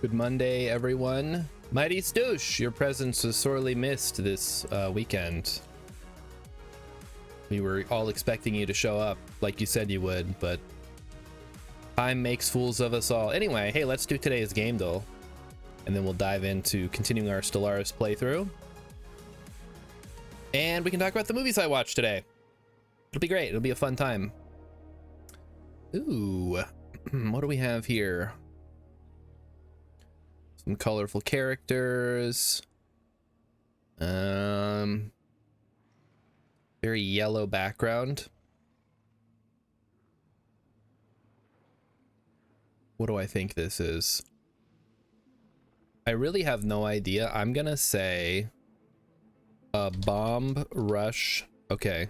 Good Monday, everyone. Mighty Stoosh, your presence was sorely missed this weekend. We were all expecting you to show up like you said you would, but time makes fools of us all. Anyway, hey, let's do today's game, though, and then we'll dive into continuing our Stellaris playthrough. And we can talk about the movies I watched today. It'll be great. It'll be a fun time. Ooh, what do we have here? Some colorful characters. Very yellow background. What do I think this is? I really have no idea. I'm gonna say a bomb rush. Okay.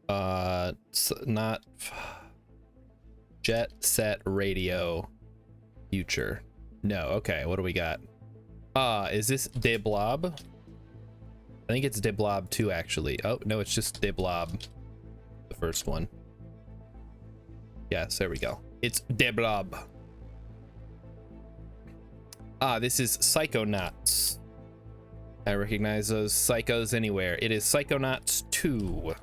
Not jet set radio future. No. Okay, what do we got? Is this De Blob? I think it's De Blob 2 actually. Oh no, it's just De Blob, the first one. Yes, there we go. It's De Blob. This is Psychonauts. I recognize those psychos anywhere. It is Psychonauts 2.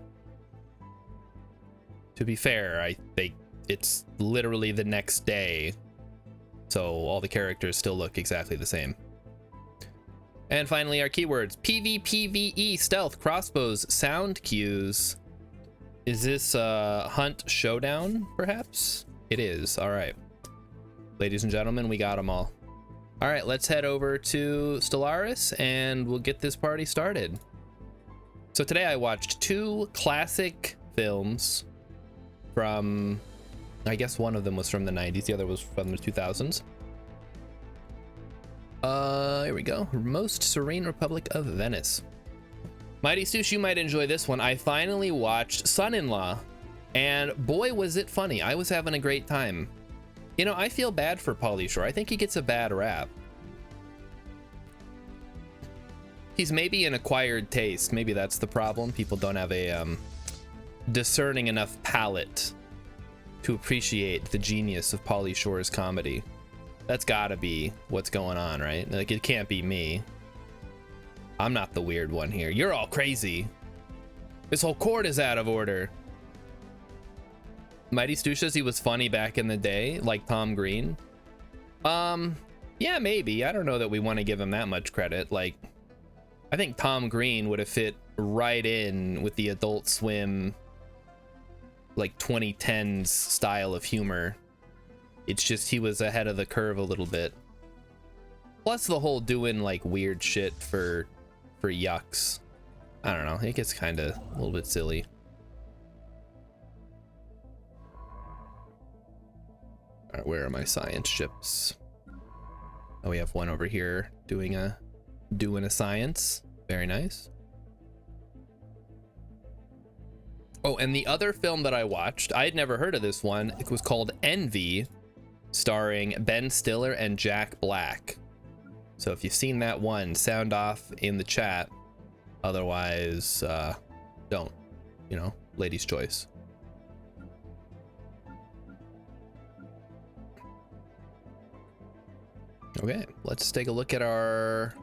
To be fair, I think it's literally the next day, so all the characters still look exactly the same. And finally, our keywords: PvPvE, stealth, crossbows, sound cues. Is this Hunt Showdown, perhaps? It is. All right. Ladies and gentlemen, we got them all. All right, let's head over to Stellaris and we'll get this party started. So today I watched two classic films from, I guess one of them was from the 90s, the other was from the 2000s. Here we go. Most Serene Republic of Venice. Mighty Stoosh, you might enjoy this one. I finally watched Son-in-Law, and boy was it funny. I was having a great time. You know, I feel bad for Pauly Shore. I think he gets a bad rap. He's maybe an acquired taste. Maybe that's the problem. People don't have a discerning enough palate to appreciate the genius of Pauly Shore's comedy. That's gotta be what's going on, right? Like, it can't be me. I'm not the weird one here. You're all crazy. This whole court is out of order. Mighty Stoosh says he was funny back in the day, like Tom Green. Yeah, maybe. I don't know that we want to give him that much credit. Like, I think Tom Green would have fit right in with the Adult Swim, like 2010s style of humor. It's just he was ahead of the curve a little bit. Plus the whole doing like weird shit for yucks. I don't know. It gets kind of a little bit silly. All right, where are my science ships? Oh, we have one over here doing a science. Very nice. Oh, and the other film that I watched, I had never heard of this one. It was called Envy, starring Ben Stiller and Jack Black. So if you've seen that one, sound off in the chat. Otherwise, don't. You know, lady's choice. Okay, let's take a look at our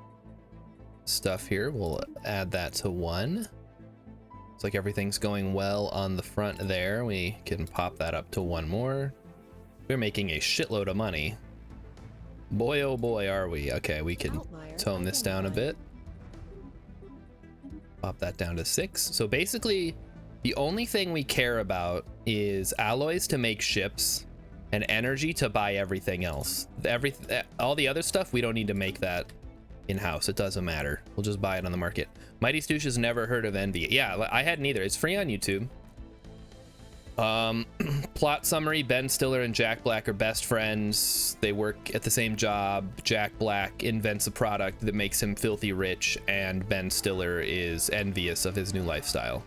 stuff here. We'll add that to 1. Looks like everything's going well on the front there. We can pop that up to 1 more. We're making a shitload of money. Boy, oh boy, are we. Okay, we can tone this down a bit. Pop that down to 6. So basically, the only thing we care about is alloys to make ships and energy to buy everything else. All the other stuff, we don't need to make that in-house. It doesn't matter. We'll just buy it on the market. Mighty Stoosh has never heard of Envy. Yeah, I hadn't either. It's free on YouTube. Plot summary: Ben Stiller and Jack Black are best friends. They work at the same job. Jack Black invents a product that makes him filthy rich, and Ben Stiller is envious of his new lifestyle.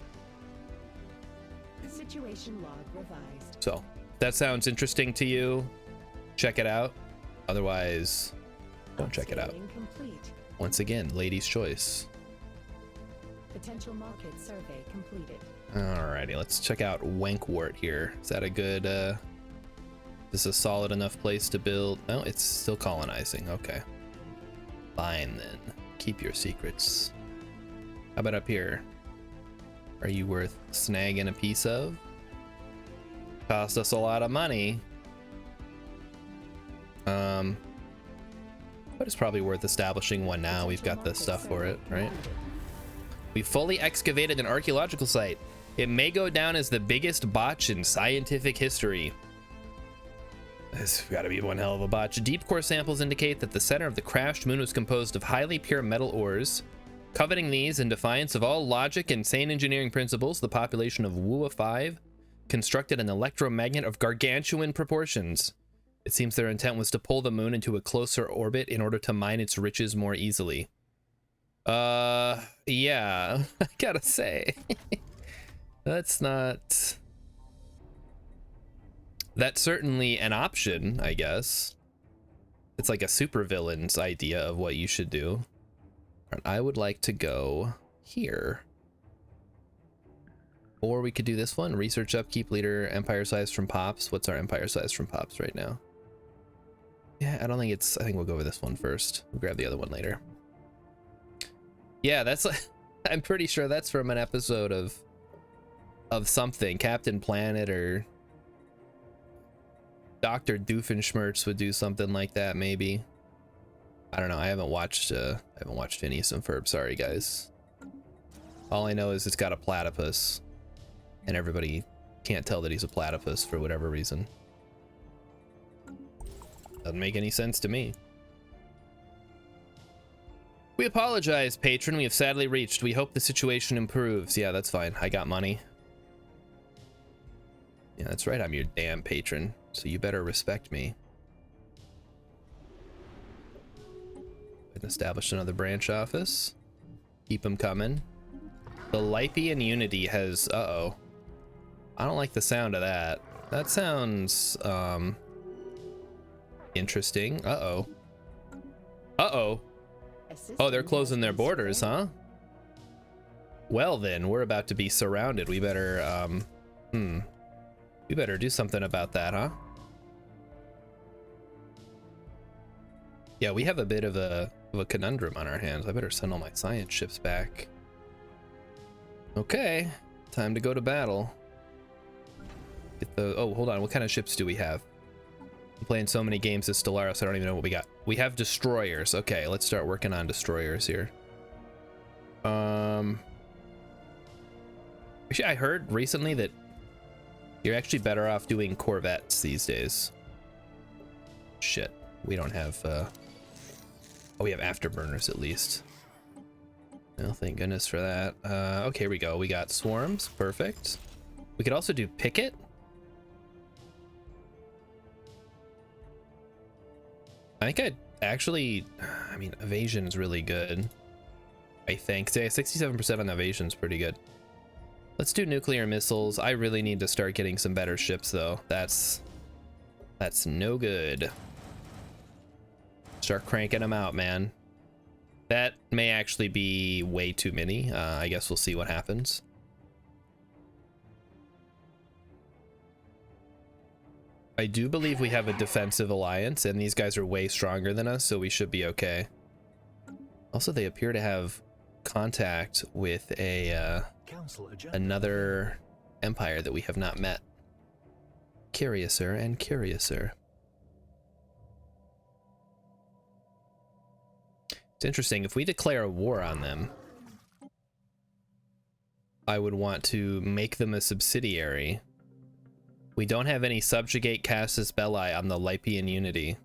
Situation log revised. So, if that sounds interesting to you, check it out. Otherwise, don't check it out. Complete. Once again, lady's choice. Potential market survey completed. Alrighty, let's check out Wankwort here. Is that a good This is a solid enough place to build. No, it's still colonizing. Okay. Fine then. Keep your secrets. How about up here? Are you worth snagging a piece of? Cost us a lot of money. But it's probably worth establishing one now. We've got the stuff for it, right? We fully excavated an archaeological site. It may go down as the biggest botch in scientific history. This has got to be one hell of a botch. Deep core samples indicate that the center of the crashed moon was composed of highly pure metal ores. Coveting these, in defiance of all logic and sane engineering principles, the population of Wua 5 constructed an electromagnet of gargantuan proportions. It seems their intent was to pull the moon into a closer orbit in order to mine its riches more easily. Yeah, I gotta say. That's certainly an option, I guess. It's like a supervillain's idea of what you should do. And I would like to go here. Or we could do this one. Research upkeep leader, empire size from Pops. What's our empire size from Pops right now? Yeah, I think we'll go with this one first. We'll grab the other one later. Yeah, that's I'm pretty sure that's from an episode of something. Captain Planet or Dr. Doofenshmirtz would do something like that, maybe. I don't know. I haven't watched Phineas and Ferb. Sorry, guys. All I know is it's got a platypus, and everybody can't tell that he's a platypus for whatever reason. Doesn't make any sense to me. We apologize, patron. We have sadly reached. We hope the situation improves. Yeah, that's fine. I got money. Yeah, that's right. I'm your damn patron, so you better respect me. And establish another branch office. Keep them coming. The Lypian Unity has... Uh-oh. I don't like the sound of that. That sounds, interesting. Uh-oh. Uh-oh. Oh, they're closing their borders, huh? Well then, we're about to be surrounded. We better, we better do something about that, huh? Yeah, we have a bit of a conundrum on our hands. I better send all my science ships back. Okay, time to go to battle. Get the... Oh, hold on. What kind of ships do we have? I'm playing so many games as Stellaris, I don't even know what we got. We have destroyers. Okay, let's start working on destroyers here. Actually, I heard recently that you're actually better off doing corvettes these days. Shit, we don't have... Oh, we have afterburners at least. Oh, thank goodness for that. Okay, here we go. We got swarms. Perfect. We could also do picket. I think I'd actually... I mean, evasion is really good. I think. 67% on evasion is pretty good. Let's do nuclear missiles. I really need to start getting some better ships, though. That's no good. Start cranking them out, man. That may actually be way too many. I guess we'll see what happens. I do believe we have a defensive alliance, and these guys are way stronger than us, so we should be okay. Also, they appear to have contact with another empire that we have not met. Curiouser and curiouser. It's interesting. If we declare a war on them, I would want to make them a subsidiary. We don't have any subjugate casus belli on the Lypian Unity.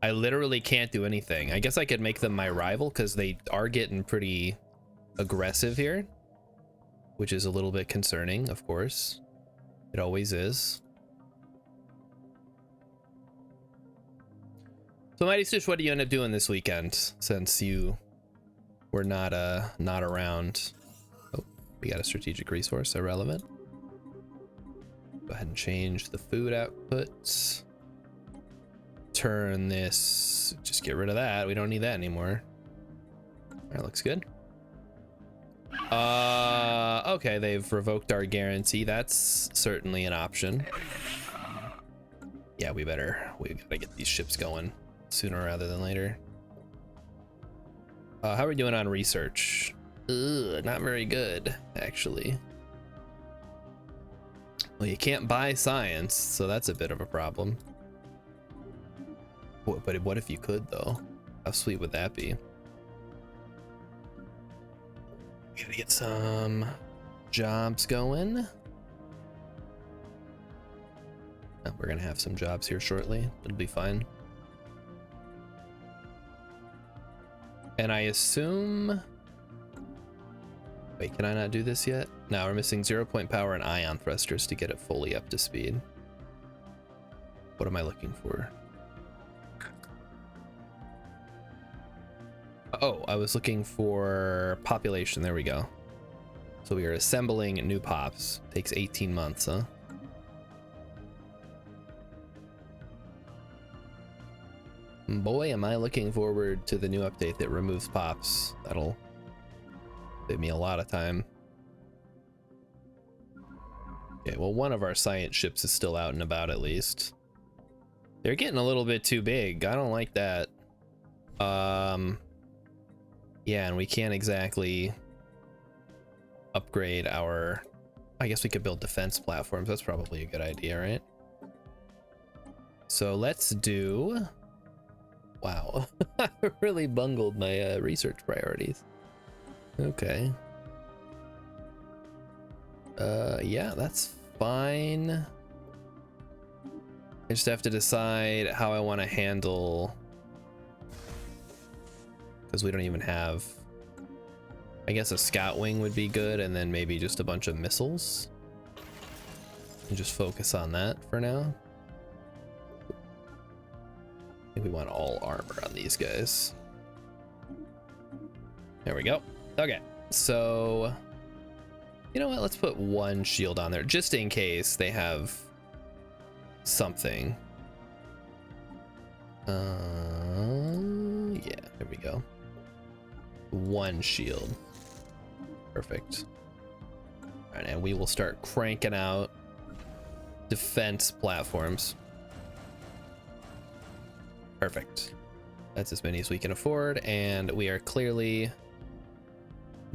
I literally can't do anything. I guess I could make them my rival because they are getting pretty aggressive here, which is a little bit concerning, of course. It always is. So Mighty Stitch, what do you end up doing this weekend since you were not around? Oh, we got a strategic resource, irrelevant. Go ahead and change the food outputs. Turn this, just get rid of that. We don't need that anymore. That looks good. Okay, they've revoked our guarantee. That's certainly an option. Yeah, we gotta get these ships going sooner rather than later. How are we doing on research? Ugh, not very good, actually. Well, you can't buy science, so that's a bit of a problem. But what if you could, though? How sweet would that be? We gotta get some jobs going. Oh, we're gonna have some jobs here shortly. It'll be fine. And I assume... Wait, can I not do this yet? No, we're missing 0-point power and ion thrusters to get it fully up to speed. What am I looking for? Oh, I was looking for population. There we go. So we are assembling new pops. Takes 18 months, huh? Boy, am I looking forward to the new update that removes pops. That'll save me a lot of time. Okay, well, one of our science ships is still out and about at least. They're getting a little bit too big. I don't like that. Yeah, and we can't exactly upgrade our... I guess we could build defense platforms. That's probably a good idea, right? So let's do... Wow, I really bungled my research priorities. Okay. Yeah, that's fine. I just have to decide how I want to handle... Because we don't even have... I guess a scout wing would be good, and then maybe just a bunch of missiles. And just focus on that for now. I think we want all armor on these guys. There we go. Okay, so... You know what? Let's put one shield on there, just in case they have something. Yeah, there we go. One shield. Perfect. All right, and we will start cranking out defense platforms. Perfect. That's as many as we can afford, and we are clearly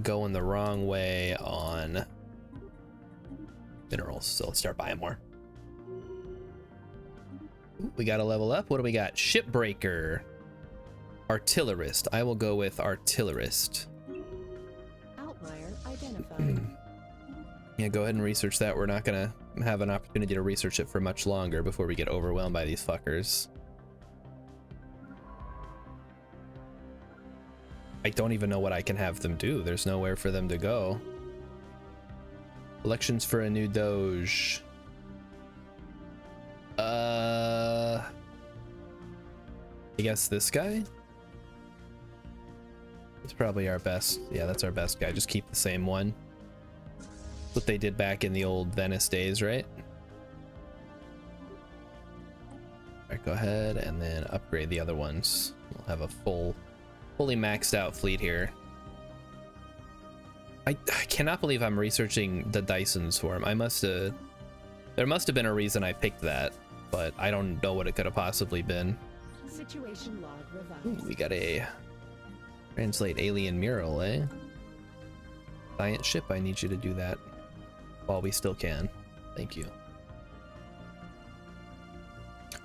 going the wrong way on minerals, so let's start buying more. Ooh, we gotta level up. What do we got? Shipbreaker. Artillerist. I will go with artillerist. Outlier identified. Yeah, go ahead and research that. We're not gonna have an opportunity to research it for much longer before we get overwhelmed by these fuckers. I don't even know what I can have them do. There's nowhere for them to go. Elections for a new Doge. I guess this guy? It's probably our best. Yeah, that's our best guy. Just keep the same one. That's what they did back in the old Venice days, right? Alright, go ahead and then upgrade the other ones. We'll have a fully maxed out fleet here. I cannot believe I'm researching the Dyson Swarm. There must have been a reason I picked that, but I don't know what it could have possibly been. Situation log revised. Ooh, we got a translate alien mural, eh? Science ship, I need you to do that while we still can. Thank you.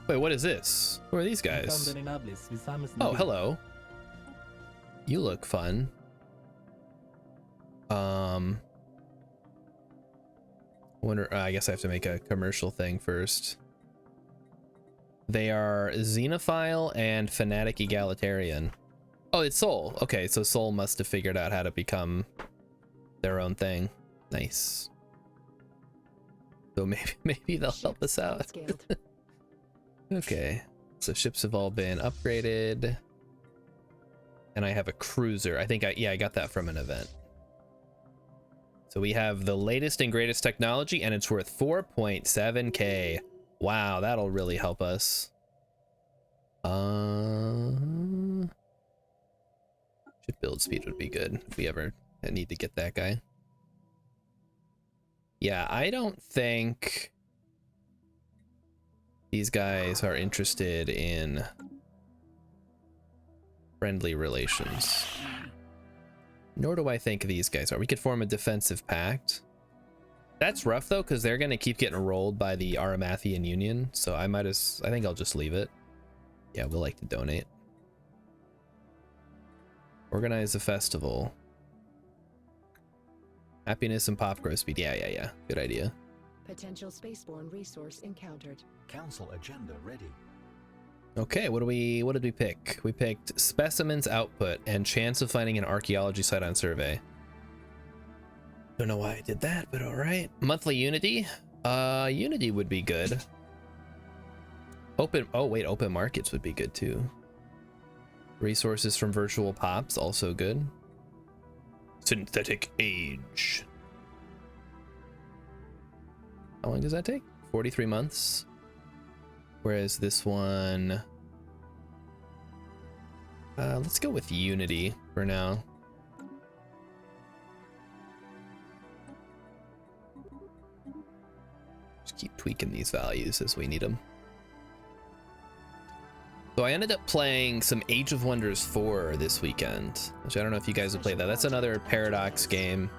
Wait, what is this? Who are these guys? Oh, hello. You look fun. Wonder, I guess I have to make a commercial thing first. They are Xenophile and Fanatic Egalitarian. Oh, it's Soul. Okay, so Soul must have figured out how to become their own thing. Nice. So maybe they'll help us out. Okay, so ships have all been upgraded. And I have a cruiser. I think I got that from an event. So we have the latest and greatest technology, and it's worth 4.7k. Wow, that'll really help us. Ship build speed would be good if we ever need to get that guy. Yeah, I don't think these guys are interested in friendly relations. Nor do I think these guys are. We could form a defensive pact. That's rough though, because they're gonna keep getting rolled by the Aramathian Union. So I think I'll just leave it. Yeah, we'll like to donate. Organize a festival. Happiness and pop growth speed. Yeah. Good idea. Potential spaceborne resource encountered. Council agenda ready. Okay, what did we pick? We picked specimens output and chance of finding an archaeology site on survey. Don't know why I did that, but all right. Monthly Unity. Unity would be good. Open markets would be good too. Resources from virtual pops, also good. Synthetic age. How long does that take? 43 months. Whereas this one, let's go with Unity for now. Just keep tweaking these values as we need them. So I ended up playing some Age of Wonders 4 this weekend, which I don't know if you guys have played that. That's another Paradox game.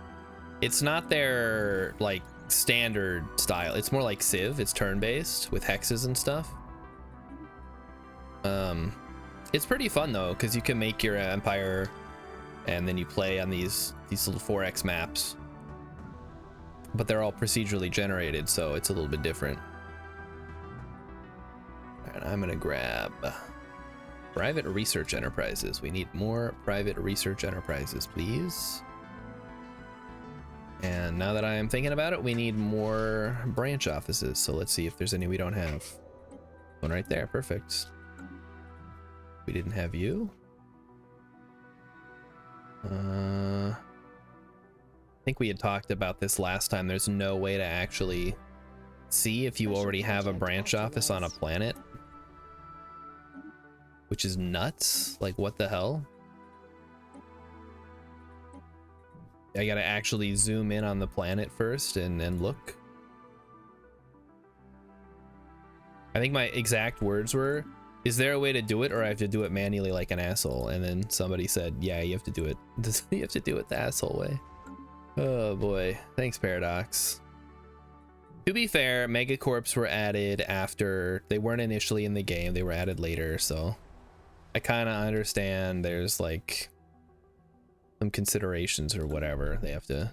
It's not their like standard style. It's more like Civ. It's turn-based with hexes and stuff. It's pretty fun though, because you can make your empire and then you play on these little 4x maps. But they're all procedurally generated, so it's a little bit different. And I'm gonna grab private research enterprises. We need more private research enterprises, please. And now that I am thinking about it, we need more branch offices. So let's see if there's any we don't have. One right there, perfect. We didn't have you. I think we had talked about this last time. There's no way to actually see if you already have a branch office on a planet, which is nuts. Like, what the hell? I gotta actually zoom in on the planet first and look. I think my exact words were, is there a way to do it, or I have to do it manually like an asshole? And then somebody said, yeah, you have to do it. You have to do it the asshole way. Oh boy, thanks Paradox. To be fair, Megacorps were added after, they weren't initially in the game, they were added later, so I kind of understand there's like some considerations or whatever they have to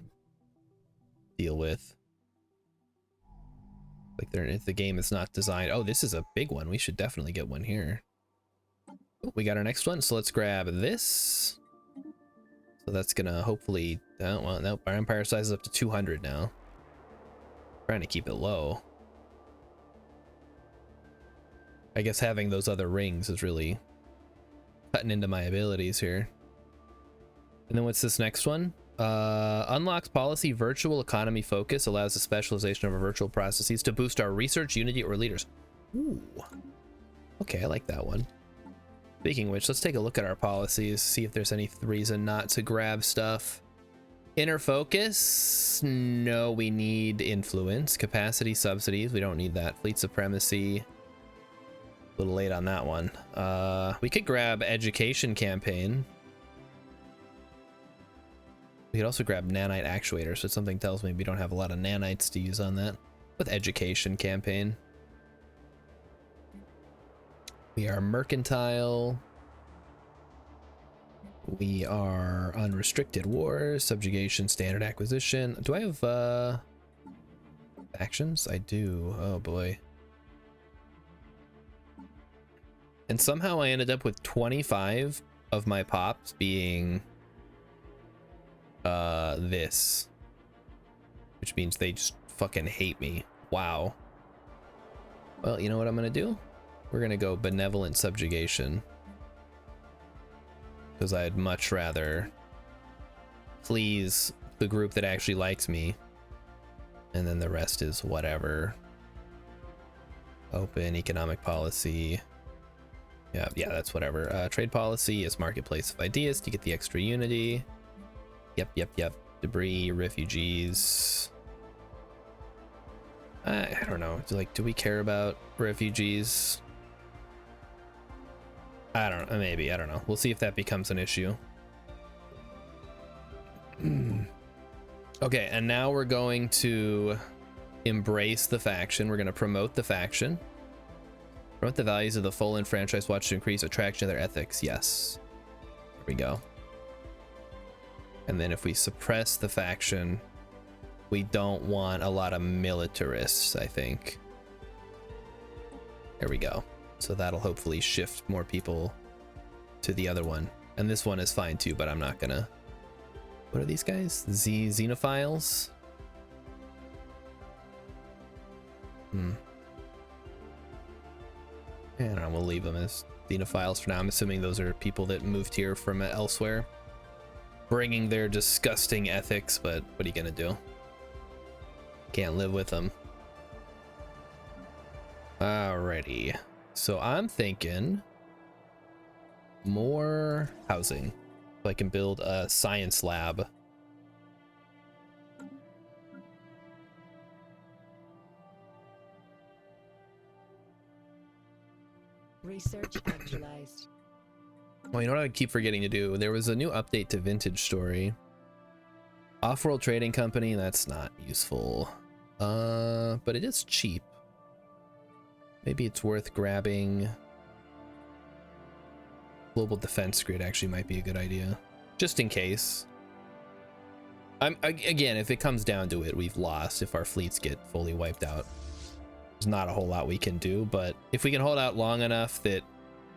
deal with. Like if the game is not designed. Oh, this is a big one. We should definitely get one here. Oh, we got our next one, so let's grab this. So that's gonna hopefully, oh, well, no, our empire size is up to 200 now. Trying to keep it low. I guess having those other rings is really cutting into my abilities here. And then what's this next one? Unlocks policy virtual economy focus, allows the specialization of our virtual processes to boost our research, unity, or leaders. Ooh. Okay, I like that one. Speaking of which, let's take a look at our policies, see if there's any reason not to grab stuff. Inner focus, no, we need influence. Capacity subsidies, we don't need that. Fleet supremacy, a little late on that one. We could grab education campaign. We could also grab nanite actuators, so something tells me we don't have a lot of nanites to use on that. With education campaign. We are mercantile. We are unrestricted wars, subjugation, standard acquisition. Do I have actions? I do. Oh boy. And somehow I ended up with 25 of my pops being this, which means they just fucking hate me. Wow. Well, you know what I'm gonna do? We're gonna go benevolent subjugation, because I'd much rather please the group that actually likes me, and then the rest is whatever. Open economic policy. Yeah, that's whatever. Trade policy is marketplace of ideas to get the extra unity. Yep. Debris, refugees. I don't know. Like, do we care about refugees? I don't know. Maybe. I don't know. We'll see if that becomes an issue. Okay, and now we're going to embrace the faction. We're going to promote the faction. Promote the values of the full enfranchised watch to increase attraction to their ethics. Yes. There we go. And then if we suppress the faction, we don't want a lot of militarists, I think. There we go. So that'll hopefully shift more people to the other one. And this one is fine too, but I'm not gonna... What are these guys? Xenophiles? I don't know, we'll leave them as xenophiles for now. I'm assuming those are people that moved here from elsewhere, bringing their disgusting ethics, but what are you gonna do? Can't live with them. Alrighty, so I'm thinking more housing, so I can build a science lab. Research actualized. Well, you know what I keep forgetting to do? There was a new update to Vintage Story. Off-world trading company, that's not useful. But it is cheap. Maybe it's worth grabbing. Global defense grid actually might be a good idea, just in case. Again, if it comes down to it, we've lost if our fleets get fully wiped out. There's not a whole lot we can do, but if we can hold out long enough that,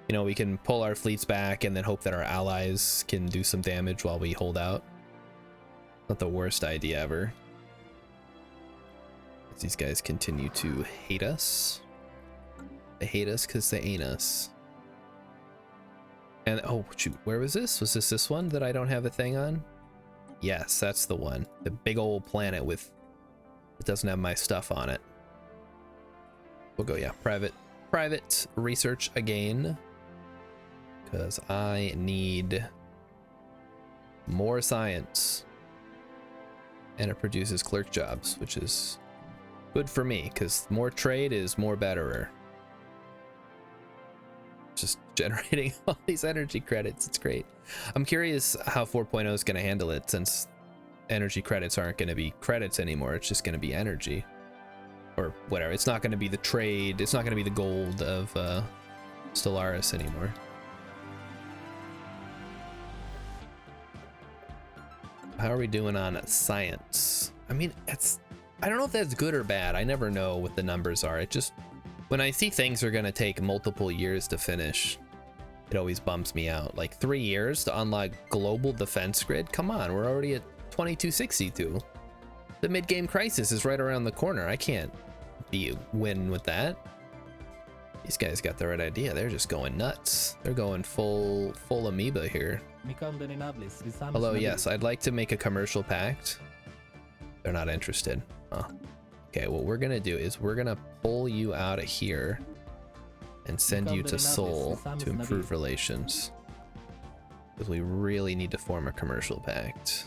you know, we can pull our fleets back and then hope that our allies can do some damage while we hold out. Not the worst idea ever. These guys continue to hate us. They hate us because they ain't us. And oh shoot, where was this? Was this one that I don't have a thing on? Yes, that's the one. The big old planet with, it doesn't have my stuff on it. We'll go, yeah, private research again, because I need more science, and it produces clerk jobs, which is good for me because more trade is more betterer. Just generating all these energy credits, it's great. I'm curious how 4.0 is going to handle it, since energy credits aren't going to be credits anymore. It's just going to be energy. Or whatever, it's not going to be the trade, it's not going to be the gold of Stellaris anymore. How are we doing on science? I mean, I don't know if that's good or bad. I never know what the numbers are. It just, when I see things are going to take multiple years to finish, it always bumps me out. Like 3 years to unlock global defense grid? Come on, we're already at 2262. The mid-game crisis is right around the corner. I can't win with that. These guys got the right idea. They're just going nuts. They're going full amoeba here. Hello, yes, I'd like to make a commercial pact. They're not interested. Oh. Okay, what we're gonna do is we're gonna pull you out of here and send you to Seoul to improve relations, because we really need to form a commercial pact.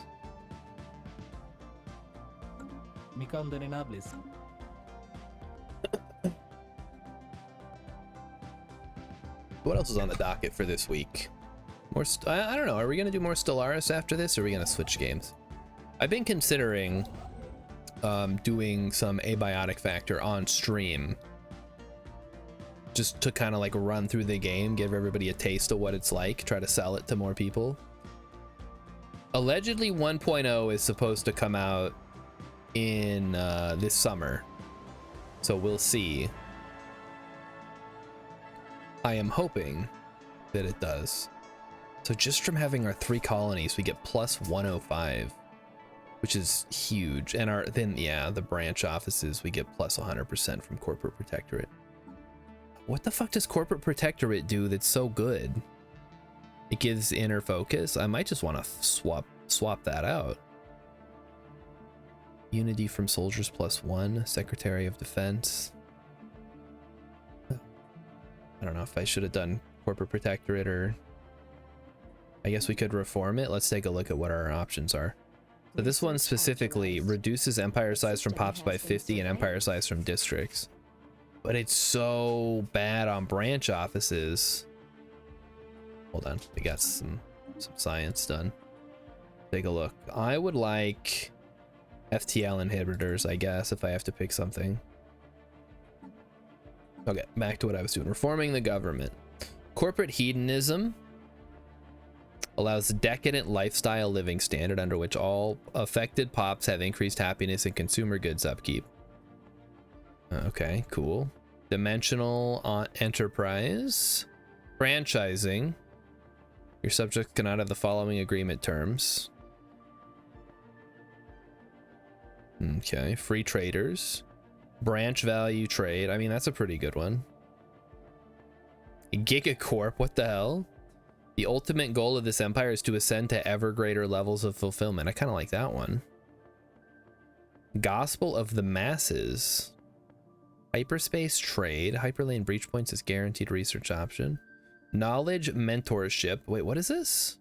What else is on the docket for this week? More I don't know, are we gonna do more Stellaris after this, or are we gonna switch games? I've been considering doing some Abiotic Factor on stream, just to kind of like run through the game, give everybody a taste of what it's like, try to sell it to more people. Allegedly 1.0 is supposed to come out in this summer, so we'll see. I am hoping that it does. So just from having our 3 colonies, we get plus 105, which is huge. And the branch offices, we get plus 100% from Corporate Protectorate. What the fuck does Corporate Protectorate do that's so good? It gives inner focus. I might just want to swap that out. Unity from soldiers plus 1, Secretary of Defense. I don't know if I should have done Corporate Protectorate, or I guess we could reform it. Let's take a look at what our options are. But this one specifically reduces empire size from pops by 50 and empire size from districts. But it's so bad on branch offices. Hold on, we got some science done. Take a look. I would like FTL inhibitors, I guess, if I have to pick something. Okay, back to what I was doing. Reforming the government. Corporate hedonism allows a decadent lifestyle living standard under which all affected pops have increased happiness and consumer goods upkeep. Okay, cool. Dimensional enterprise. Franchising. Your subjects cannot have the following agreement terms. Okay, free traders. Branch value trade. I mean, that's a pretty good one. Gigacorp, what the hell? The ultimate goal of this empire is to ascend to ever greater levels of fulfillment. I kind of like that one. Gospel of the masses. Hyperspace trade. Hyperlane breach points is guaranteed research option. Knowledge mentorship. Wait, what is this?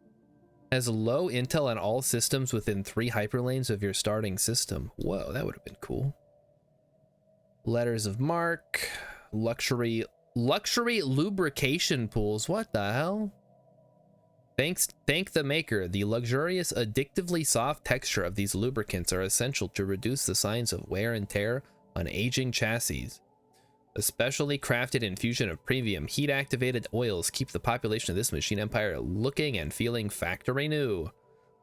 Has low intel on all systems within 3 hyperlanes of your starting system. Whoa, that would have been cool. Letters of marque. Luxury lubrication pools. What the hell? Thank the maker. The luxurious, addictively soft texture of these lubricants are essential to reduce the signs of wear and tear on aging chassis. A specially crafted infusion of premium heat-activated oils keep the population of this machine empire looking and feeling factory new.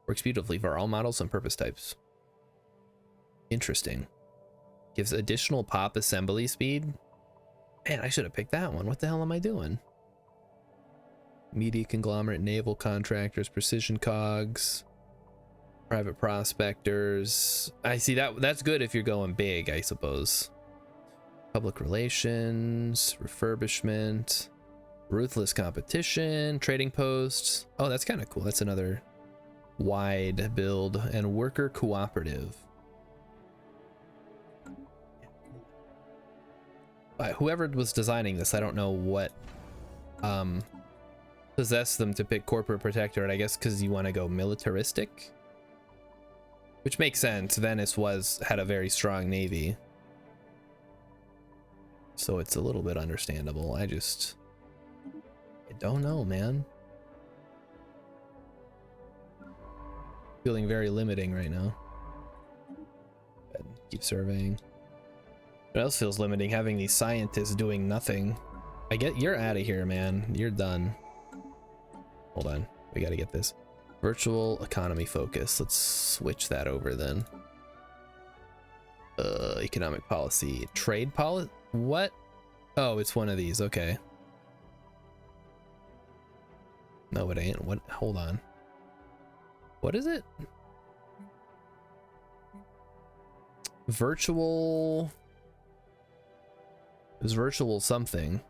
Works beautifully for all models and purpose types. Interesting. Gives additional pop assembly speed. Man, I should have picked that one. What the hell am I doing? Media conglomerate, naval contractors, precision cogs, private prospectors. I see that's good if you're going big, I suppose. Public relations, refurbishment, ruthless competition, trading posts. Oh, that's kind of cool. That's another wide build. And worker cooperative. Whoever was designing this, I don't know what possessed them to pick corporate protectorate. I guess because you want to go militaristic, which makes sense. Venice had a very strong navy, so it's a little bit understandable. I don't know, man. Feeling very limiting right now. Keep surveying. What else feels limiting? Having these scientists doing nothing. You're out of here, man. You're done. Hold on. We got to get this. Virtual economy focus. Let's switch that over then. Economic policy. Trade policy? What? Oh, it's one of these. Okay. No, it ain't. What? Hold on. What is it? Virtual... It was virtual something.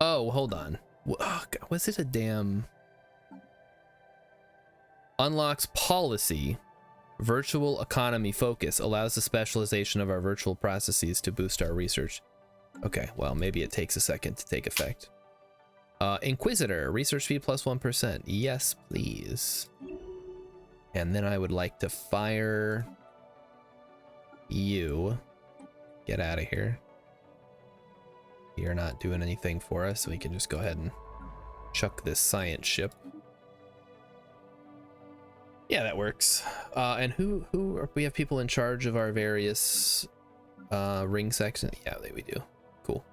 Oh, hold on. Oh, God, was it a damn... Unlocks policy. Virtual economy focus allows the specialization of our virtual processes to boost our research. Okay, well, maybe it takes a second to take effect. Inquisitor, research fee plus 1%. Yes, please. And then I would like to fire you. Get out of here. You're not doing anything for us, so we can just go ahead and chuck this science ship. Yeah, that works. And we have people in charge of our various ring sections? Yeah, we do. Cool.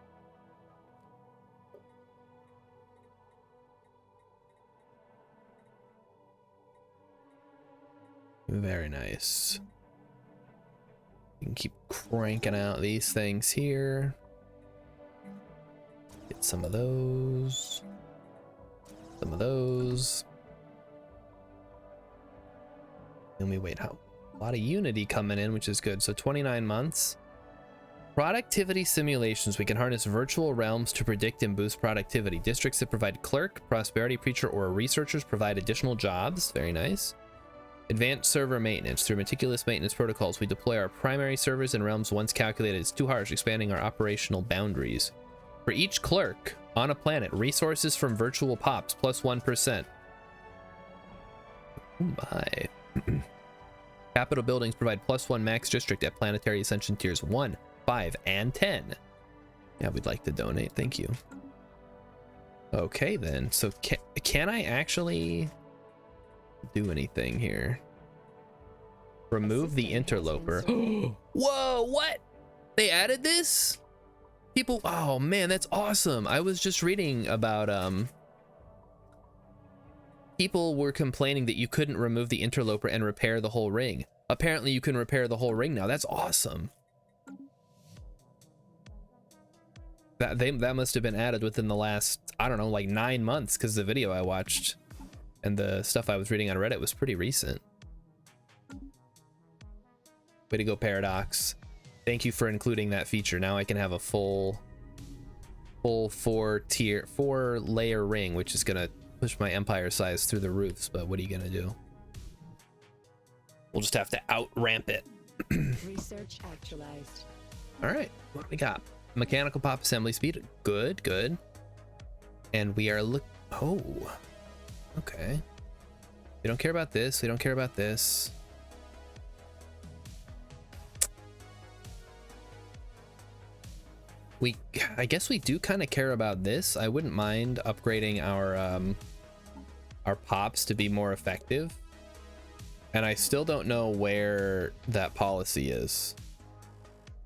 Very nice. You can keep cranking out these things here. Get some of those. Some of those. And we wait. A lot of Unity coming in, which is good. So 29 months. Productivity simulations. We can harness virtual realms to predict and boost productivity. Districts that provide clerk, prosperity preacher, or researchers provide additional jobs. Very nice. Advanced server maintenance. Through meticulous maintenance protocols, we deploy our primary servers in realms once calculated as too harsh, expanding our operational boundaries. For each clerk on a planet, resources from virtual pops plus 1%. Oh my. Capital buildings provide +1 max district at planetary ascension tiers 1, 5, and 10. Yeah, we'd like to donate. Thank you. Okay, then. So can I actually do anything here? Remove the interloper. Whoa, what? They added this? People, oh man, that's awesome. I was just reading about people were complaining that you couldn't remove the interloper and repair the whole ring. Apparently you can repair the whole ring now. That's awesome. That must have been added within the last, I don't know, like 9 months, because the video I watched and the stuff I was reading on Reddit was pretty recent. Way to go, Paradox. Thank you for including that feature. Now I can have a full 4-layer ring, which is gonna push my empire size through the roofs, but what are you gonna do? We'll just have to out-ramp it. Research actualized. All right, what do we got? Mechanical pop assembly speed, good, good. And we are oh, okay. We don't care about this, we don't care about this. I guess we do kind of care about this. I wouldn't mind upgrading our pops to be more effective. And I still don't know where that policy is.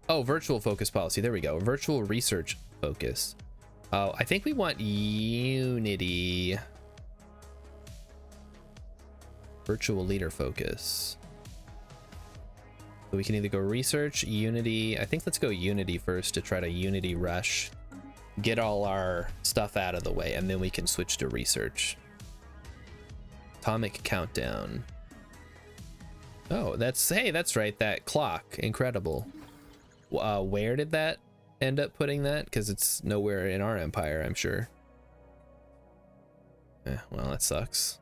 Oh, virtual focus policy. There we go. Virtual research focus. Oh, I think we want Unity. Virtual leader focus. So we can either go research, Unity. I think let's go Unity first to try to Unity rush. Get all our stuff out of the way, and then we can switch to research. Atomic countdown. Oh, hey, that's right, that clock. Incredible. Where did that end up putting that? Because it's nowhere in our empire, I'm sure. Well, that sucks.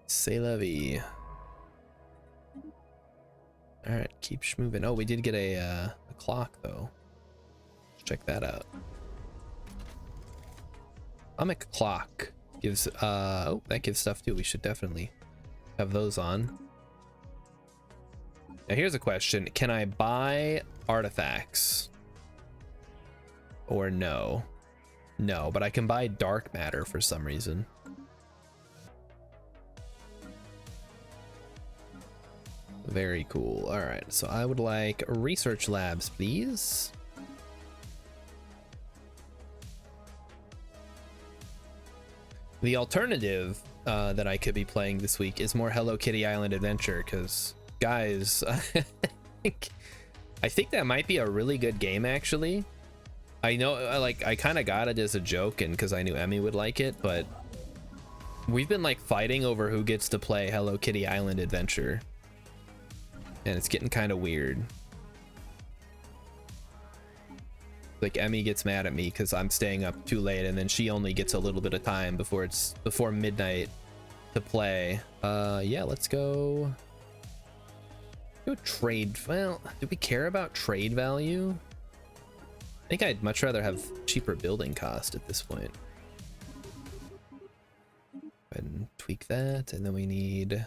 C'est la vie. All right, keep moving. Oh, we did get a clock though. Let's check that out. Atomic clock gives oh, that gives stuff too. We should definitely have those on. Now here's a question: can I buy artifacts? Or no? No, but I can buy dark matter for some reason. Very cool. All right, so I would like research labs, please. The alternative that I could be playing this week is more Hello Kitty Island Adventure, because guys, I think that might be a really good game actually. I know, I kind of got it as a joke and because I knew Emmy would like it, but we've been like fighting over who gets to play Hello Kitty Island Adventure. And it's getting kind of weird. Like Emmy gets mad at me because I'm staying up too late, and then she only gets a little bit of time before midnight to play. Yeah, let's go trade. Well, do we care about trade value? I think I'd much rather have cheaper building cost at this point. Go ahead and tweak that, and then we need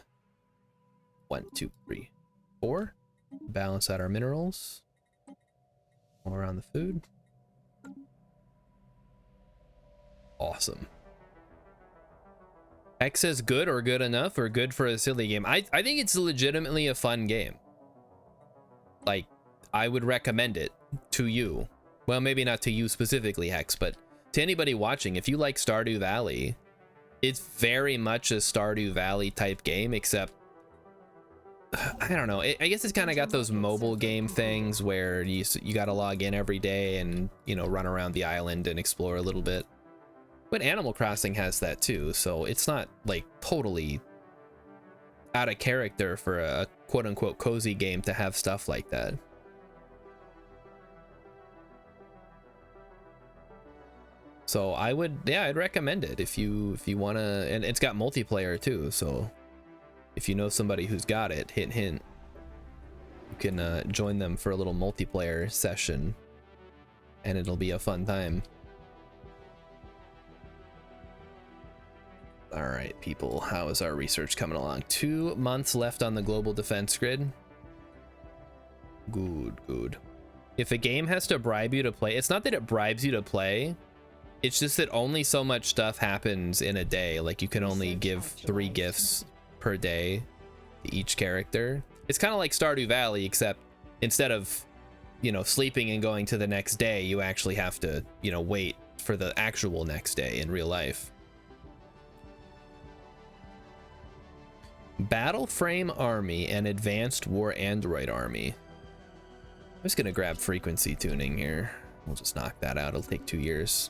1, 2, 3, 4. Balance out our minerals. All around the food. Awesome. X says good or good enough or good for a silly game. I think it's legitimately a fun game. Like, I would recommend it to you. Well, maybe not to you specifically, Hex, but to anybody watching. If you like Stardew Valley, it's very much a Stardew Valley type game, except I don't know. I guess it's kind of got those mobile game things where you got to log in every day and, you know, run around the island and explore a little bit. But Animal Crossing has that too, so it's not like totally out of character for a quote-unquote cozy game to have stuff like that. So I would, yeah, I'd recommend it if you want to, and it's got multiplayer too, so if you know somebody who's got it, hint hint, you can join them for a little multiplayer session and it'll be a fun time. All right, people, how is our research coming along? 2 months left on the global defense grid. Good. If a game has to bribe you to play, it's not that it bribes you to play. It's just that only so much stuff happens in a day. Like you can only give 3 gifts per day to each character. It's kind of like Stardew Valley, except instead of, you know, sleeping and going to the next day, you actually have to, you know, wait for the actual next day in real life. Battle Frame Army and Advanced War Android Army. I'm just gonna grab frequency tuning here. We'll just knock that out. It'll take 2 years.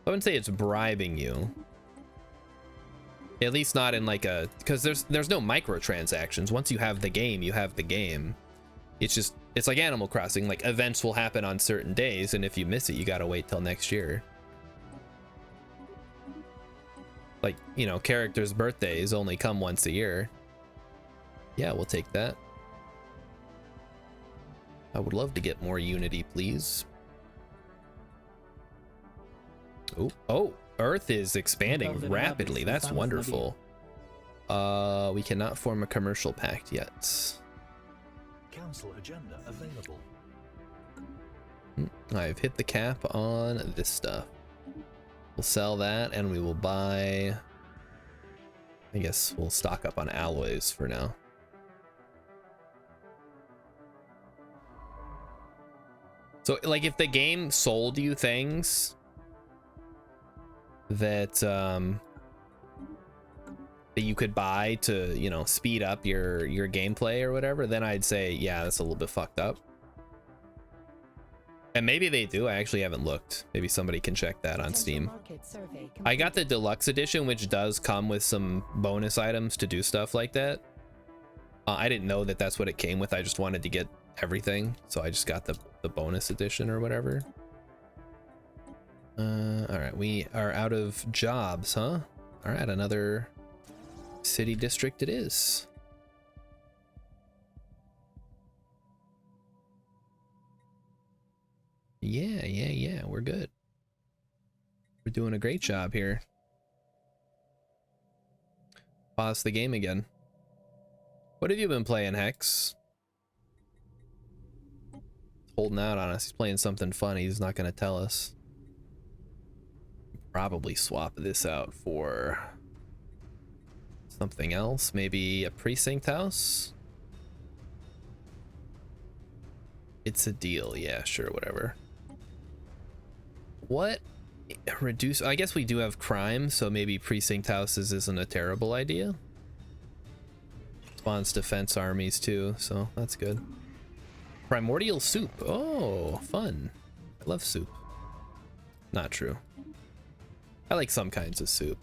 I wouldn't say it's bribing you. At least not in like a, because there's no microtransactions. Once you have the game, you have the game. It's just, it's like Animal Crossing. Like events will happen on certain days, and if you miss it, you gotta wait till next year. Like, you know, characters' birthdays only come once a year. Yeah, we'll take that. I would love to get more Unity, please. Oh, Earth is expanding rapidly. That's wonderful. We cannot form a commercial pact yet. Council agenda available. I've hit the cap on this stuff. We'll sell that and we will buy, I guess we'll stock up on alloys for now. So like if the game sold you things that that you could buy to, you know, speed up your gameplay or whatever, then I'd say, yeah, that's a little bit fucked up. And maybe they do. I actually haven't looked. Maybe somebody can check that on Steam. I got the deluxe edition, which does come with some bonus items to do stuff like that. I didn't know that that's what it came with. I just wanted to get everything, so I just got the bonus edition or whatever. All right, we are out of jobs, huh? All right, another city district it is. Yeah, we're good. We're doing a great job here. Pause the game again. What have you been playing, Hex? Holding out on us. He's playing something fun. He's not going to tell us. Probably swap this out for something else. Maybe a precinct house? It's a deal. Yeah, sure, whatever. What? Reduce? I guess we do have crime, so maybe precinct houses isn't a terrible idea. Spawns defense armies too, so that's good. Primordial soup. Oh, fun. I love soup. Not true. I like some kinds of soup.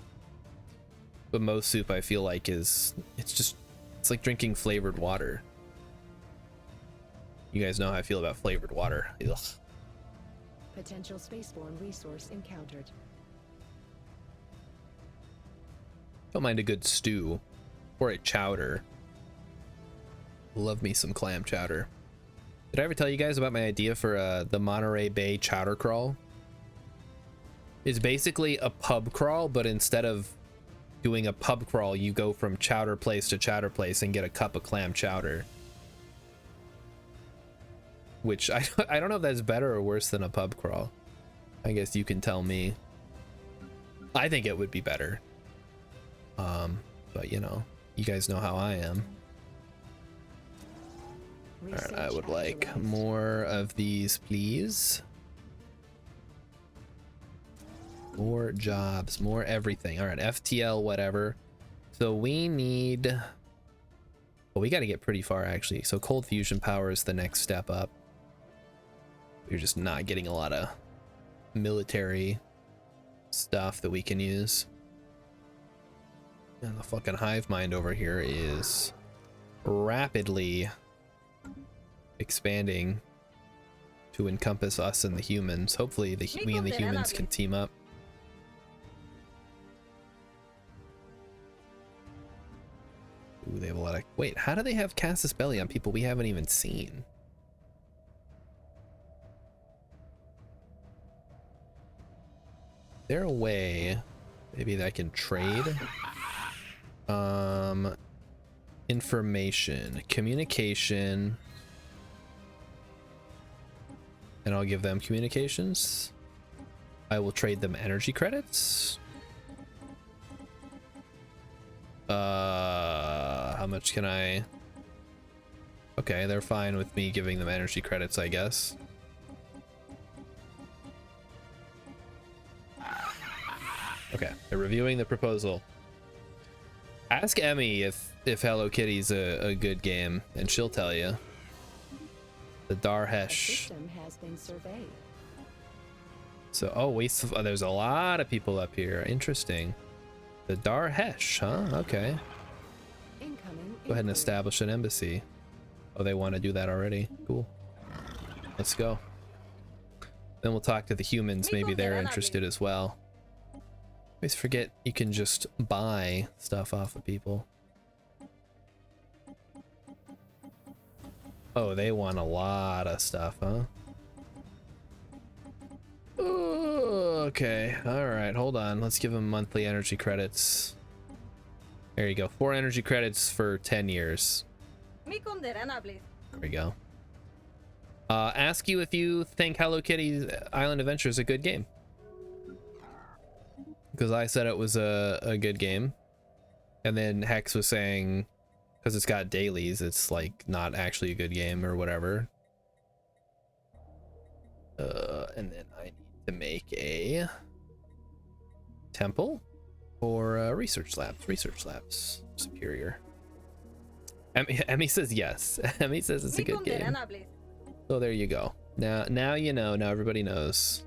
But most soup I feel like it's like drinking flavored water. You guys know how I feel about flavored water. Ugh. Potential spaceborne resource encountered. Don't mind a good stew or a chowder. Love me some clam chowder. Did I ever tell you guys about my idea for the Monterey Bay chowder crawl? It's basically a pub crawl, but instead of doing a pub crawl, you go from chowder place to chowder place and get a cup of clam chowder. Which I don't know if that's better or worse than a pub crawl. I guess you can tell me. I think it would be better. But you know, you guys know how I am. All right, I would like more of these, please. More jobs, more everything. All right, FTL, whatever. So we need, well, we got to get pretty far actually. So cold fusion power is the next step up. We're just not getting a lot of military stuff that we can use. And the fucking hive mind over here is rapidly expanding to encompass us and the humans. Hopefully we and the humans can team up. Ooh, they have a lot of, wait, how do they have Casus Belli on people we haven't even seen? Is there a way Maybe I can trade. Information, communication, and I'll give them communications. I will trade them energy credits. How much can I? Okay, they're fine with me giving them energy credits, I guess. Okay, they're reviewing the proposal. Ask Emmy if Hello Kitty's a good game, and she'll tell you. The A Darhesh. system has been surveyed. So, oh, there's a lot of people up here. Interesting. The Darhesh, huh? Okay. Incoming. Go ahead and inquiry. establish an embassy. Oh, they want to do that already. Cool. Let's go. Then we'll talk to the humans. Maybe they're interested as well. Always forget you can just buy stuff off of people. Oh, they want a lot of stuff, huh? Oh, okay. All right, hold on. Let's give them monthly energy credits. There you go. 4 energy credits for 10 years. There we go. Ask you if you think Hello Kitty Island Adventure is a good game. Because I said it was a good game. And then Hex was saying, because it's got dailies, it's like not actually a good game or whatever. And then I need to make a temple or research labs. Superior. Emmy says yes. Emmy says it's a good game. So there you go. Now you know. Now everybody knows.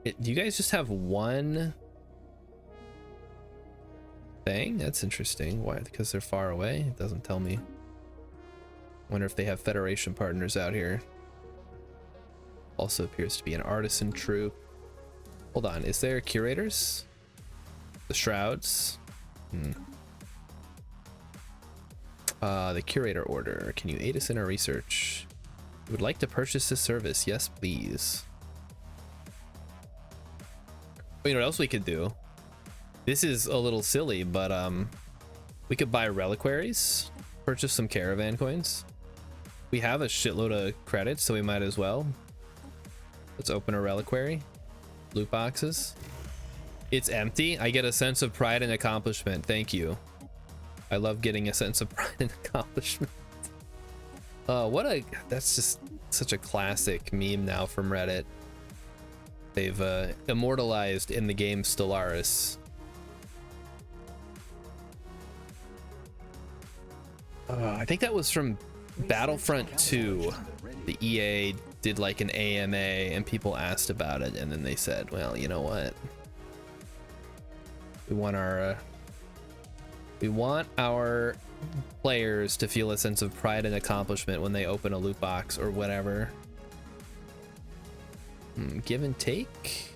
Do you guys just have one thing? That's interesting. Why? Because they're far away? It doesn't tell me. Wonder if they have Federation partners out here. Also appears to be an artisan troupe. Hold on, is there curators? The shrouds? The curator order. Can you aid us in our research? We would like to purchase this service. Yes, please. You know what else we could do? This is a little silly, but we could buy reliquaries, purchase some caravan coins. We have a shitload of credits, so we might as well. Let's open a reliquary. Loot boxes. It's empty. I get a sense of pride and accomplishment. Thank you. I love getting a sense of pride and accomplishment. That's just such a classic meme now from Reddit. They've immortalized in the game Stellaris. I think that was from Battlefront 2. The EA did like an AMA and people asked about it, and then they said, well, you know what? We want our players to feel a sense of pride and accomplishment when they open a loot box or whatever. Give and take.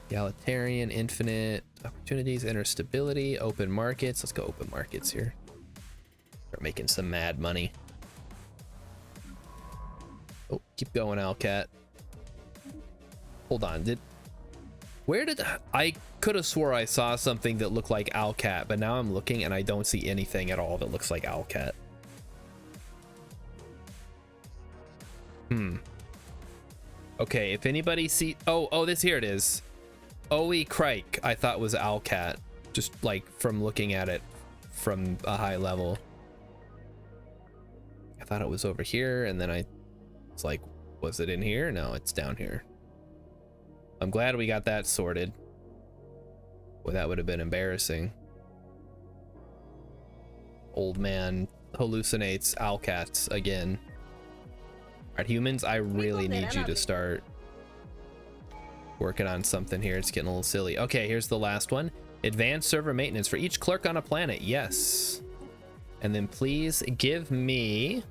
Egalitarian, infinite opportunities, inner stability, open markets. Let's go open markets here. Start making some mad money. Oh, keep going, Alcat. Hold on, I could have swore I saw something that looked like Alcat, but now I'm looking and I don't see anything at all that looks like Alcat. Okay, if anybody see, here it is. Oe Crike, I thought was Alcat, just like from looking at it from a high level. I thought it was over here, and then it's like, was it in here? No, it's down here. I'm glad we got that sorted. Well, that would have been embarrassing. Old man hallucinates Alcats again. All right, humans, I really need you to start working on something here. It's getting a little silly. Okay, here's the last one. Advanced server maintenance for each clerk on a planet. Yes. And then please give me...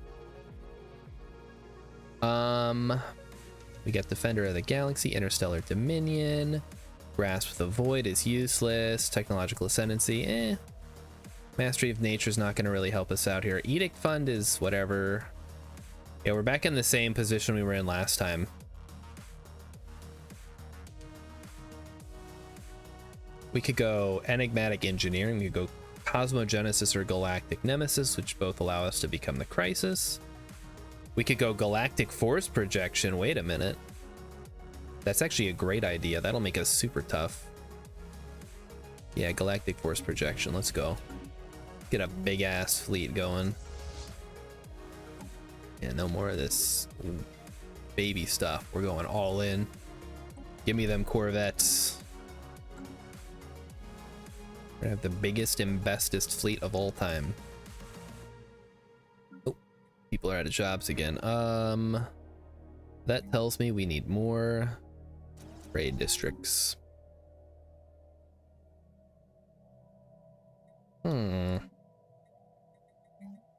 we got Defender of the Galaxy, Interstellar Dominion. Grasp the Void is useless. Technological Ascendancy, Mastery of Nature is not going to really help us out here. Edict Fund is whatever. Yeah, we're back in the same position we were in last time. We could go enigmatic engineering. We could go cosmogenesis or galactic nemesis, which both allow us to become the crisis. We could go galactic force projection. Wait a minute. That's actually a great idea. That'll make us super tough. Yeah, galactic force projection. Let's go. Get a big ass fleet going. Yeah, no more of this baby stuff. We're going all in. Give me them Corvettes. We're gonna have the biggest and bestest fleet of all time. Oh, people are out of jobs again. That tells me we need more trade districts. Do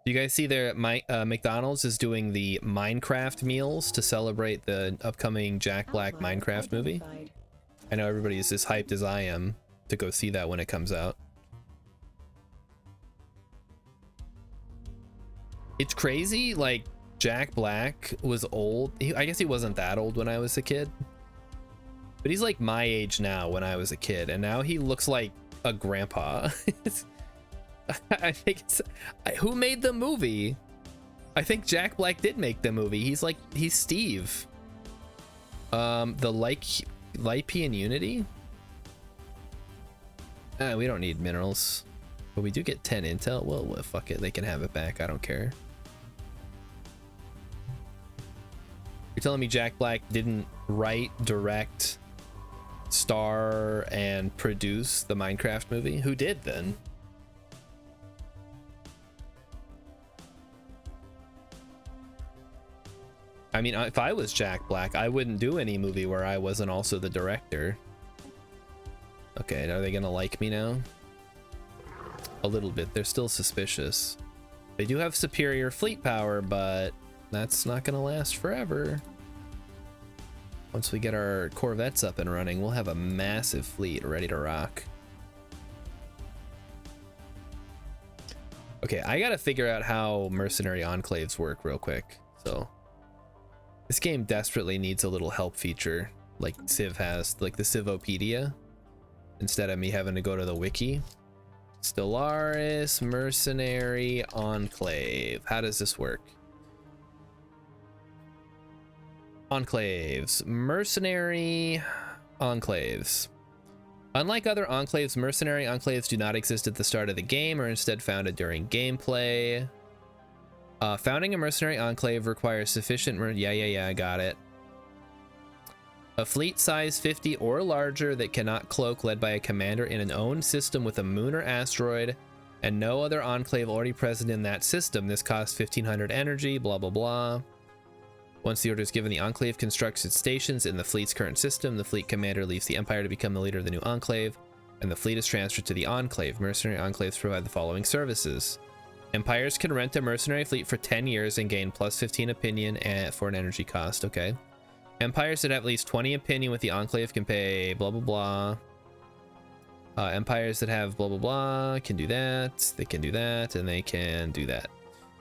you guys see there? McDonald's is doing the Minecraft meals to celebrate the upcoming Jack Black Minecraft movie. I know everybody's as hyped as I am to go see that when it comes out. It's crazy, like Jack Black was old. I guess he wasn't that old when I was a kid, but he's like my age now when I was a kid, and now he looks like a grandpa. I think it's who made the movie. I think Jack Black did make the movie. He's Steve. The Lypian Unity. We don't need minerals, but we do get 10 intel. Well, fuck it, they can have it back. I don't care. You're telling me Jack Black didn't write, direct, star, and produce the Minecraft movie? Who did then? I mean, if I was Jack Black, I wouldn't do any movie where I wasn't also the director. Okay, are they gonna like me now? A little bit. They're still suspicious. They do have superior fleet power, but that's not gonna last forever. Once we get our Corvettes up and running, we'll have a massive fleet ready to rock. Okay, I gotta figure out how mercenary enclaves work real quick. So this game desperately needs a little help feature like Civ has, like the Civopedia, instead of me having to go to the wiki. Stellaris Mercenary Enclave. How does this work? Enclaves. Mercenary enclaves. Unlike other enclaves, mercenary enclaves do not exist at the start of the game, or instead founded during gameplay. Founding a mercenary enclave requires sufficient I got it. A fleet size 50 or larger that cannot cloak, led by a commander in an owned system with a moon or asteroid, and no other enclave already present in that system. This costs 1500 energy, blah blah blah. Once the order is given, the enclave constructs its stations in the fleet's current system. The fleet commander leaves the empire to become the leader of the new enclave, and the fleet is transferred to the enclave. Mercenary enclaves provide the following services. Empires can rent a mercenary fleet for 10 years and gain plus 15 opinion for an energy cost. Okay. Empires that have at least 20 opinion with the enclave can pay blah blah blah. Empires that have blah blah blah can do that. They can do that, and they can do that.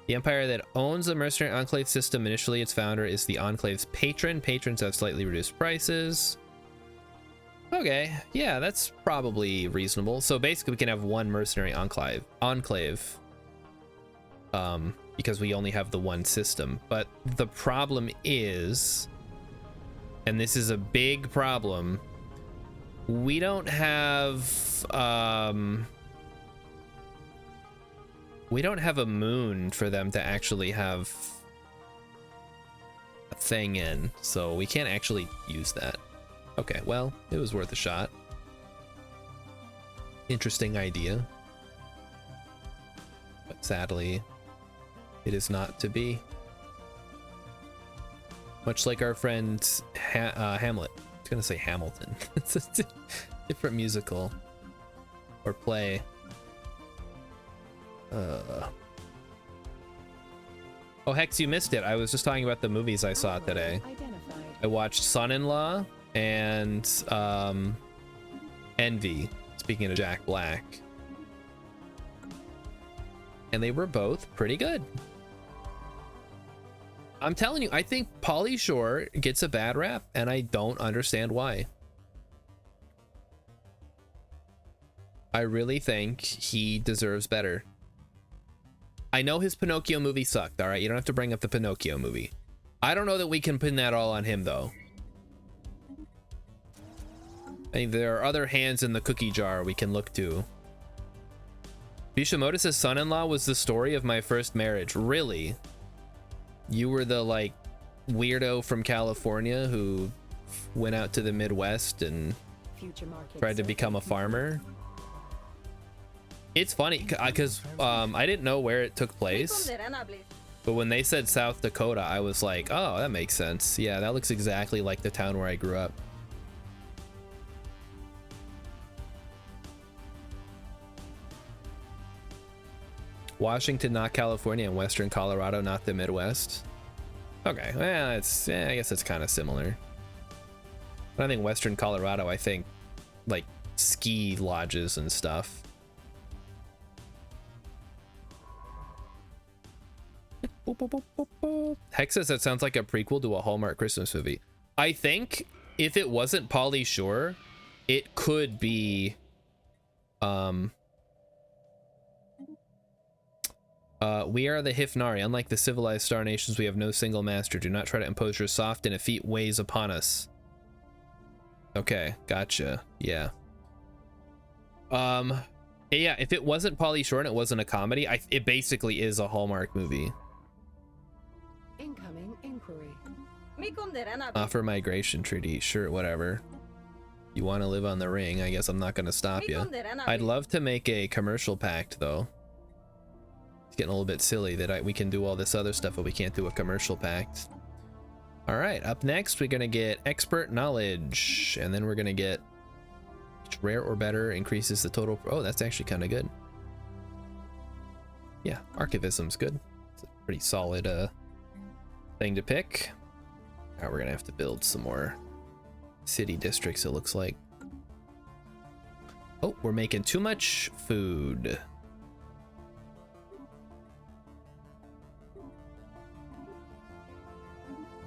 The empire that owns the mercenary enclave system, initially its founder is the enclave's patron. Patrons have slightly reduced prices. Okay, yeah, that's probably reasonable. So basically we can have one mercenary enclave, because we only have the one system. But the problem is, and this is a big problem, we don't have a moon for them to actually have a thing in, so we can't actually use that. Okay, well, it was worth a shot. Interesting idea, but sadly it is not to be. Much like our friend Hamlet. I was gonna say Hamilton. It's a different musical or play. Oh, Hex, you missed it. I was just talking about the movies I saw today. I watched Son-in-Law and Envy, speaking of Jack Black, and they were both pretty good. I'm telling you, I think Pauly Shore gets a bad rap, and I don't understand why. I really think he deserves better. I know his Pinocchio movie sucked, all right? You don't have to bring up the Pinocchio movie. I don't know that we can pin that all on him, though. I mean, there are other hands in the cookie jar we can look to. Bishamotus' son-in-law was the story of my first marriage. Really? You were the, like, weirdo from California who went out to the Midwest and tried to become a farmer? It's funny because I didn't know where it took place, but when they said South Dakota, I was like, oh, that makes sense. Yeah, that looks exactly like the town where I grew up. Washington, not California, and Western Colorado, not the Midwest. Okay, well, it's I guess it's kind of similar. But I think Western Colorado, I think, like ski lodges and stuff. Hex says that sounds like a prequel to a Hallmark Christmas movie. I think if it wasn't Pauly Shore, it could be we are the Hifnari. Unlike the civilized star nations, we have no single master. Do not try to impose your soft and effete ways upon us. Okay, gotcha. Yeah. Yeah, if it wasn't Pauly Shore and it wasn't a comedy, it basically is a Hallmark movie. Incoming inquiry. Offer migration treaty. Sure, whatever. You want to live on the ring, I guess I'm not going to stop you. I'd love to make a commercial pact, though. It's getting a little bit silly that we can do all this other stuff, but we can't do a commercial pact. All right, up next, we're going to get expert knowledge, and then we're going to get rare or better, increases the total. Oh, that's actually kind of good. Yeah, archivism's good. It's a pretty solid thing to pick. All right, we're going to have to build some more city districts, it looks like. Oh, we're making too much food.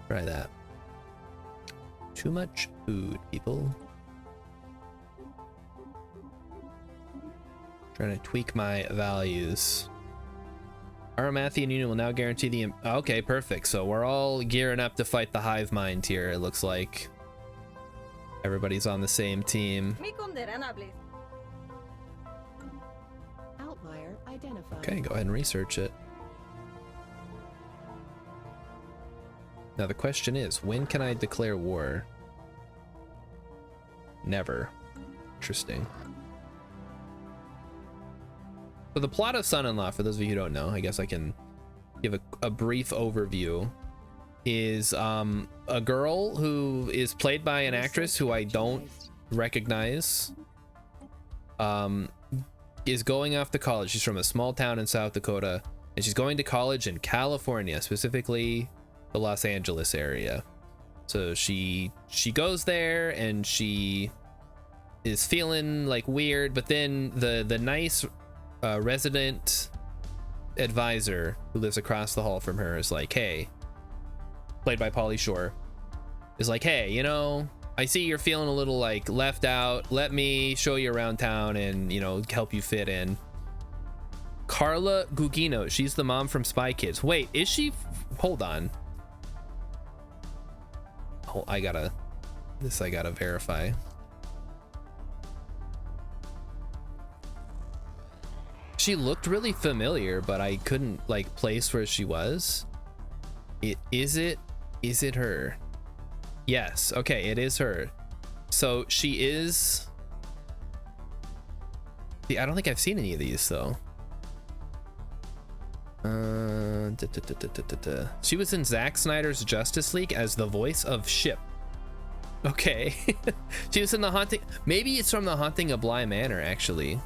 Try that. Too much food, people. Trying to tweak my values. Our Mathian Union will now guarantee the... Okay, perfect. So we're all gearing up to fight the hive mind here, it looks like. Everybody's on the same team. Outlier identified. Okay, go ahead and research it. Now the question is, when can I declare war? Never. Interesting. So the plot of Son-in-Law, for those of you who don't know, I guess I can give a brief overview, is a girl who is played by an actress who I don't recognize, is going off to college. She's from a small town in South Dakota, and she's going to college in California, specifically the Los Angeles area. So she goes there and she is feeling like weird, but then the nice resident advisor who lives across the hall from her is like, hey, played by Pauly Shore, is like, hey, you know, I see you're feeling a little like left out. Let me show you around town and, you know, help you fit in. Carla Gugino, she's the mom from Spy Kids. Wait, is she? Hold on. Oh, I gotta verify. She looked really familiar, but I couldn't like place where she was. Is it her? Yes. Okay, it is her. So she is. See, I don't think I've seen any of these though. She was in Zack Snyder's Justice League as the voice of Ship. Okay. She was in The Haunting. Maybe it's from The Haunting of Bly Manor, actually.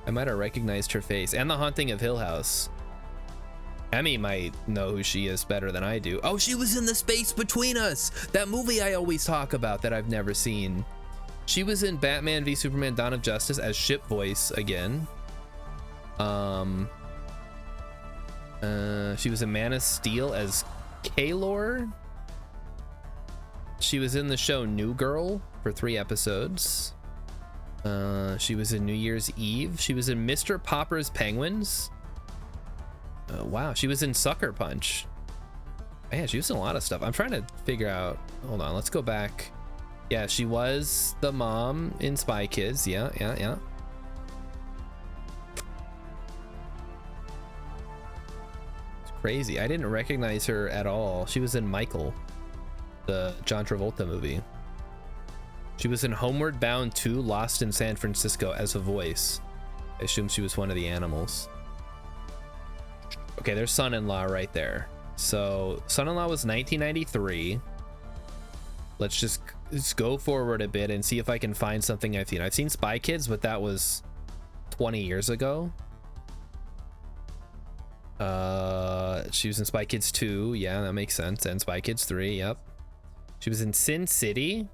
I might have recognized her face. And The Haunting of Hill House. Emmy might know who she is better than I do. Oh, she was in The Space Between Us, that movie I always talk about that I've never seen. She was in Batman v Superman Dawn of Justice as Ship voice again. She was in Man of Steel as Kaylor. She was in the show New Girl for 3 episodes. She was in New Year's Eve. She was in Mr. Popper's Penguins. Wow, she was in Sucker Punch. Man, she was in a lot of stuff. I'm trying to figure out. Hold on, let's go back. Yeah, she was the mom in Spy Kids. Yeah. It's crazy. I didn't recognize her at all. She was in Michael, the John Travolta movie. She was in Homeward Bound 2, Lost in San Francisco as a voice. I assume she was one of the animals. Okay, there's Son-in-Law right there. So Son-in-Law was 1993. Let's just go forward a bit and see if I can find something I've seen. I've seen Spy Kids, but that was 20 years ago. She was in Spy Kids 2. Yeah, that makes sense. And Spy Kids 3. Yep. She was in Sin City.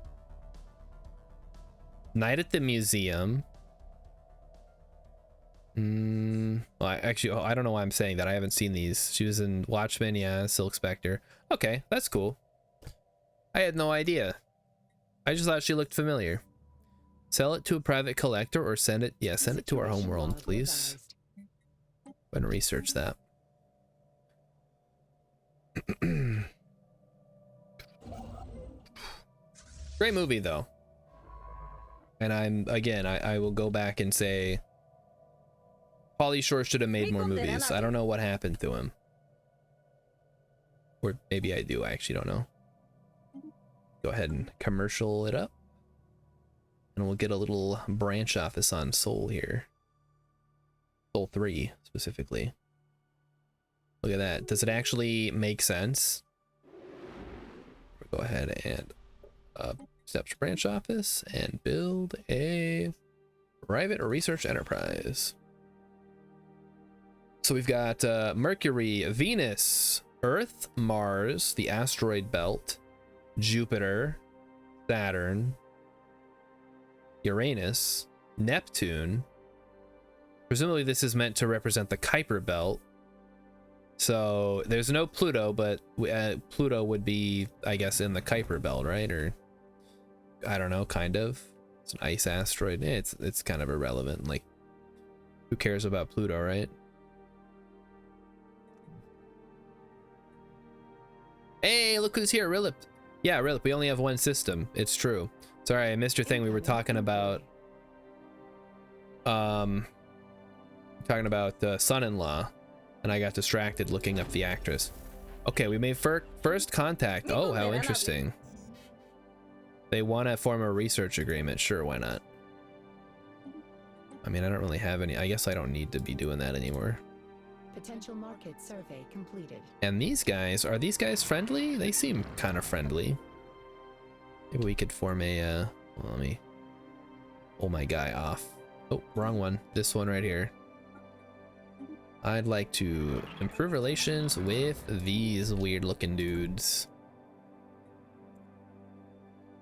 Night at the Museum. Well, I don't know why I'm saying that. I haven't seen these. She was in Watchmen, yeah, Silk Spectre. Okay, that's cool. I had no idea. I just thought she looked familiar. Sell it to a private collector or send it, yeah, send it to our homeworld, please. Go ahead and research that. Great movie though. And I will go back and say Pauly Shore should have made more movies. I don't know what happened to him. Or maybe I do, I actually don't know. Go ahead and commercial it up. And we'll get a little branch office on Soul here. Soul 3, specifically. Look at that. Does it actually make sense? Go ahead and steps branch office and build a private research enterprise. So we've got Mercury, Venus, Earth, Mars, the asteroid belt, Jupiter, Saturn, Uranus, Neptune. Presumably this is meant to represent the Kuiper belt. So there's no Pluto, but Pluto would be, I guess, in the Kuiper belt, right? Or I don't know, kind of. It's an ice asteroid. It's kind of irrelevant. Like, who cares about Pluto, right? Hey, look who's here, Rilip. Yeah, Rilip, we only have one system. It's true. Sorry, I missed your thing. We were talking about Son-in-Law, and I got distracted looking up the actress. Okay, we made first contact. Oh, how interesting. They want to form a research agreement. Sure, why not? I mean, I don't really have any. I guess I don't need to be doing that anymore. Potential market survey completed. And these guys, are these guys friendly? They seem kind of friendly. Maybe we could form a, well, let me pull my guy off. Oh, wrong one. This one right here. I'd like to improve relations with these weird looking dudes.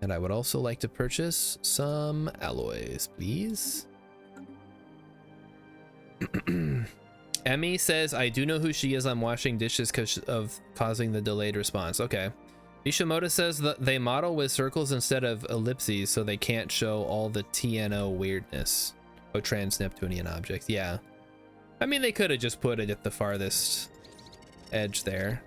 And I would also like to purchase some alloys, please. Emmy says, I do know who she is. I'm washing dishes because of causing the delayed response. Okay. Ishimoto says that they model with circles instead of ellipses so they can't show all the TNO weirdness. Oh, trans-Neptunian objects. Yeah. I mean, they could have just put it at the farthest edge there.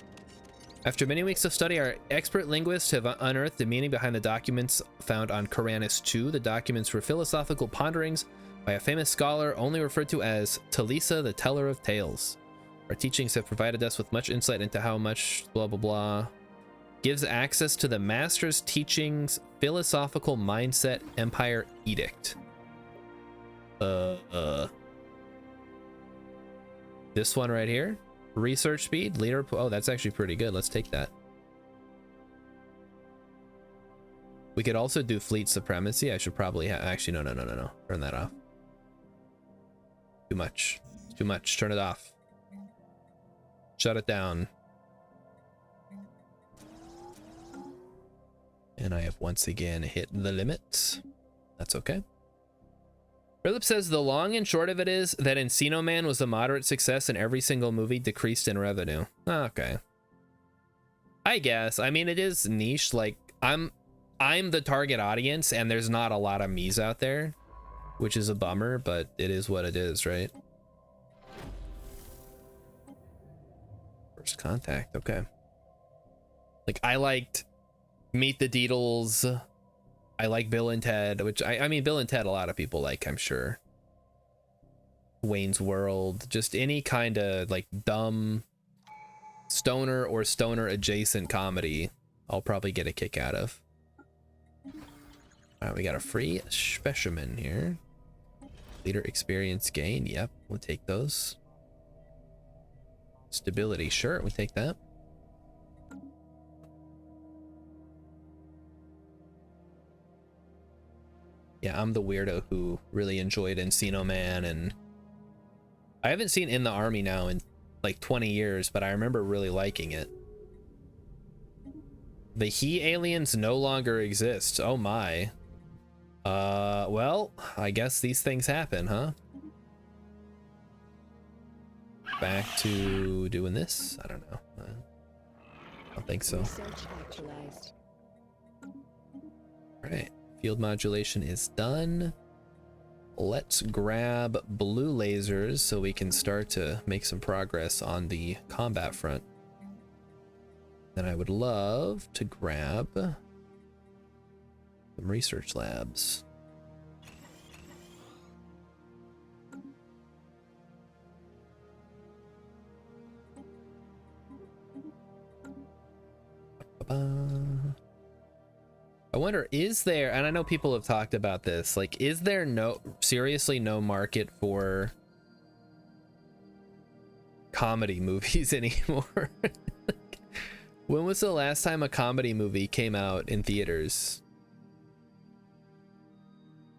After many weeks of study, our expert linguists have unearthed the meaning behind the documents found on Koranis 2. The documents were philosophical ponderings by a famous scholar only referred to as Talisa, the Teller of Tales. Our teachings have provided us with much insight into how much blah blah blah gives access to the master's teachings, philosophical mindset, empire edict. This one right here. Research speed, leader. Oh, that's actually pretty good. Let's take that. We could also do fleet supremacy. I should probably actually no. Turn that off. Too much. Too much. Turn it off. Shut it down. And I have once again hit the limit. That's okay. Philip says the long and short of it is that Encino Man was a moderate success and every single movie decreased in revenue. Okay. I guess. I mean, it is niche. Like, I'm the target audience and there's not a lot of me's out there. which is a bummer, but it is what it is, right? First Contact, okay. Like, I liked Meet the Deedles. I like Bill and Ted, which I mean, Bill and Ted, a lot of people like, I'm sure. Wayne's World, just any kind of like dumb stoner or stoner adjacent comedy, I'll probably get a kick out of. All right, we got a free specimen here. Leader experience gain. Yep, we'll take those. Stability, sure, we'll take that. Yeah, I'm the weirdo who really enjoyed Encino Man, and I haven't seen In the Army now in like 20 years, but I remember really liking it. The He aliens no longer exist. Oh my. Well, I guess these things happen, huh? Back to doing this? I don't know. I don't think so. Research actualized. All right. Field modulation is done. Let's grab blue lasers so we can start to make some progress on the combat front. Then I would love to grab some research labs. I wonder, is there, and I know people have talked about this, like, is there seriously no market for comedy movies anymore? When was the last time a comedy movie came out in theaters?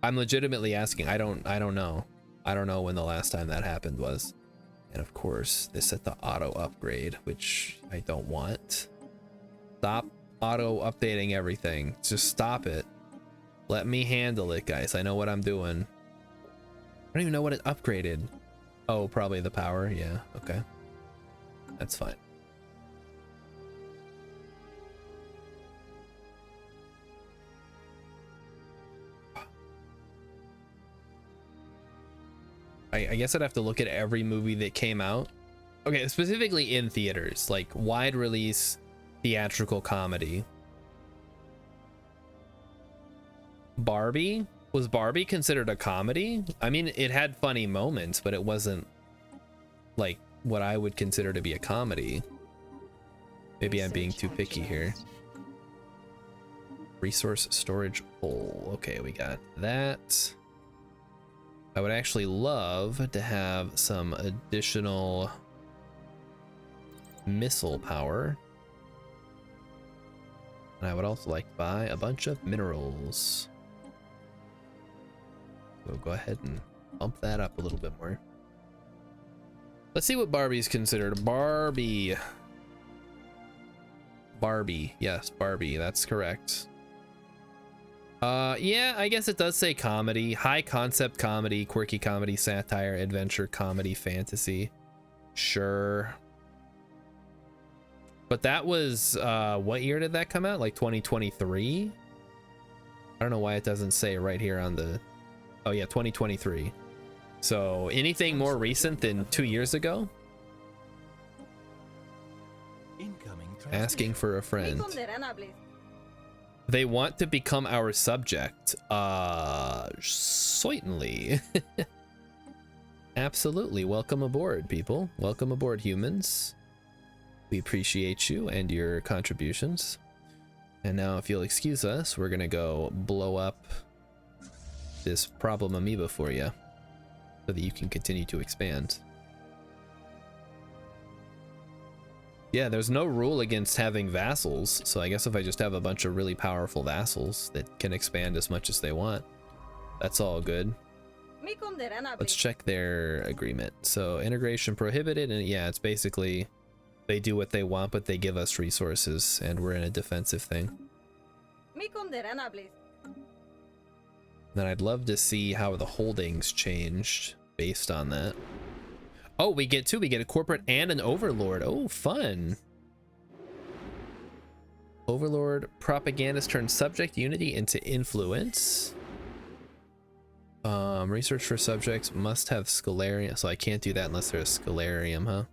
I'm legitimately asking. I don't know. I don't know when the last time that happened was. And of course, they set the auto upgrade, which I don't want. Stop auto updating everything. Just stop it. Let me handle it, guys. I know what I'm doing. I don't even know what it upgraded. Oh, probably the power. Yeah, okay. That's fine. I guess I'd have to look at every movie that came out. Okay, specifically in theaters, like wide release theatrical comedy. Barbie? Was Barbie considered a comedy? I mean, it had funny moments, but it wasn't like what I would consider to be a comedy. Maybe I'm being too picky here. Resource storage full. Okay, we got that. I would actually love to have some additional missile power. And I would also like to buy a bunch of minerals. We'll go ahead and bump that up a little bit more. Let's see what Barbie's considered. Barbie. Yes, Barbie, that's correct. Yeah, I guess it does say comedy. High concept comedy, quirky comedy, satire, adventure, comedy, fantasy. Sure. But that was, what year did that come out? Like 2023? I don't know why it doesn't say right here on the... Oh yeah, 2023. So anything more recent than 2 years ago? Asking for a friend. They want to become our subject. Certainly. Absolutely. Welcome aboard, people. Welcome aboard, humans. We appreciate you and your contributions. And now, if you'll excuse us, we're gonna go blow up this problem amoeba for you so that you can continue to expand. Yeah, there's no rule against having vassals, so I guess if I just have a bunch of really powerful vassals that can expand as much as they want, that's all good. Let's check their agreement. So integration prohibited, and yeah, it's basically they do what they want, but they give us resources, and we're in a defensive thing. Then I'd love to see how the holdings changed based on that. Oh, we get two. We get a corporate and an overlord. Oh, fun. Overlord propagandist turns subject unity into influence. Research for subjects must have scalarium, so I can't do that unless there's scalarium, huh?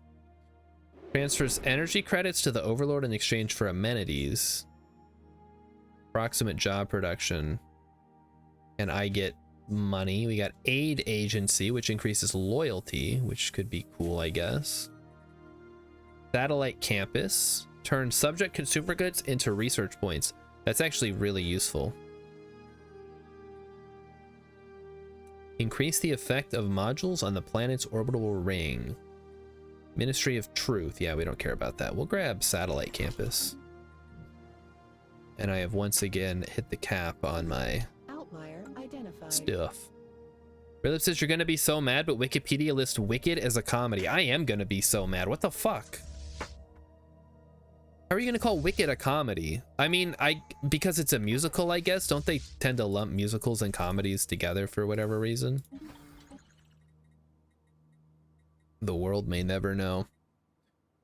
Transfers energy credits to the overlord in exchange for amenities. Approximate job production. And I get money. We got aid agency, which increases loyalty, which could be cool, I guess. Satellite campus. Turn subject consumer goods into research points. That's actually really useful. Increase the effect of modules on the planet's orbital ring. Ministry of Truth. Yeah, we don't care about that. We'll grab satellite campus. And I have once again hit the cap on my Outlier identified. stuff. Rillip says you're gonna be so mad, but Wikipedia lists Wicked as a comedy. I am gonna be so mad. What the fuck? How are you gonna call Wicked a comedy? I mean, because it's a musical, I guess. Don't they tend to lump musicals and comedies together for whatever reason? The world may never know.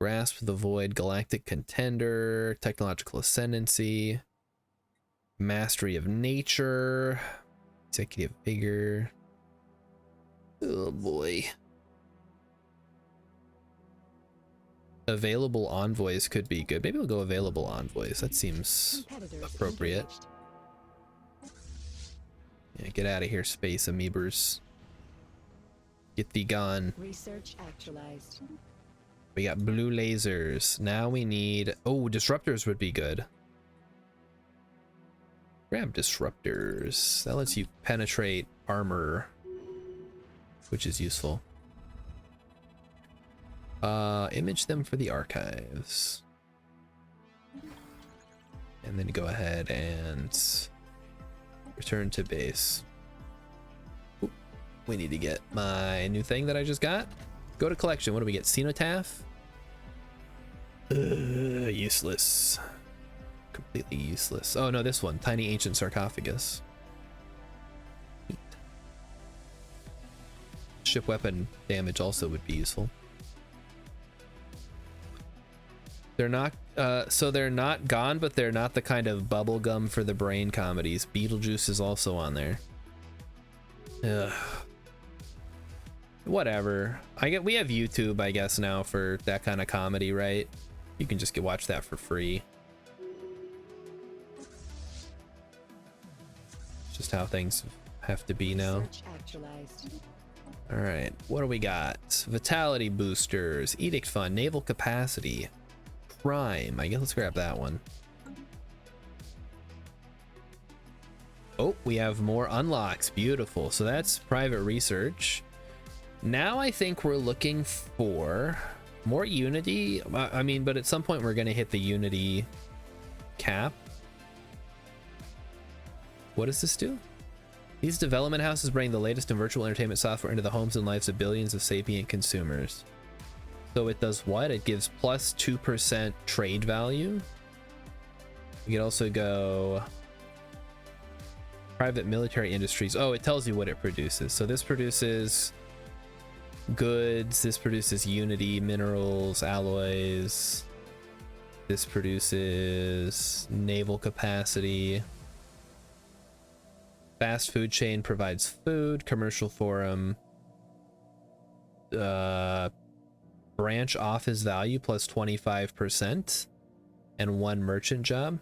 Grasp the Void, Galactic Contender, Technological Ascendancy, Mastery of Nature, Executive Vigor. Oh boy. Available envoys could be good. Maybe we'll go available envoys. That seems appropriate. Yeah, get out of here, space amoebers. Get thee gone. Research actualized. We got blue lasers. Now we need... Oh, disruptors would be good. Grab disruptors. That lets you penetrate armor, which is useful. Image them for the archives. And then go ahead and return to base. Oop, we need to get my new thing that I just got. Go to collection. What do we get? Cenotaph? Useless. Completely useless. Oh no, this one. Tiny ancient sarcophagus. Neat. Ship weapon damage also would be useful. They're not, so they're not gone, but they're not the kind of bubblegum for the brain comedies. Beetlejuice is also on there. Ugh. Whatever. We have YouTube, I guess, now for that kind of comedy, right? You can just watch that for free. It's just how things have to be now. Research actualized. All right, what do we got? Vitality boosters, Edict Fund, Naval Capacity, Prime. I guess let's grab that one. Oh, we have more unlocks. Beautiful. So that's private research. Now I think we're looking for more Unity. I mean, but at some point we're going to hit the Unity cap. What does this do? These development houses bring the latest in virtual entertainment software into the homes and lives of billions of sapient consumers. So it does what? It gives plus 2% trade value. You can also go private military industries. Oh, it tells you what it produces. So this produces goods. This produces Unity, minerals, alloys. This produces naval capacity. Fast food chain provides food. Commercial forum. Branch office value plus 25%. And 1 merchant job.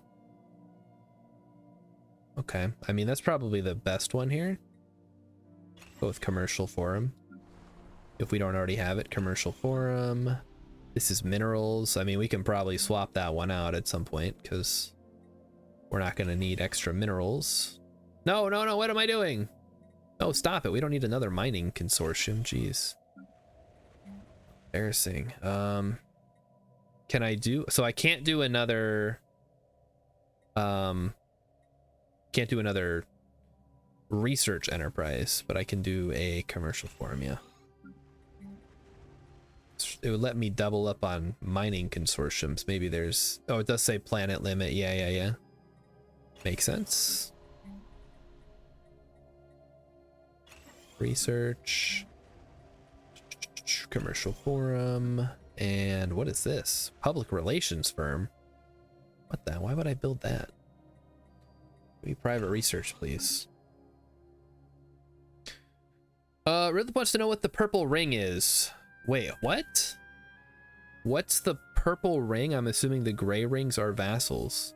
Okay. I mean, that's probably the best one here. Go with commercial forum. If we don't already have it, commercial forum. This is minerals. I mean, we can probably swap that one out at some point because we're not going to need extra minerals. No, no, no. What am I doing? Oh, stop it. We don't need another mining consortium. Jeez. Embarrassing. Can I do... So I can't do another... Can't do another research enterprise, but I can do a commercial forum, yeah. It would let me double up on mining consortiums. Maybe there's... Oh, it does say planet limit. Yeah. Makes sense. Research. Commercial forum. And what is this? Public relations firm. What the? Why would I build that? Give me private research, please. Really wants to know what the purple ring is. Wait, what? What's the purple ring? I'm assuming the gray rings are vassals.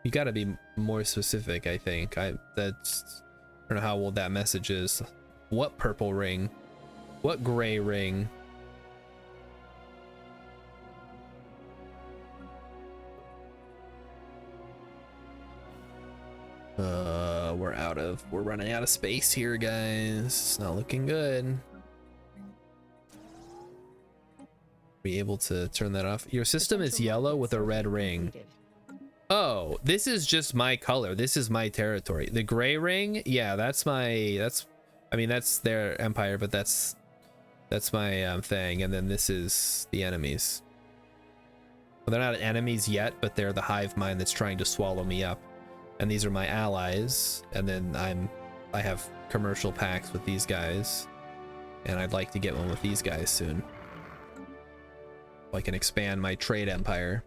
You gotta be more specific, I think. I don't know how old that message is. What purple ring? What gray ring? We're running out of space here, guys. It's not looking good. Be able to turn that off. Your system is yellow with a red ring. Oh, this is just my color. This is my territory. The gray ring, yeah, that's I mean, that's their empire, but that's my thing. And then this is the enemies. Well, they're not enemies yet, but they're the hive mind that's trying to swallow me up. And these are my allies. And then I have commercial pacts with these guys, and I'd like to get one with these guys soon. So I can expand my trade empire.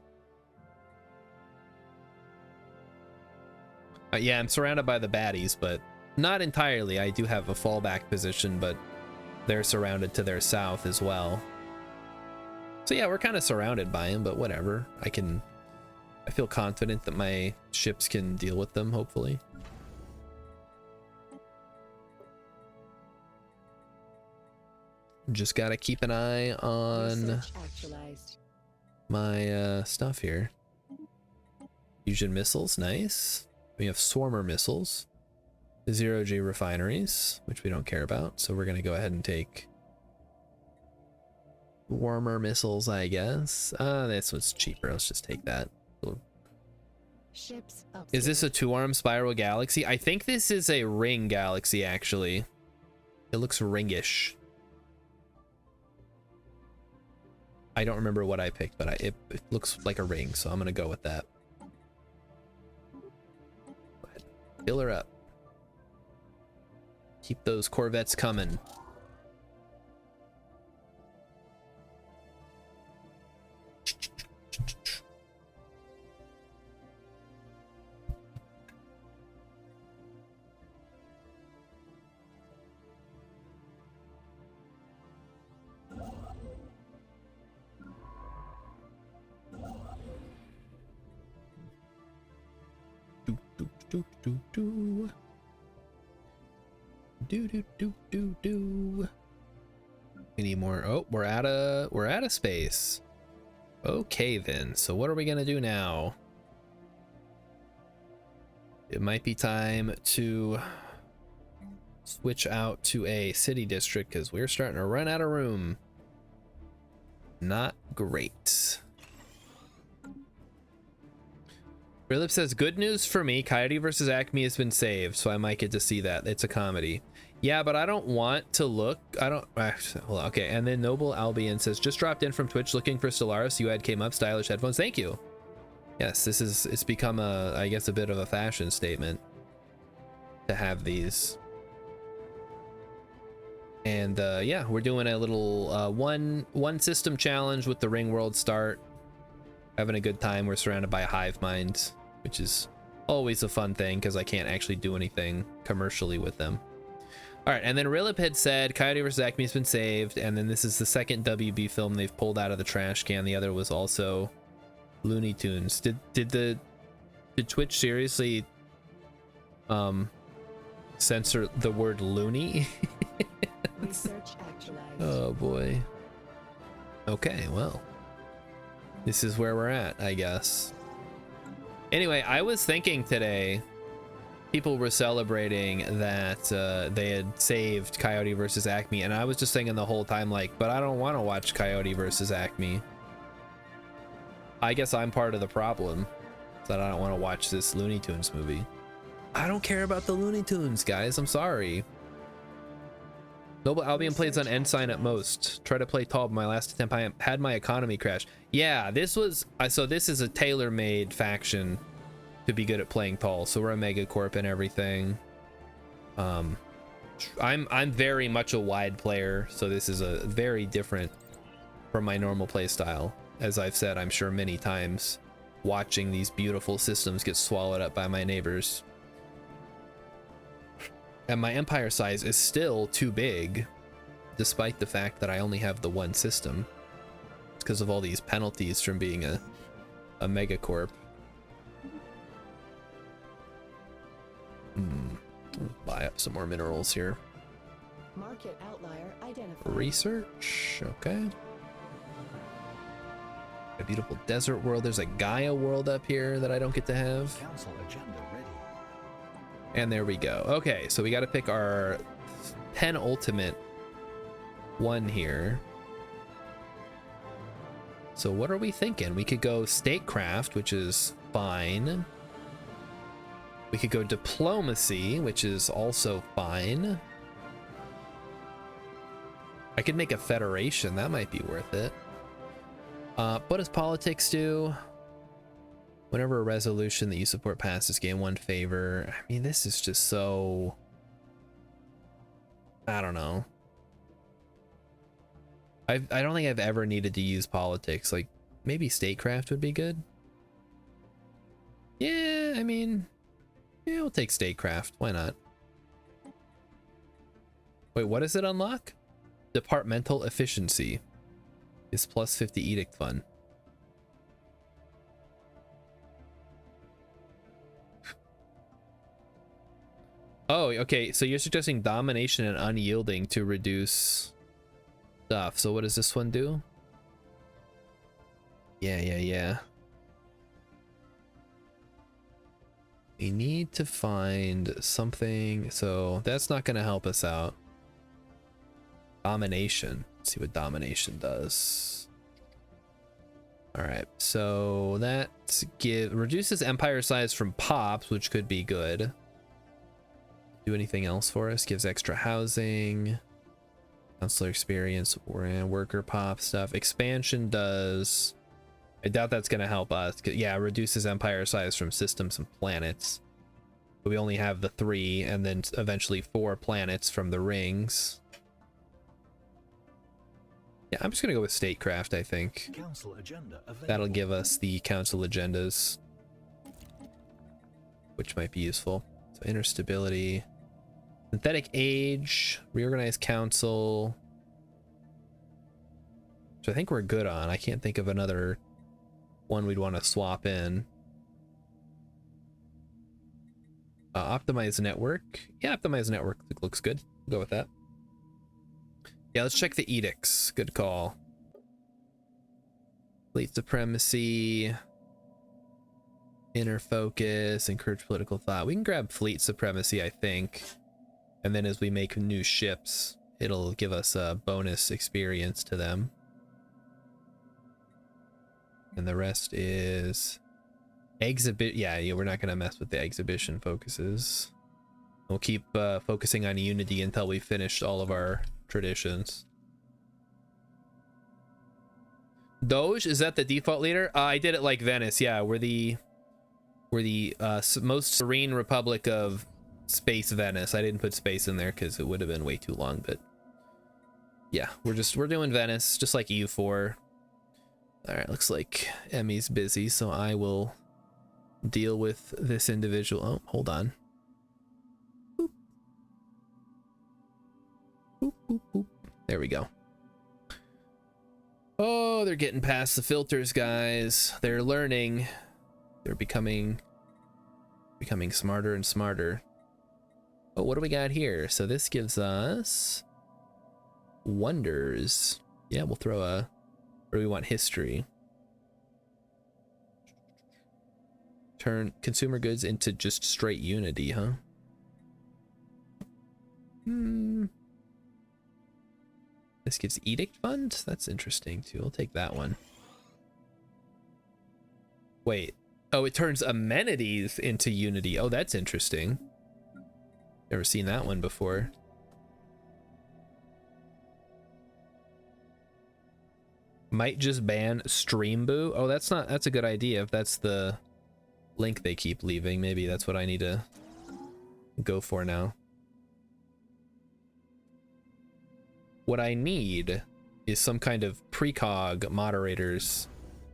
Yeah, I'm surrounded by the baddies, but not entirely. I do have a fallback position, but they're surrounded to their south as well. So yeah, we're kind of surrounded by them, but whatever. I feel confident that my ships can deal with them, hopefully. Just gotta keep an eye on my stuff here. Fusion missiles, nice. We have Swarmer missiles. Zero-G refineries, which we don't care about, so we're gonna go ahead and take Swarmer missiles, I guess. This one's cheaper, let's just take that. Ships Is this a two-arm spiral galaxy? I think this is a ring galaxy, actually. It looks ringish. I don't remember what I picked, but it looks like a ring, so I'm gonna go with that. Fill her up. Keep those Corvettes coming. Do. We need more. Oh, we're out of space. Okay then. So what are we gonna do now? It might be time to switch out to a city district because we're starting to run out of room. Not great. Rilip says, good news for me, Coyote vs. Acme has been saved, so I might get to see that. It's a comedy. Yeah, but I don't want to look. I don't. Hold on. Okay, and then Noble Albion says, just dropped in from Twitch looking for Stellaris. You ad came up, stylish headphones. Thank you. Yes, it's become I guess a bit of a fashion statement to have these. And yeah, we're doing a little one system challenge with the Ring World start. Having a good time. We're surrounded by a hive mind, which is always a fun thing because I can't actually do anything commercially with them. All right, and then Rilip had said Coyote vs. Acme has been saved, and then this is the second WB film they've pulled out of the trash can. The other was also Looney Tunes. Did Twitch seriously censor the word loony? Research actualized. Oh boy. Okay, well, this is where we're at, I guess. Anyway, I was thinking today, people were celebrating that they had saved Coyote vs. Acme, and I was just thinking the whole time, like, but I don't want to watch Coyote vs. Acme. I guess I'm part of the problem, that I don't want to watch this Looney Tunes movie. I don't care about the Looney Tunes, guys. I'm sorry. Noble Albion plays on Ensign at most. Try to play tall, but my last attempt I had my economy crash. Yeah, this was so this is a tailor-made faction to be good at playing tall. So we're a megacorp and everything. I'm very much a wide player, so this is a very different from my normal play style. As I've said, I'm sure many times, watching these beautiful systems get swallowed up by my neighbors. And my empire size is still too big, despite the fact that I only have the one system. It's because of all these penalties from being a megacorp. Buy up some more minerals here. Market outlier identified. Research, okay. A beautiful desert world. There's a Gaia world up here that I don't get to have. Council agenda ready. And there we go. Okay, so we got to pick our penultimate one here. So what are we thinking? We could go statecraft, which is fine. We could go diplomacy, which is also fine. I could make a federation. That might be worth it. What does politics do? Whenever a resolution that you support passes, gain 1 favor. I mean, this is just so... I don't know. I don't think I've ever needed to use politics. Like, maybe statecraft would be good. Yeah, I mean... Yeah, we'll take statecraft. Why not? Wait, what does it unlock? Departmental efficiency is plus 50 edict fund. Oh, okay. So you're suggesting domination and unyielding to reduce stuff. So what does this one do? Yeah. We need to find something. So that's not going to help us out. Domination. Let's see what domination does. All right. So that reduces empire size from pops, which could be good. Do anything else for us? Gives extra housing, counselor experience, or worker pop stuff. Expansion does. I doubt that's going to help us. Yeah, reduces empire size from systems and planets. But we only have the 3 and then eventually 4 planets from the rings. Yeah, I'm just going to go with statecraft, I think. Council agenda available. That'll give us the council agendas, which might be useful. So interstability, synthetic age, reorganized council, which I think we're good on. I can't think of another one we'd want to swap in. Optimize network. Yeah, optimize network looks good. We'll go with that. Yeah, let's check the edicts. Good call. Fleet supremacy, inner focus, encourage political thought. We can grab fleet supremacy, I think. And then as we make new ships, it'll give us a bonus experience to them. And the rest is exhibit. Yeah, we're not going to mess with the exhibition focuses. We'll keep focusing on unity until we finish all of our traditions. Doge, is that the default leader? I did it like Venice. Yeah, we're the most serene republic of space Venice. I didn't put space in there because it would have been way too long, but yeah, we're doing Venice just like EU4. All right, looks like Emmy's busy, so I will deal with this individual. Oh, hold on. Boop. Boop, boop, boop. There we go. Oh, they're getting past the filters, guys. They're learning. They're becoming smarter and smarter. Oh, what do we got here? So this gives us wonders. Yeah, we'll throw a... Or we want history. Turn consumer goods into just straight unity, huh? This gives edict fund? That's interesting too. I'll take that one. Wait. Oh, it turns amenities into unity. Oh, that's interesting. Never seen that one before. Might just ban Stream Boo. Oh, that's a good idea. If that's the link they keep leaving, maybe that's what I need to go for now. What I need is some kind of precog moderators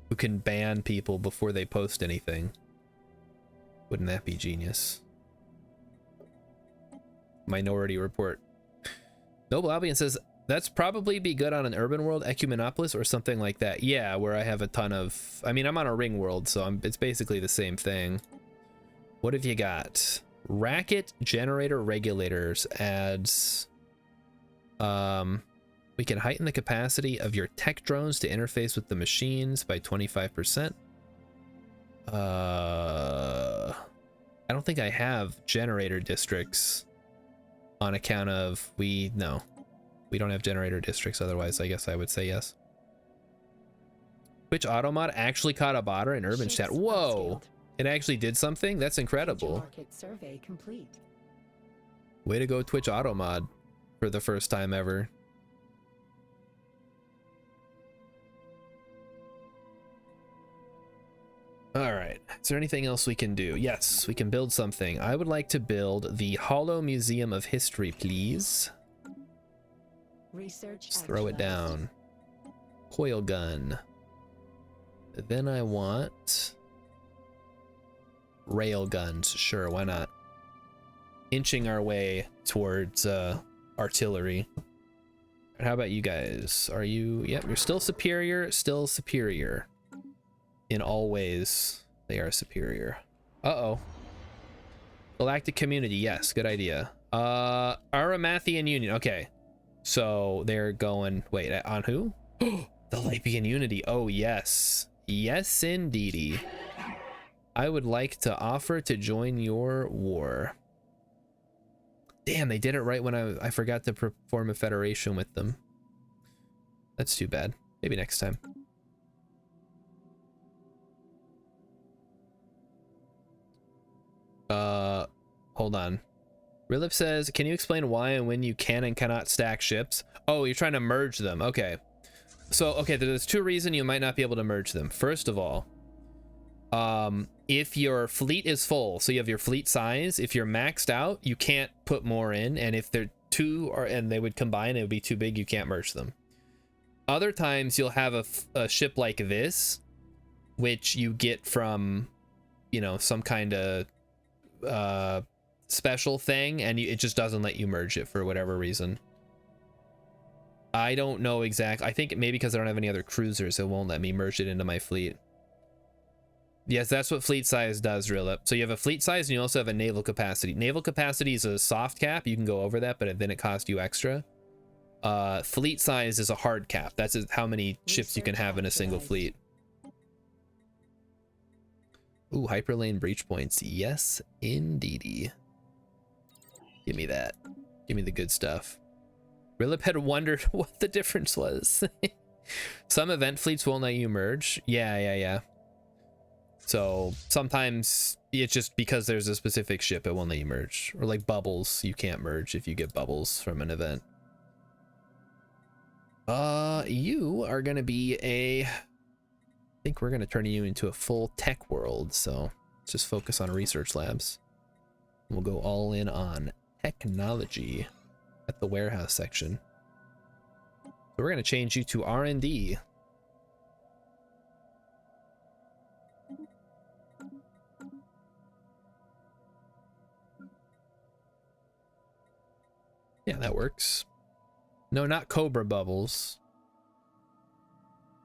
who can ban people before they post anything. Wouldn't that be genius? Minority Report. Noble Albion says, that's probably be good on an urban world, Ecumenopolis, or something like that. Yeah, where I have a ton of... I mean, I'm on a ring world, so it's basically the same thing. What have you got? Racket Generator Regulators adds... we can heighten the capacity of your tech drones to interface with the machines by 25%. I don't think I have generator districts on account of no. We don't have generator districts, otherwise I guess I would say yes. Twitch Automod actually caught a botter in urban chat. Whoa! It actually did something? That's incredible. Market survey complete. Way to go, Twitch Automod, for the first time ever. All right, is there anything else we can do? Yes, we can build something. I would like to build the Hollow Museum of History, please. Research. Just throw it down. Coil gun. Then I want rail guns. Sure, why not? Inching our way towards artillery. And how about you guys? Are you... Yep, you're still superior. Still superior. In all ways, they are superior. Uh-oh. Galactic Community. Yes, good idea. Aramathian Union. Okay. So they're going... Wait, on who? The Lypian Unity. Oh, yes. Yes, indeedy. I would like to offer to join your war. Damn, they did it right when I forgot to form a federation with them. That's too bad. Maybe next time. Hold on. Rilip says, can you explain why and when you can and cannot stack ships? Oh, you're trying to merge them. Okay. So, okay, there's two reasons you might not be able to merge them. First of all, if your fleet is full, so you have your fleet size, if you're maxed out, you can't put more in, and if they're two and they would combine, it would be too big, you can't merge them. Other times you'll have a ship like this, which you get from, you know, some kind of special thing, and it just doesn't let you merge it for whatever reason. I don't know exactly. I think maybe because I don't have any other cruisers, it won't let me merge it into my fleet. Yes, that's what fleet size does, Rilip. So you have a fleet size and you also have a naval capacity. Naval capacity is a soft cap. You can go over that, but then it costs you extra. Fleet size is a hard cap. That's how many ships you can have in a single fleet. Ooh, hyperlane breach points. Yes, indeedy. Give me that. Give me the good stuff. Rilip had wondered what the difference was. Some event fleets won't let you merge. Yeah. So sometimes it's just because there's a specific ship, it won't let you merge. Or like bubbles, you can't merge if you get bubbles from an event. You are gonna be I think we're gonna turn you into a full tech world, so let's just focus on research labs. We'll go all in on technology at the warehouse section. So we're gonna change you to R&D. Yeah, that works. No, not Cobra Bubbles.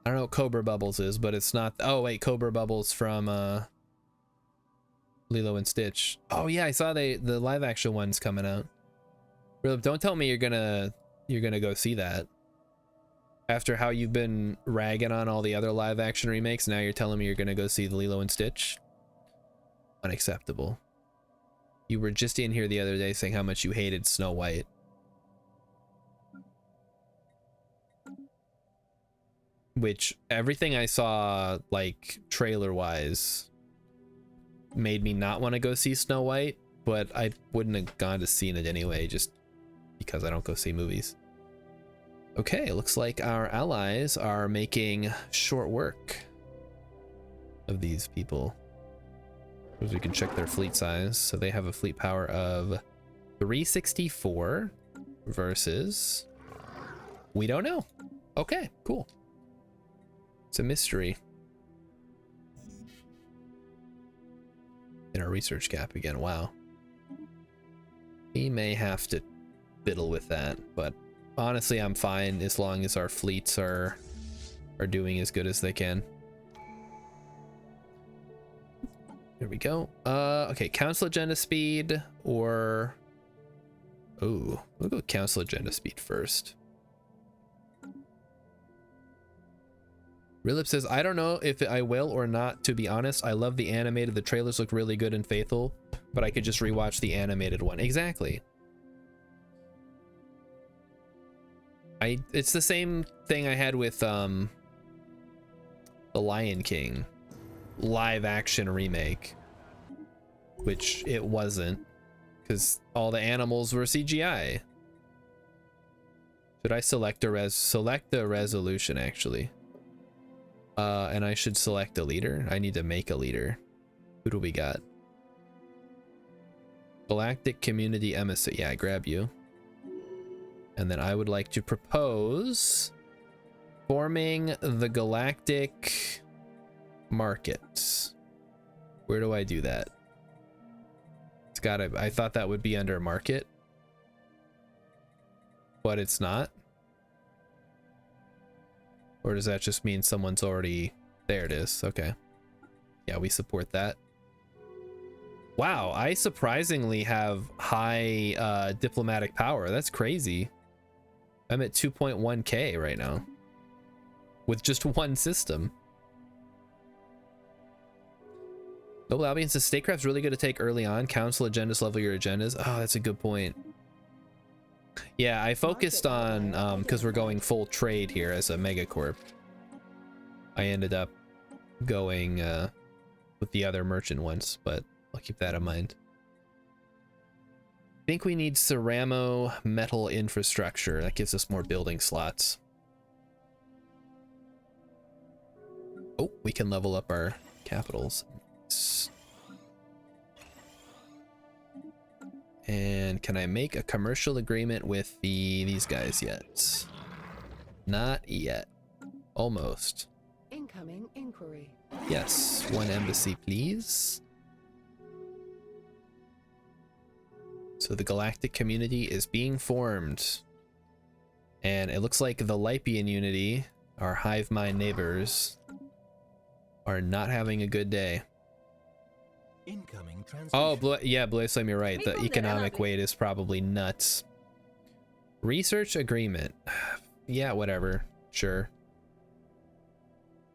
I don't know what Cobra Bubbles is, but it's not... Oh, wait, Cobra Bubbles from Lilo and Stitch. Oh, yeah, I saw the live action one's coming out. Really, don't tell me you're gonna go see that. After how you've been ragging on all the other live action remakes, now you're telling me you're gonna go see the Lilo and Stitch? Unacceptable. You were just in here the other day saying how much you hated Snow White. Which everything I saw, like trailer wise, made me not want to go see Snow White, but I wouldn't have gone to see it anyway, just because I don't go see movies. Okay, looks like our allies are making short work of these people. As we can check their fleet size. So they have a fleet power of 364 versus... We don't know. Okay, cool. It's a mystery. In our research gap again, wow. We may have to fiddle with that, but honestly, I'm fine as long as our fleets are doing as good as they can. There we go. Okay, council agenda speed or... Oh, we'll go council agenda speed first. Rilip says, I don't know if I will or not, to be honest. I love the animated. The trailers look really good and faithful, but I could just rewatch the animated one. Exactly. It's the same thing I had with The Lion King live action remake, which it wasn't because all the animals were CGI. Should I select the resolution actually? And I should select a leader. I need to make a leader. Who do we got? Galactic Community Emissary. Yeah, I grab you. And then I would like to propose forming the Galactic Market. Where do I do that? It's gotta, I thought that would be under market, but it's not. Or does that just mean someone's already, there it is. Okay. Yeah, we support that. Wow, I surprisingly have high diplomatic power. That's crazy. I'm at 2.1k right now with just one system. Noble Albion says statecraft's really good to take early on. Council agendas level your agendas. Oh, that's a good point. Yeah, I focused on because we're going full trade here as a megacorp. I ended up going with the other merchant ones, but I'll keep that in mind. I think we need Ceramo metal infrastructure. That gives us more building slots. Oh, we can level up our capitals. And can I make a commercial agreement with these guys yet? Not yet. Almost. Incoming inquiry. Yes, one embassy, please. So the galactic community is being formed. And it looks like the Lypian unity, our hive mind neighbors, are not having a good day. Incoming transmission. Oh, yeah, Blue Slam, you're right. The economic weight is probably nuts. Research agreement. Yeah, whatever. Sure.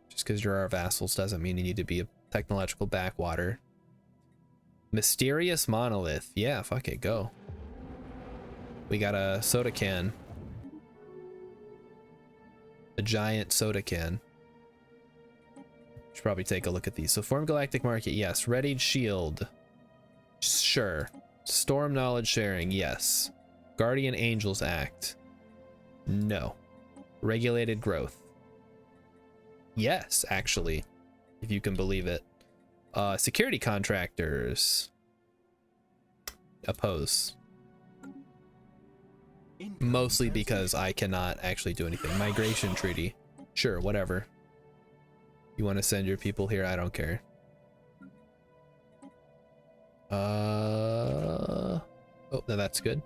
Just because you're our vassals doesn't mean you need to be a technological backwater. Mysterious monolith. Yeah, fuck it, go. We got a soda can. A giant soda can. Should probably take a look at these. So form galactic market, yes. Readied shield, sure. Storm knowledge sharing, yes. Guardian Angels Act, no. Regulated growth, yes, actually, if you can believe it. Security contractors, oppose. Mostly because I cannot actually do anything. Migration treaty, sure, whatever. You want to send your people here? I don't care. Oh, no, that's good.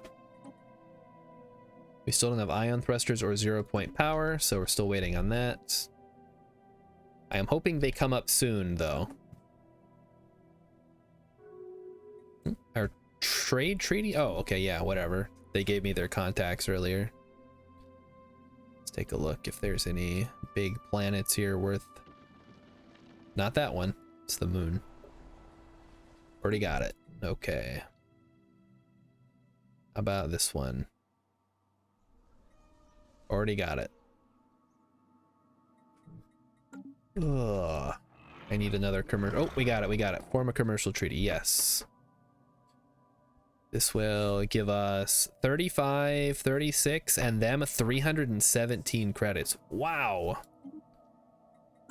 We still don't have ion thrusters or 0-point power, so we're still waiting on that. I am hoping they come up soon, though. Our trade treaty? Oh, okay, yeah, whatever. They gave me their contacts earlier. Let's take a look if there's any big planets here worth... Not that one. It's the moon. Already got it. Okay. How about this one? Already got it. Ugh. I need another commercial. Oh, we got it. We got it. Form a commercial treaty. Yes. This will give us 35, 36, and them 317 credits. Wow.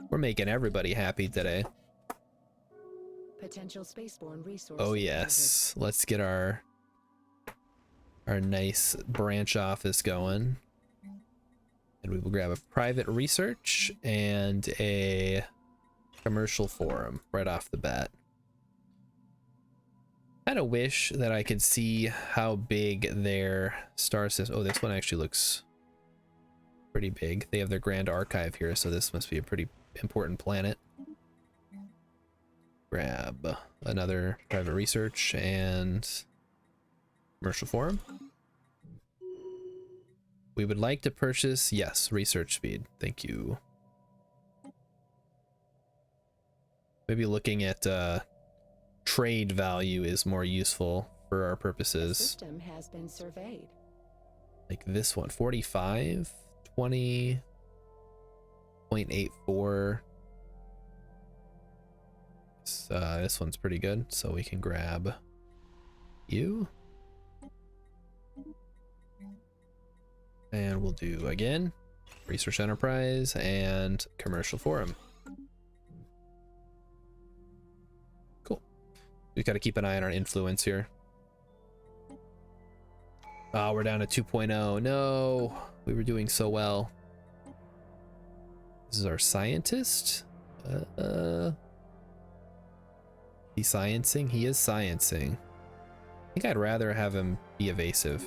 We're making everybody happy today. Potential spaceborne resource. Oh yes, let's get our nice branch office going, and we will grab a private research and a commercial forum right off the bat. Kind of wish that I could see how big their star system. Oh, this one actually looks pretty big. They have their Grand Archive here, so this must be a pretty important planet. Grab another private research and commercial forum. We would like to purchase, yes, research speed. Thank you. Maybe looking at trade value is more useful for our The purposes. system has been surveyed. Like this one, 45, 20.84. This one's pretty good, so we can grab you. And we'll do again research enterprise and commercial forum. Cool. We've got to keep an eye on our influence here. Oh, we're down to 2.0. No, we were doing so well. This is our scientist. He's sciencing? He is sciencing. I think I'd rather have him be evasive.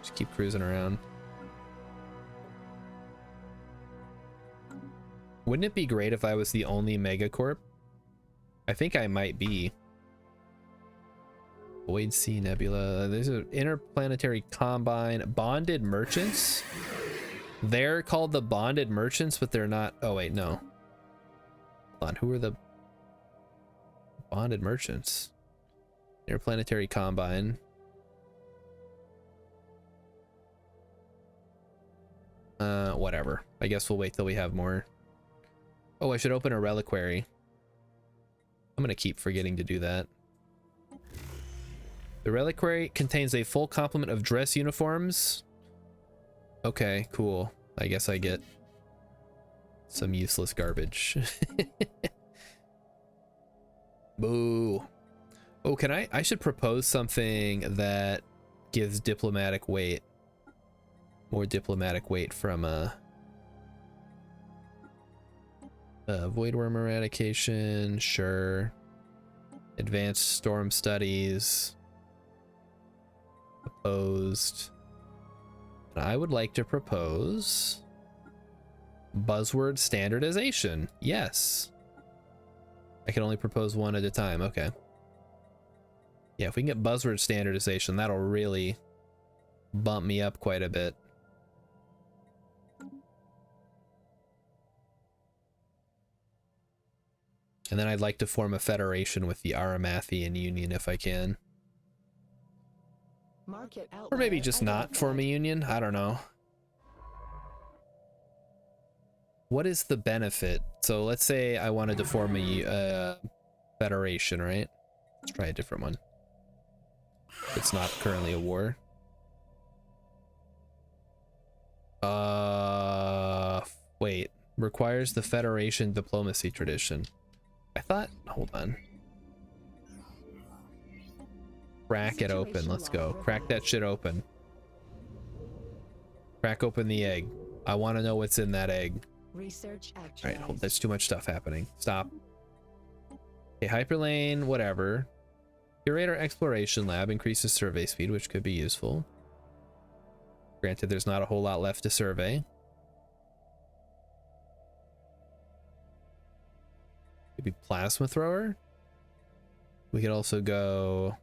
Just keep cruising around. Wouldn't it be great if I was the only megacorp? I think I might be. Void Sea Nebula. There's an interplanetary combine. Bonded merchants? They're called the bonded merchants, but they're not. Oh, wait, no. Hold on. Who are the bonded merchants? Interplanetary combine. Whatever. I guess we'll wait till we have more. Oh, I should open a reliquary. I'm gonna keep forgetting to do that. The reliquary contains a full complement of dress uniforms. Okay, cool. I guess I get some useless garbage. Boo. Oh, can I should propose something that gives diplomatic weight. More diplomatic weight from voidworm eradication, sure. Advanced storm studies. Opposed. And I would like to propose buzzword standardization. Yes. I can only propose one at a time. Okay. Yeah, if we can get buzzword standardization, that'll really bump me up quite a bit. And then I'd like to form a federation with the Aramathian Union if I can. Market Or maybe outlier just not form a identified. union. I don't know. What is the benefit? So let's say I wanted to form a federation, right? Let's try a different one. It's not currently a war. Wait. Requires the federation diplomacy tradition. I thought, hold on. Crack it open. Let's go. Crack that shit open. Crack open the egg. I want to know what's in that egg. Research All right, actualized. hold. There's too much stuff happening. Stop. Okay, hyperlane, whatever. Curator exploration lab increases survey speed, which could be useful. Granted, there's not a whole lot left to survey. Maybe plasma thrower. We could also go.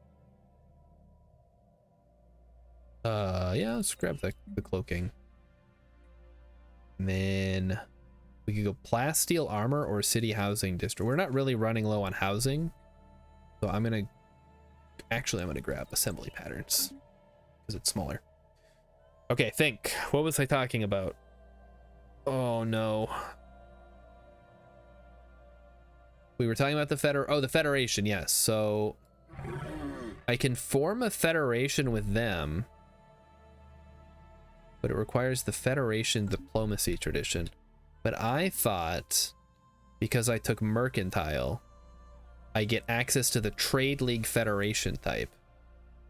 Yeah, let's grab the cloaking. And then we could go plasteel armor or city housing district. We're not really running low on housing, so I'm gonna grab assembly patterns because it's smaller. Okay, think. What was I talking about? Oh no. We were talking about the Federation, yes. So I can form a federation with them, but it requires the Federation diplomacy tradition. But I thought because I took mercantile, I get access to the Trade League Federation type.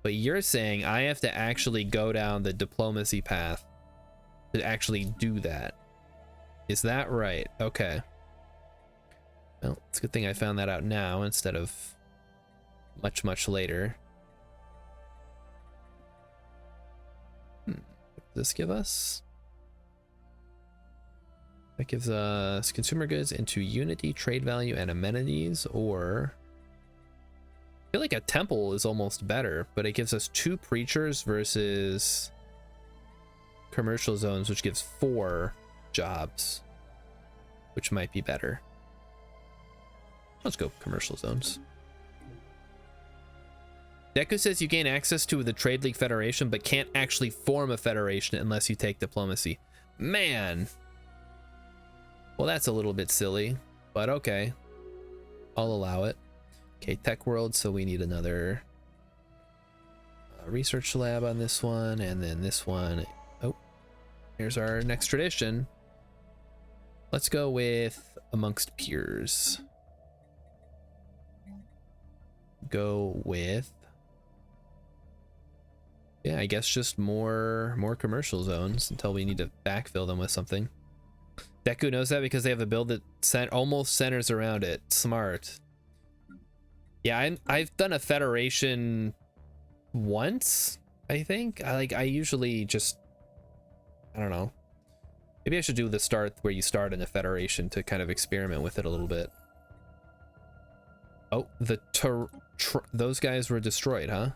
But you're saying I have to actually go down the diplomacy path to actually do that. Is that right? Okay. Well, it's a good thing I found that out now instead of much later. What does this give us? That gives us consumer goods into unity, trade value, and amenities, or I feel like a temple is almost better, but it gives us 2 preachers versus commercial zones, which gives 4 jobs, which might be better. Let's go commercial zones. Deku says you gain access to the Trade League Federation, but can't actually form a federation unless you take diplomacy. Man. Well, that's a little bit silly, but okay. I'll allow it. Okay, Tech World, so we need another research lab on this one, and then this one. Oh, here's our next tradition. Let's go with Amongst Peers. Go with, yeah, I guess just more commercial zones until we need to backfill them with something. Deku knows that because they have a build that almost centers around it. Smart. Yeah, I've done a federation once, I think. I usually just, I don't know. Maybe I should do the start where you start in a federation to kind of experiment with it a little bit. Oh, those guys were destroyed, huh?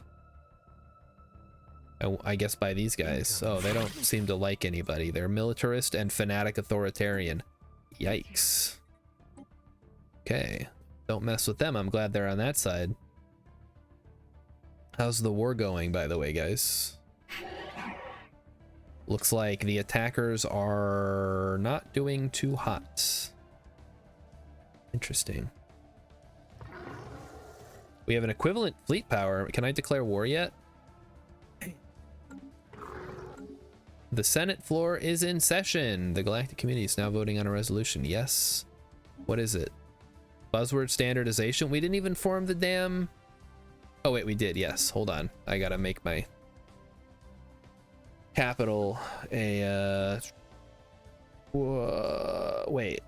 Oh, I guess by these guys. Oh, they don't seem to like anybody. They're militarist and fanatic authoritarian. Yikes. Okay. Don't mess with them. I'm glad they're on that side. How's the war going, by the way, guys? Looks like the attackers are not doing too hot. Interesting. We have an equivalent fleet power. Can I declare war yet? The Senate floor is in session. The Galactic Community is now voting on a resolution. Yes. What is it? Buzzword standardization. We didn't even form the damn... Oh, wait, we did. Yes. Hold on. I gotta make my capital a... wait.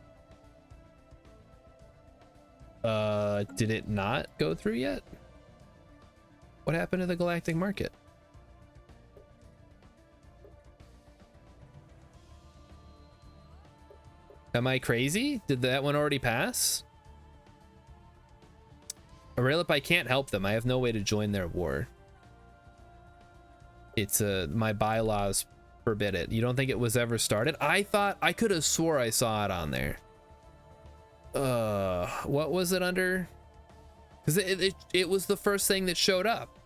Did it not go through yet? What happened to the Galactic Market? Am I crazy? Did that one already pass? Aurelip, I can't help them. I have no way to join their war. It's my bylaws forbid it. You don't think it was ever started? I thought I could have swore I saw it on there. What was it under? Because it was the first thing that showed up.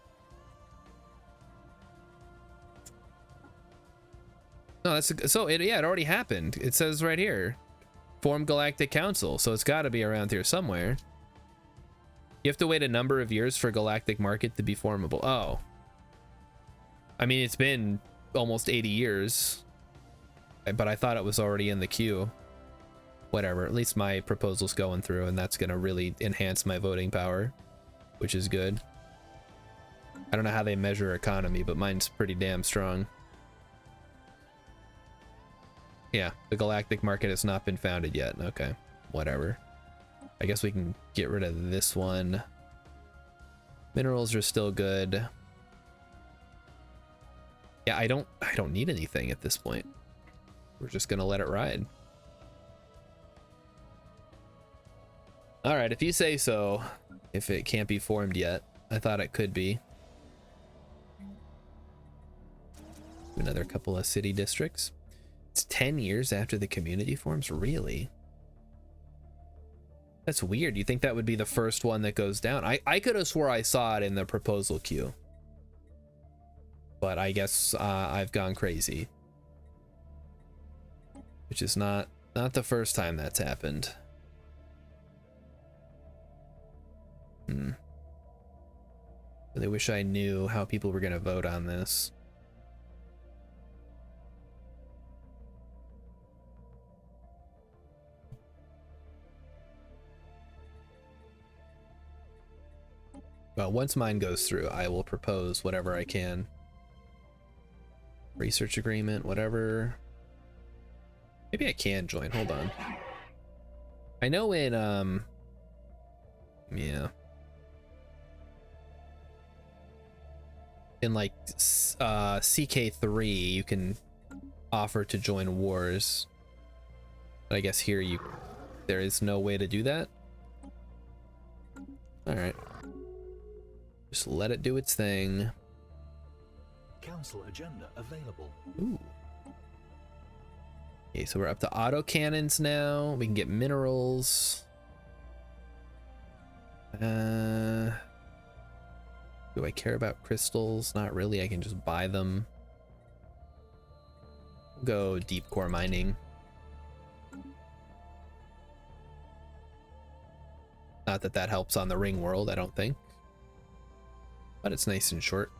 No, that's so it already happened. It says right here, form Galactic Council, so it's got to be around here somewhere. You have to wait a number of years for Galactic Market to be formable. Oh, I mean, it's been almost 80 years, but I thought it was already in the queue. Whatever, at least my proposal's going through, and that's gonna really enhance my voting power, which is good. I don't know how they measure economy, but mine's pretty damn strong. Yeah, the Galactic Market has not been founded yet. Okay, whatever. I guess we can get rid of this one. Minerals are still good. Yeah, I don't need anything at this point. We're just gonna let it ride. All right, if you say so. If it can't be formed yet, I thought it could be. Another couple of city districts. It's 10 years after the community forms? Really? That's weird. You think that would be the first one that goes down? I could have swore I saw it in the proposal queue. But I guess I've gone crazy. Which is not the first time that's happened. Really wish I knew how people were going to vote on this. Well, once mine goes through, I will propose whatever I can. Research agreement, whatever. Maybe I can join. Hold on. I know in yeah. in like CK3 you can offer to join wars, but I guess here there is no way to do that. All right, just let it do its thing. Council agenda available. Ooh. Okay, so we're up to auto cannons now. We can get minerals. Do I care about crystals? Not really. I can just buy them. Go deep core mining. Not that that helps on the ring world, I don't think. But it's nice and short.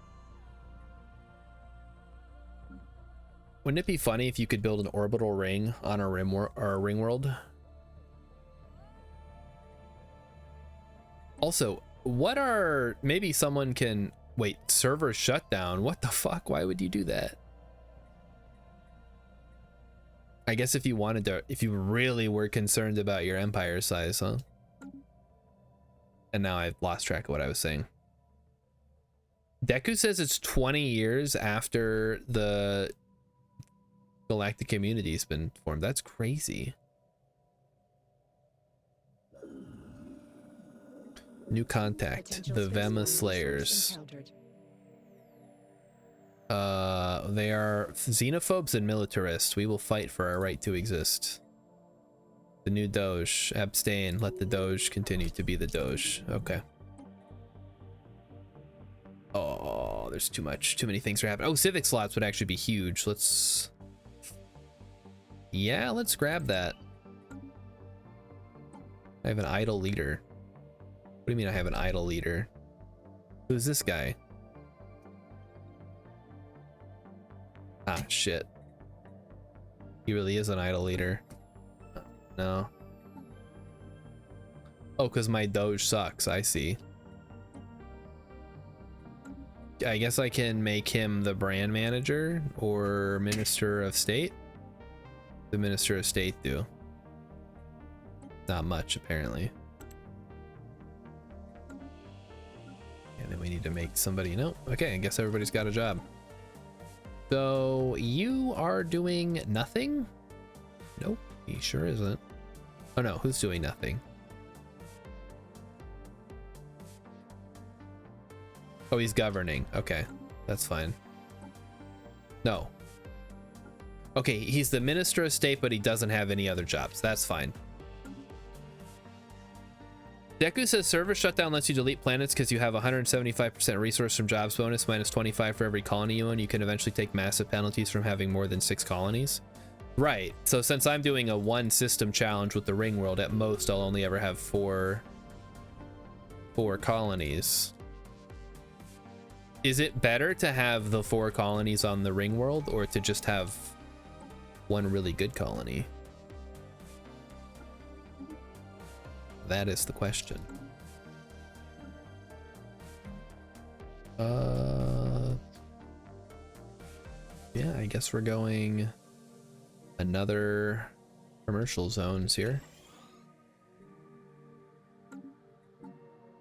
Wouldn't it be funny if you could build an orbital ring on a ring world? Also, what are, maybe someone can, wait, server shutdown? What the fuck? Why would you do that? I guess if you wanted to, if you really were concerned about your empire size, huh? And now I've lost track of what I was saying. Deku says it's 20 years after the galactic community's been formed. That's crazy. New contact, Potential the space Vema marine Slayers. encountered. They are xenophobes and militarists. We will fight for our right to exist. The new Doge. Abstain. Let the Doge continue to be the Doge. Okay. Oh, there's too much. Too many things are happening. Oh, civic slots would actually be huge. Let's... Yeah, let's grab that. I have an idle leader. What do you mean I have an idle leader? Who's this guy? Ah, shit. He really is an idle leader. No. Oh, because my Doge sucks. I see. I guess I can make him the brand manager or Minister of State. The Minister of State do. Not much, apparently. And then we need to make somebody... No. Okay, I guess everybody's got a job. So you are doing nothing? Nope, he sure isn't. Oh no, who's doing nothing? Oh, he's governing. Okay, that's fine. No. Okay, he's the Minister of State, but he doesn't have any other jobs. That's fine. Deku says server shutdown lets you delete planets because you have 175% resource from jobs bonus minus 25 for every colony you own. You can eventually take massive penalties from having more than 6 colonies. Right, so since I'm doing a 1 system challenge with the ring world, at most I'll only ever have 4 colonies. Is it better to have the 4 colonies on the ring world or to just have 1 really good colony? That is the question. Yeah, I guess we're going another commercial zones here.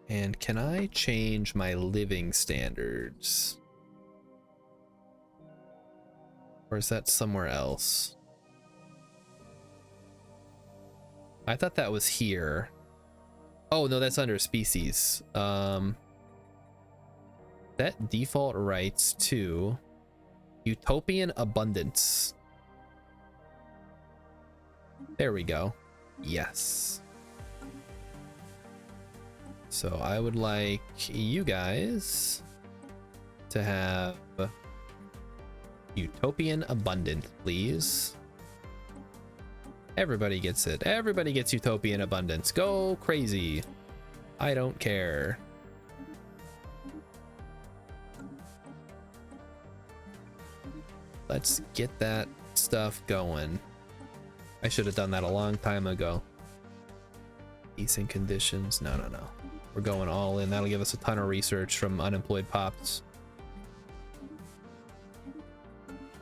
And can I change my living standards? Or is that somewhere else? I thought that was here. Oh no, that's under species. Set default rights to Utopian Abundance. There we go. Yes. So I would like you guys to have Utopian Abundant, please. Everybody gets it. Everybody gets Utopian Abundance. Go crazy. I don't care. Let's get that stuff going. I should have done that a long time ago. Decent conditions. No, no, no. We're going all in. That'll give us a ton of research from unemployed pops.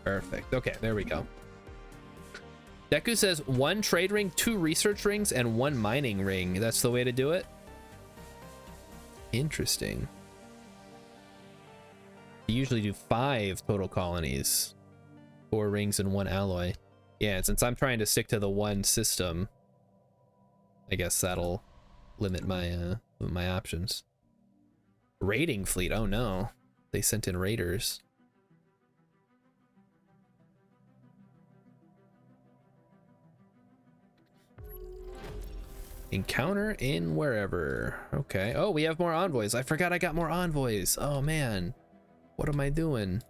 Perfect. Okay, there we go. Deku says 1 trade ring, 2 research rings, and 1 mining ring. That's the way to do it? Interesting. You usually do 5 total colonies, 4 rings and 1 alloy. Yeah, and since I'm trying to stick to the one system, I guess that'll limit my options. Raiding fleet, oh no. They sent in raiders. Encounter in wherever. Okay. Oh, we have more envoys. I forgot I got more envoys. Oh man. What am I doing?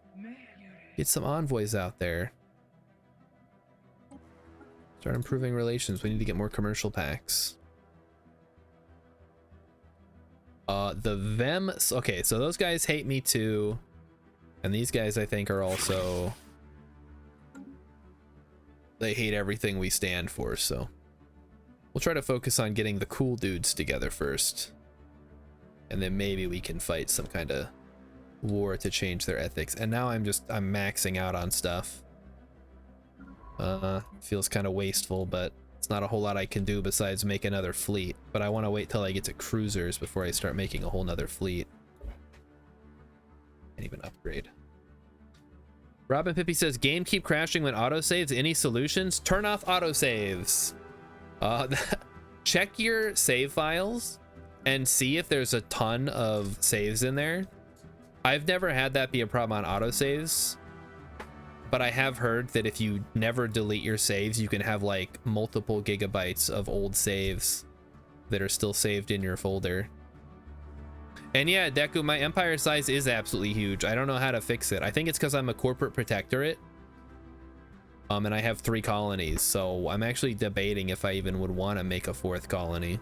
Get some envoys out there. Start improving relations. We need to get more commercial packs. The Vem. Okay, so those guys hate me too. And these guys I think are also. They hate everything we stand for, so. We'll try to focus on getting the cool dudes together first. And then maybe we can fight some kind of war to change their ethics. And now I'm maxing out on stuff. Feels kind of wasteful, but it's not a whole lot I can do besides make another fleet. But I want to wait till I get to cruisers before I start making a whole nother fleet. Can't even upgrade. Robin Pippi says, game keep crashing when autosaves. Any solutions? Turn off autosaves. Check your save files and see if there's a ton of saves in there. I've never had that be a problem on autosaves, but I have heard that if you never delete your saves, you can have like multiple gigabytes of old saves that are still saved in your folder. And yeah, Deku, my empire size is absolutely huge. I don't know how to fix it. I think it's because I'm a corporate protectorate. And I have 3 colonies, so I'm actually debating if I even would want to make a 4th colony.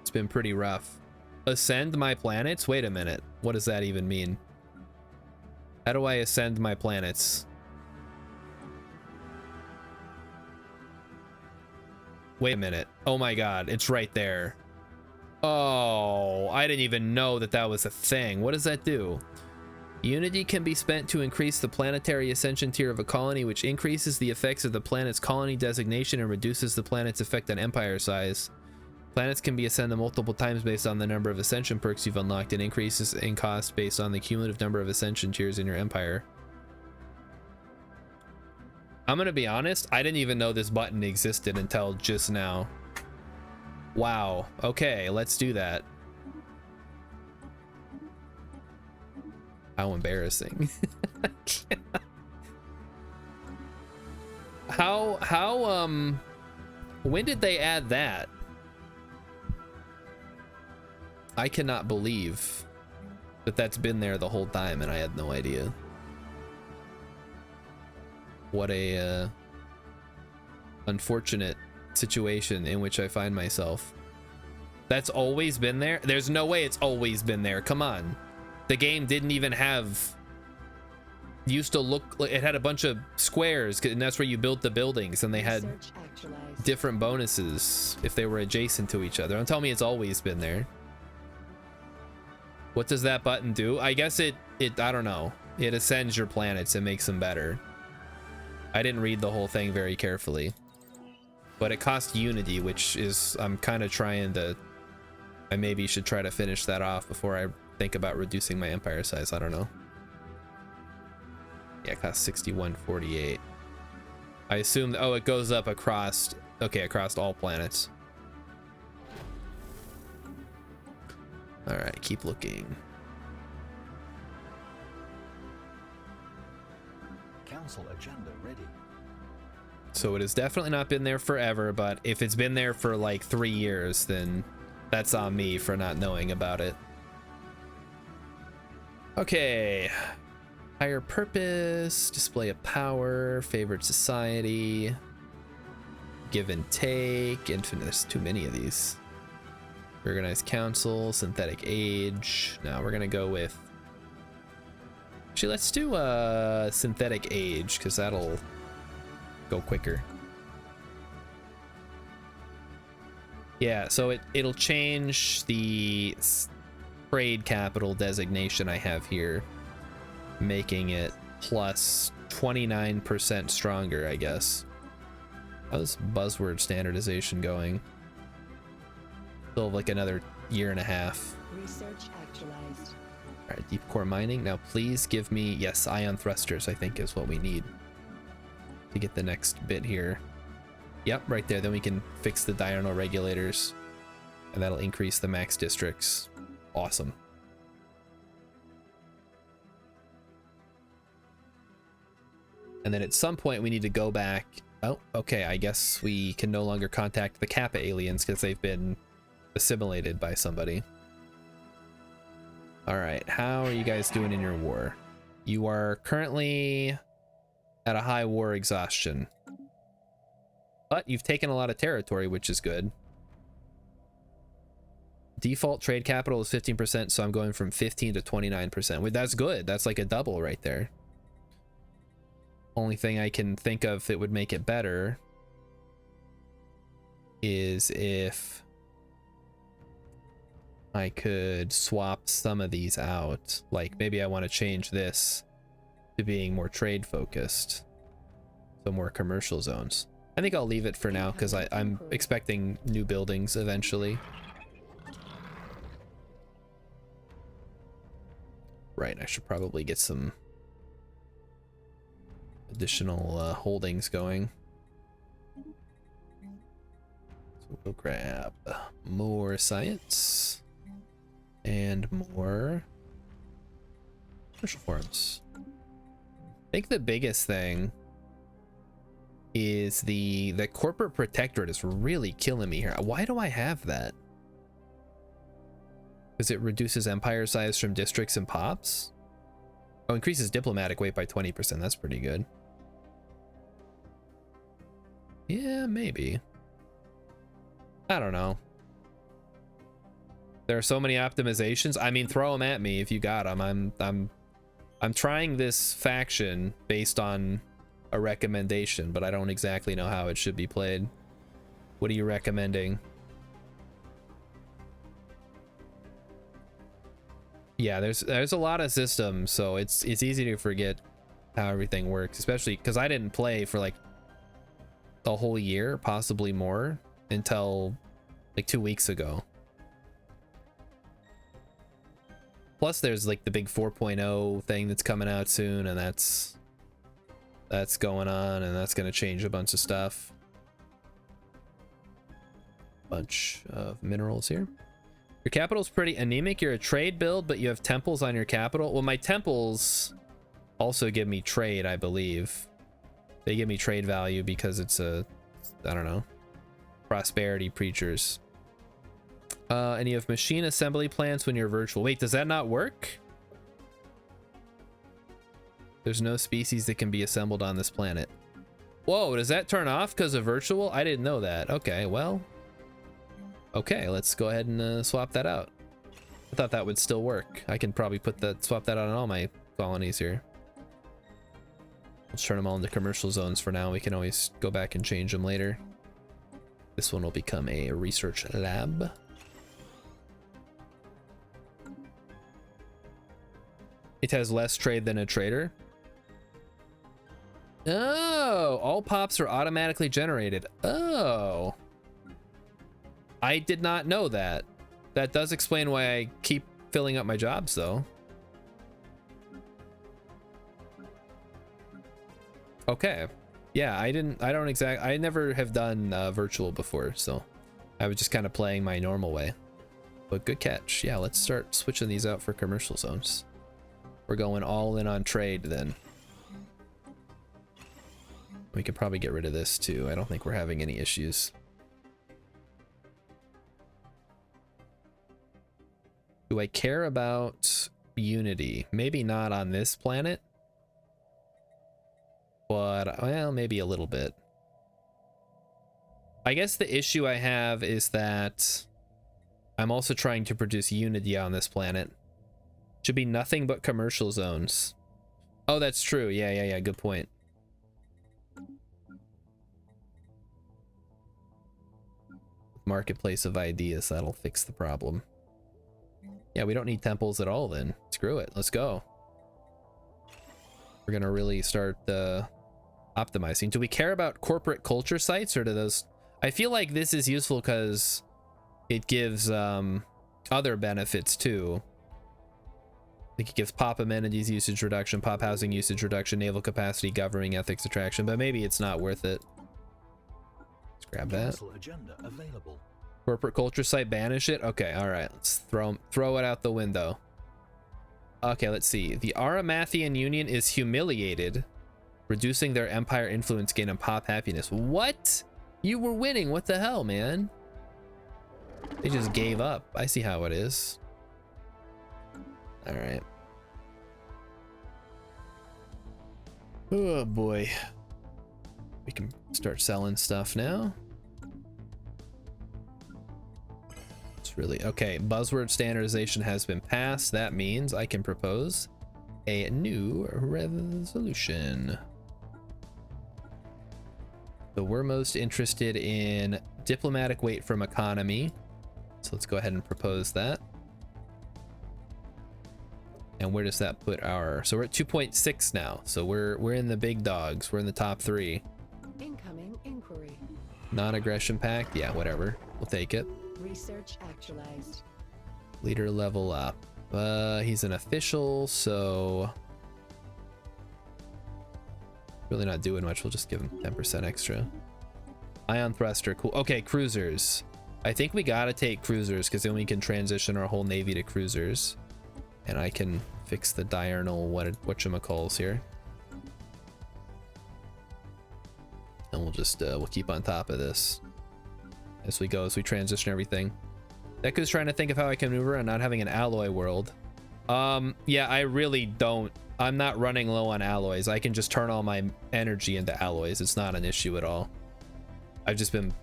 It's been pretty rough. Ascend my planets? Wait a minute. What does that even mean? How do I ascend my planets? Wait a minute. Oh my god, it's right there. Oh, I didn't even know that that was a thing. What does that do? Unity can be spent to increase the planetary ascension tier of a colony, which increases the effects of the planet's colony designation and reduces the planet's effect on empire size. Planets can be ascended multiple times based on the number of ascension perks you've unlocked, and increases in cost based on the cumulative number of ascension tiers in your empire. I'm gonna be honest, I didn't even know this button existed until just now. Wow, okay, let's do that. How embarrassing. When did they add that? I cannot believe that that's been there the whole time and I had no idea. What a unfortunate situation in which I find myself. That's always been there? There's no way it's always been there. Come on. The game didn't even have, used to look, it had a bunch of squares, and that's where you built the buildings, and they had different bonuses if they were adjacent to each other. Don't tell me it's always been there. What does that button do? I guess it I don't know. It ascends your planets and makes them better. I didn't read the whole thing very carefully. But it costs Unity, which is, I'm kind of trying to, I maybe should try to finish that off before I think about reducing my empire size. I don't know. Yeah, it costs 61.48. I assume, oh, it goes up across, okay, across all planets. All right, keep looking. Council agenda ready. So it has definitely not been there forever, but if it's been there for like 3 years, then that's on me for not knowing about it. Okay. Higher purpose, display of power, favored society, give and take, infinite. There's too many of these. Organized council, synthetic age. Now we're gonna go with, actually let's do synthetic age, because that'll go quicker. Yeah, so it'll change the trade capital designation I have here, making it plus 29% stronger, I guess. How's buzzword standardization going? Still have like another 1.5 years. Research actualized. All right, deep core mining. Now please give me, yes, ion thrusters, I think is what we need to get the next bit here. Yep, right there. Then we can fix the diurnal regulators and that'll increase the max districts. Awesome. And then at some point we need to go back. Oh, okay. I guess we can no longer contact the Kappa aliens because they've been assimilated by somebody. All right, how are you guys doing in your war? You are currently at a high war exhaustion, but you've taken a lot of territory, which is good. Default trade capital is 15%, so I'm going from 15 to 29%. Well, that's good. That's like a double right there. Only thing I can think of that would make it better is if I could swap some of these out. Like maybe I want to change this to being more trade focused, so more commercial zones. I think I'll leave it for now because I'm expecting new buildings eventually. Right, I should probably get some additional holdings going. So we'll grab more science and more commercial farms. I think the biggest thing is the corporate protectorate is really killing me here. Why do I have that? Because it reduces empire size from districts and pops. Oh, increases diplomatic weight by 20%. That's pretty good. Yeah, maybe. I don't know. There are so many optimizations. I mean, throw them at me if you got them. I'm trying this faction based on a recommendation, but I don't exactly know how it should be played. What are you recommending? Yeah, there's a lot of systems, so it's easy to forget how everything works, especially because I didn't play for like a whole year, possibly more, until like 2 weeks ago. Plus there's like the big 4.0 thing that's coming out soon, and that's going on, and that's going to change a bunch of stuff. Bunch of minerals here. Your capital's pretty anemic. You're a trade build, but you have temples on your capital. Well, my temples also give me trade, I believe. They give me trade value because it's a, I don't know, prosperity preachers. And you have machine assembly plants when you're virtual. Wait, does that not work? There's no species that can be assembled on this planet. Whoa, does that turn off because of virtual? I didn't know that. Okay, well. Okay, let's go ahead and swap that out. I thought that would still work. I can probably swap that out on all my colonies here. Let's turn them all into commercial zones for now. We can always go back and change them later. This one will become a research lab. It has less trade than a trader. Oh, all pops are automatically generated. Oh. I did not know that. That does explain why I keep filling up my jobs though. Okay. Yeah, I never have done virtual before, so I was just kind of playing my normal way. But good catch. Yeah, let's start switching these out for commercial zones. We're going all in on trade then. We could probably get rid of this too. I don't think we're having any issues. Do I care about unity? Maybe not on this planet. But, well, maybe a little bit. I guess the issue I have is that I'm also trying to produce unity on this planet. Should be nothing but commercial zones. Oh, that's true. Yeah, good point. Marketplace of ideas, that'll fix the problem. Yeah, we don't need temples at all then. Screw it. Let's go. We're gonna really start optimizing. Do we care about corporate culture sites, or do those... I feel like this is useful because it gives other benefits too. I think it gives pop amenities usage reduction, pop housing usage reduction, naval capacity, governing ethics attraction, but maybe it's not worth it. Let's grab that. Council agenda available. Corporate culture site, banish it. Okay, all right, let's throw it out the window. Okay, let's see. The Aramathian Union is humiliated, reducing their empire influence gain and pop happiness. What? You were winning. What the hell, man? They just gave up. I see how it is. All right. Oh boy. We can start selling stuff now. It's really okay. Buzzword standardization has been passed. That means I can propose a new resolution. So we're most interested in diplomatic weight from economy. So let's go ahead and propose that. And where does that put our, so we're at 2.6 now. So we're in the big dogs. We're in the top 3. Incoming inquiry. Non-aggression pact, yeah, whatever. We'll take it. Research actualized. Leader level up. He's an official, so really not doing much. We'll just give him 10% extra. Ion thruster, cool. Okay, cruisers. I think we gotta take cruisers because then we can transition our whole navy to cruisers. And I can fix the diurnal whatchamacalls here. And we'll just we'll keep on top of this as we go, as we transition everything. Deku's trying to think of how I can maneuver and not having an alloy world. Yeah, I really don't. I'm not running low on alloys. I can just turn all my energy into alloys. It's not an issue at all. I've just been,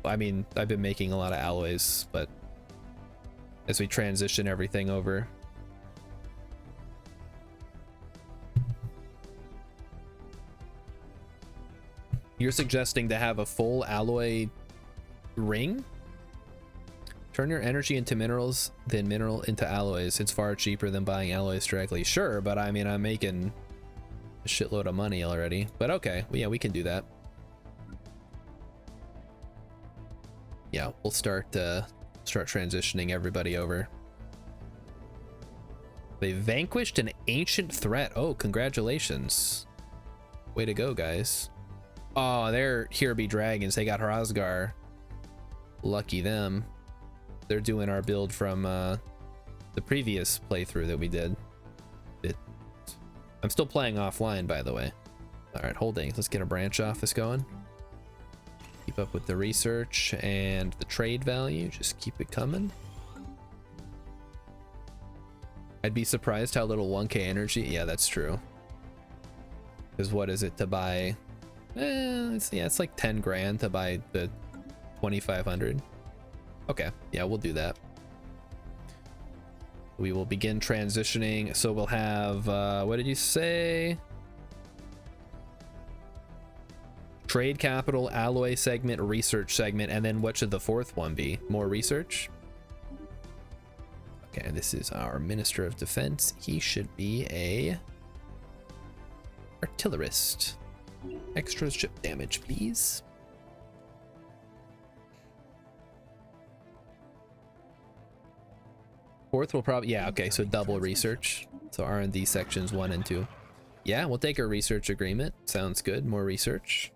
I mean, I've been making a lot of alloys, but as we transition everything over. You're suggesting to have a full alloy ring? Turn your energy into minerals, then mineral into alloys. It's far cheaper than buying alloys directly. Sure, but I mean, I'm making a shitload of money already. But okay, well, yeah, we can do that. Yeah, we'll start transitioning everybody over. They vanquished an ancient threat. Oh, congratulations. Way to go, guys. Oh, they're here be dragons. They got Hrazgar. Lucky them. They're doing our build from the previous playthrough that we did. I'm still playing offline, by the way. All right, holding. Let's get a branch office going. Keep up with the research and the trade value. Just keep it coming. I'd be surprised how little 1K energy. Yeah, that's true. Because what is it to buy? It's like 10 grand to buy the 2500. Okay, yeah, we'll do that. We will begin transitioning. So we'll have what did you say? Trade capital, alloy segment, research segment, and then what should the fourth one be? More research? Okay, this is our Minister of Defense. He should be a artillerist. Extra ship damage, please. Fourth will probably, yeah, okay, so double research. So R&D sections 1 and 2. Yeah, we'll take a research agreement. Sounds good. More research.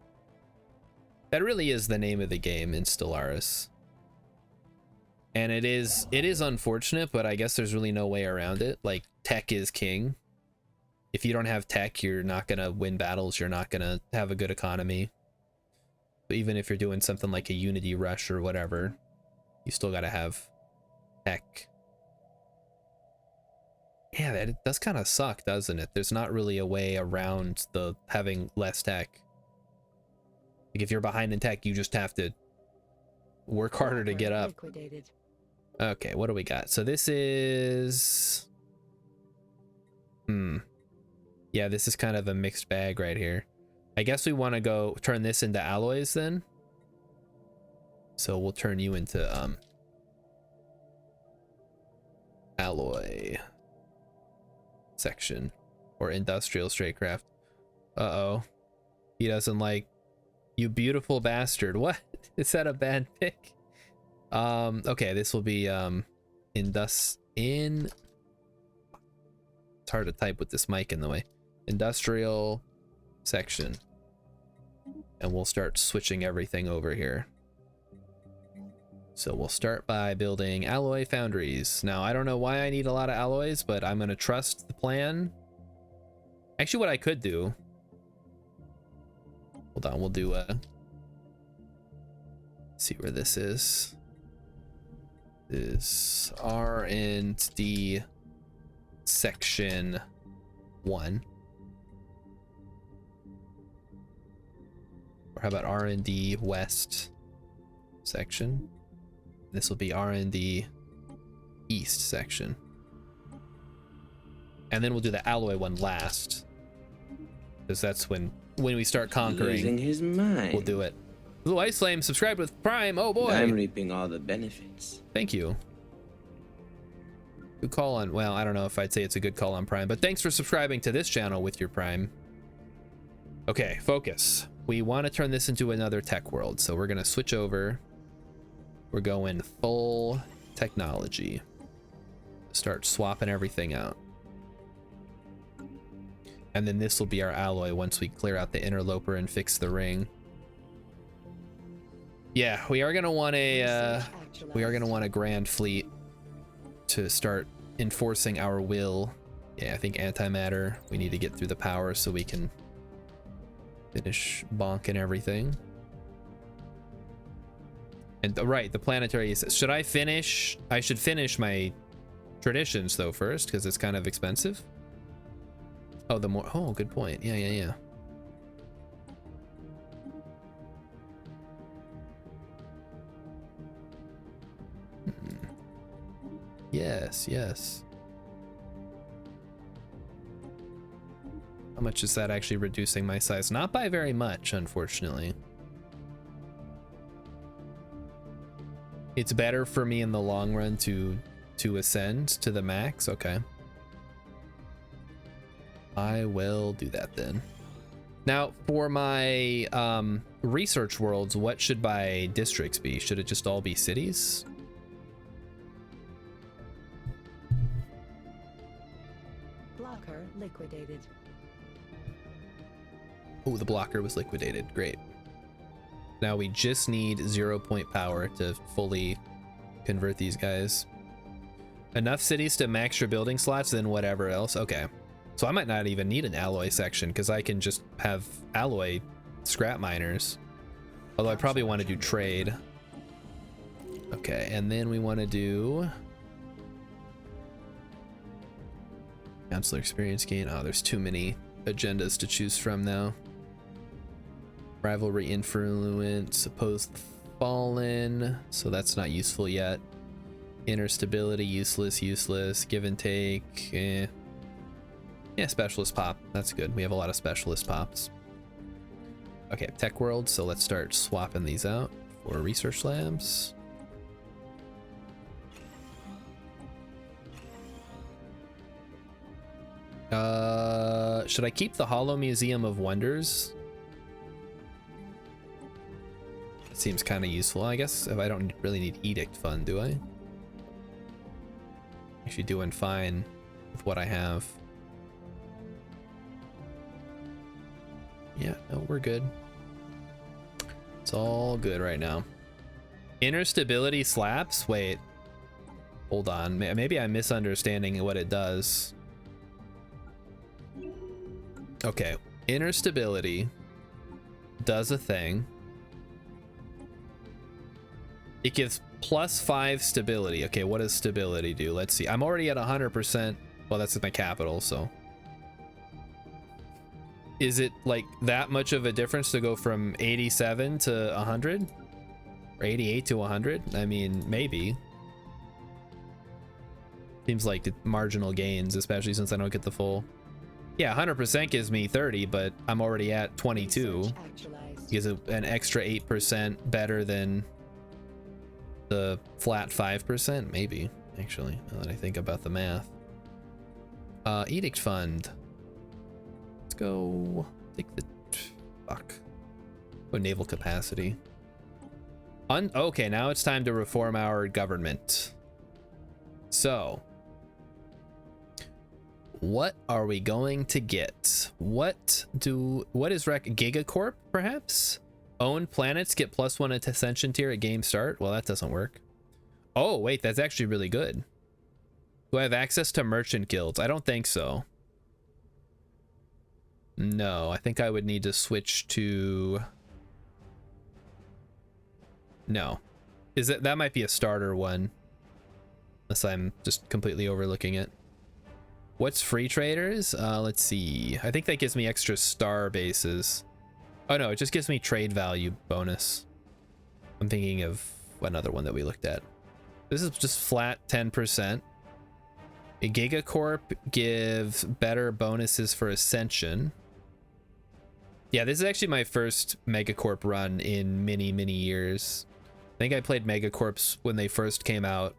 That really is the name of the game in Stellaris. And it is unfortunate, but I guess there's really no way around it. Like, tech is king. If you don't have tech, you're not gonna win battles. You're not gonna have a good economy. But even if you're doing something like a Unity Rush or whatever, you still gotta have tech. Yeah, that does kind of suck, doesn't it? There's not really a way around the having less tech. Like if you're behind in tech, you just have to work harder to get up. Liquidated. Okay, what do we got? So this is... Yeah, this is kind of a mixed bag right here. I guess we want to go turn this into alloys then. So we'll turn you into alloy section or industrial straightcraft. Uh-oh. He doesn't like you, beautiful bastard. What? Is that a bad pick? Okay, this will be It's hard to type with this mic in the way. Industrial section. And we'll start switching everything over here. So we'll start by building alloy foundries. Now, I don't know why I need a lot of alloys, but I'm going to trust the plan. Actually, what I could do... Hold on, we'll do see where this is. This R&D section 1. Or how about R&D West section? This will be R&D East section. And then we'll do the alloy one last. Because that's when we start conquering. Losing his mind. We'll do it. Blue Ice Flame subscribed with Prime. Oh boy. I'm reaping all the benefits. Thank you. Good call on, well, I don't know if I'd say it's a good call on Prime, but thanks for subscribing to this channel with your Prime. Okay, focus. We want to turn this into another tech world, so we're going to switch over. We're going full technology. Start swapping everything out. And then this will be our alloy once we clear out the interloper and fix the ring. Yeah, we are gonna want a grand fleet to start enforcing our will. Yeah, I think antimatter. We need to get through the power so we can finish bonking everything. And right, the planetary. Should I finish? I should finish my traditions though first because it's kind of expensive. Oh, the more. Oh, good point. Yeah. Yes. How much is that actually reducing my size? Not by very much, unfortunately. It's better for me in the long run to ascend to the max. Okay. I will do that then. Now, for my research worlds, what should my districts be? Should it just all be cities? Blocker liquidated. Oh, the blocker was liquidated. Great. Now we just need 0 point power to fully convert these guys. Enough cities to max your building slots, then whatever else. Okay. So I might not even need an alloy section because I can just have alloy scrap miners. Although I probably want to do trade. Okay, and then we want to do counselor experience gain. Oh, there's too many agendas to choose from now. Rivalry influence, opposed fallen, so that's not useful yet. Inner stability, useless. Give and take, yeah, specialist pop, that's good. We have a lot of specialist pops. Okay, tech world, so let's start swapping these out for research labs. Should I keep the Hollow Museum of Wonders? It seems kind of useful, I guess. If I don't really need Edict Fund, do I? Actually doing fine with what I have. Yeah, no, we're good. It's all good right now. Inner stability slaps? Wait. Hold on. Maybe I'm misunderstanding what it does. Okay. Inner stability does a thing. It gives +5 stability. Okay, what does stability do? Let's see. I'm already at 100%. Well, that's my capital, so. Is it like that much of a difference to go from 87 to 100? Or 88 to 100? I mean, maybe. Seems like marginal gains, especially since I don't get the full. Yeah, 100% gives me 30, but I'm already at 22. Gives an extra 8% better than the flat 5%? Maybe, actually, now that I think about the math. Edict Fund. Let's go take the fuck. Go naval capacity. Okay, now it's time to reform our government. So what are we going to get? What is Gigacorp, perhaps? Own planets get +1 ascension tier at game start. Well, that doesn't work. Oh wait, that's actually really good. Do I have access to merchant guilds? I don't think so. No, I think I would need to switch to... No. Is it, that might be a starter one. Unless I'm just completely overlooking it. What's free traders? Let's see. I think that gives me extra star bases. Oh no, it just gives me trade value bonus. I'm thinking of another one that we looked at. This is just flat 10%. A Gigacorp gives better bonuses for Ascension. Yeah, this is actually my first Megacorp run in many, many years. I think I played Megacorps when they first came out.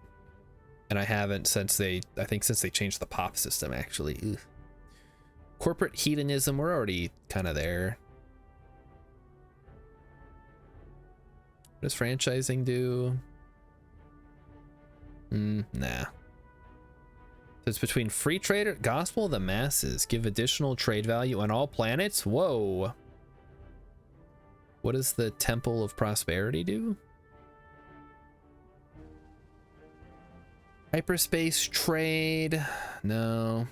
And I haven't since I think since they changed the pop system, actually. Ugh. Corporate hedonism, we're already kind of there. What does franchising do? Nah. So it's between free trader, gospel of the masses, give additional trade value on all planets. Whoa. What does the Temple of Prosperity do? Hyperspace trade, no.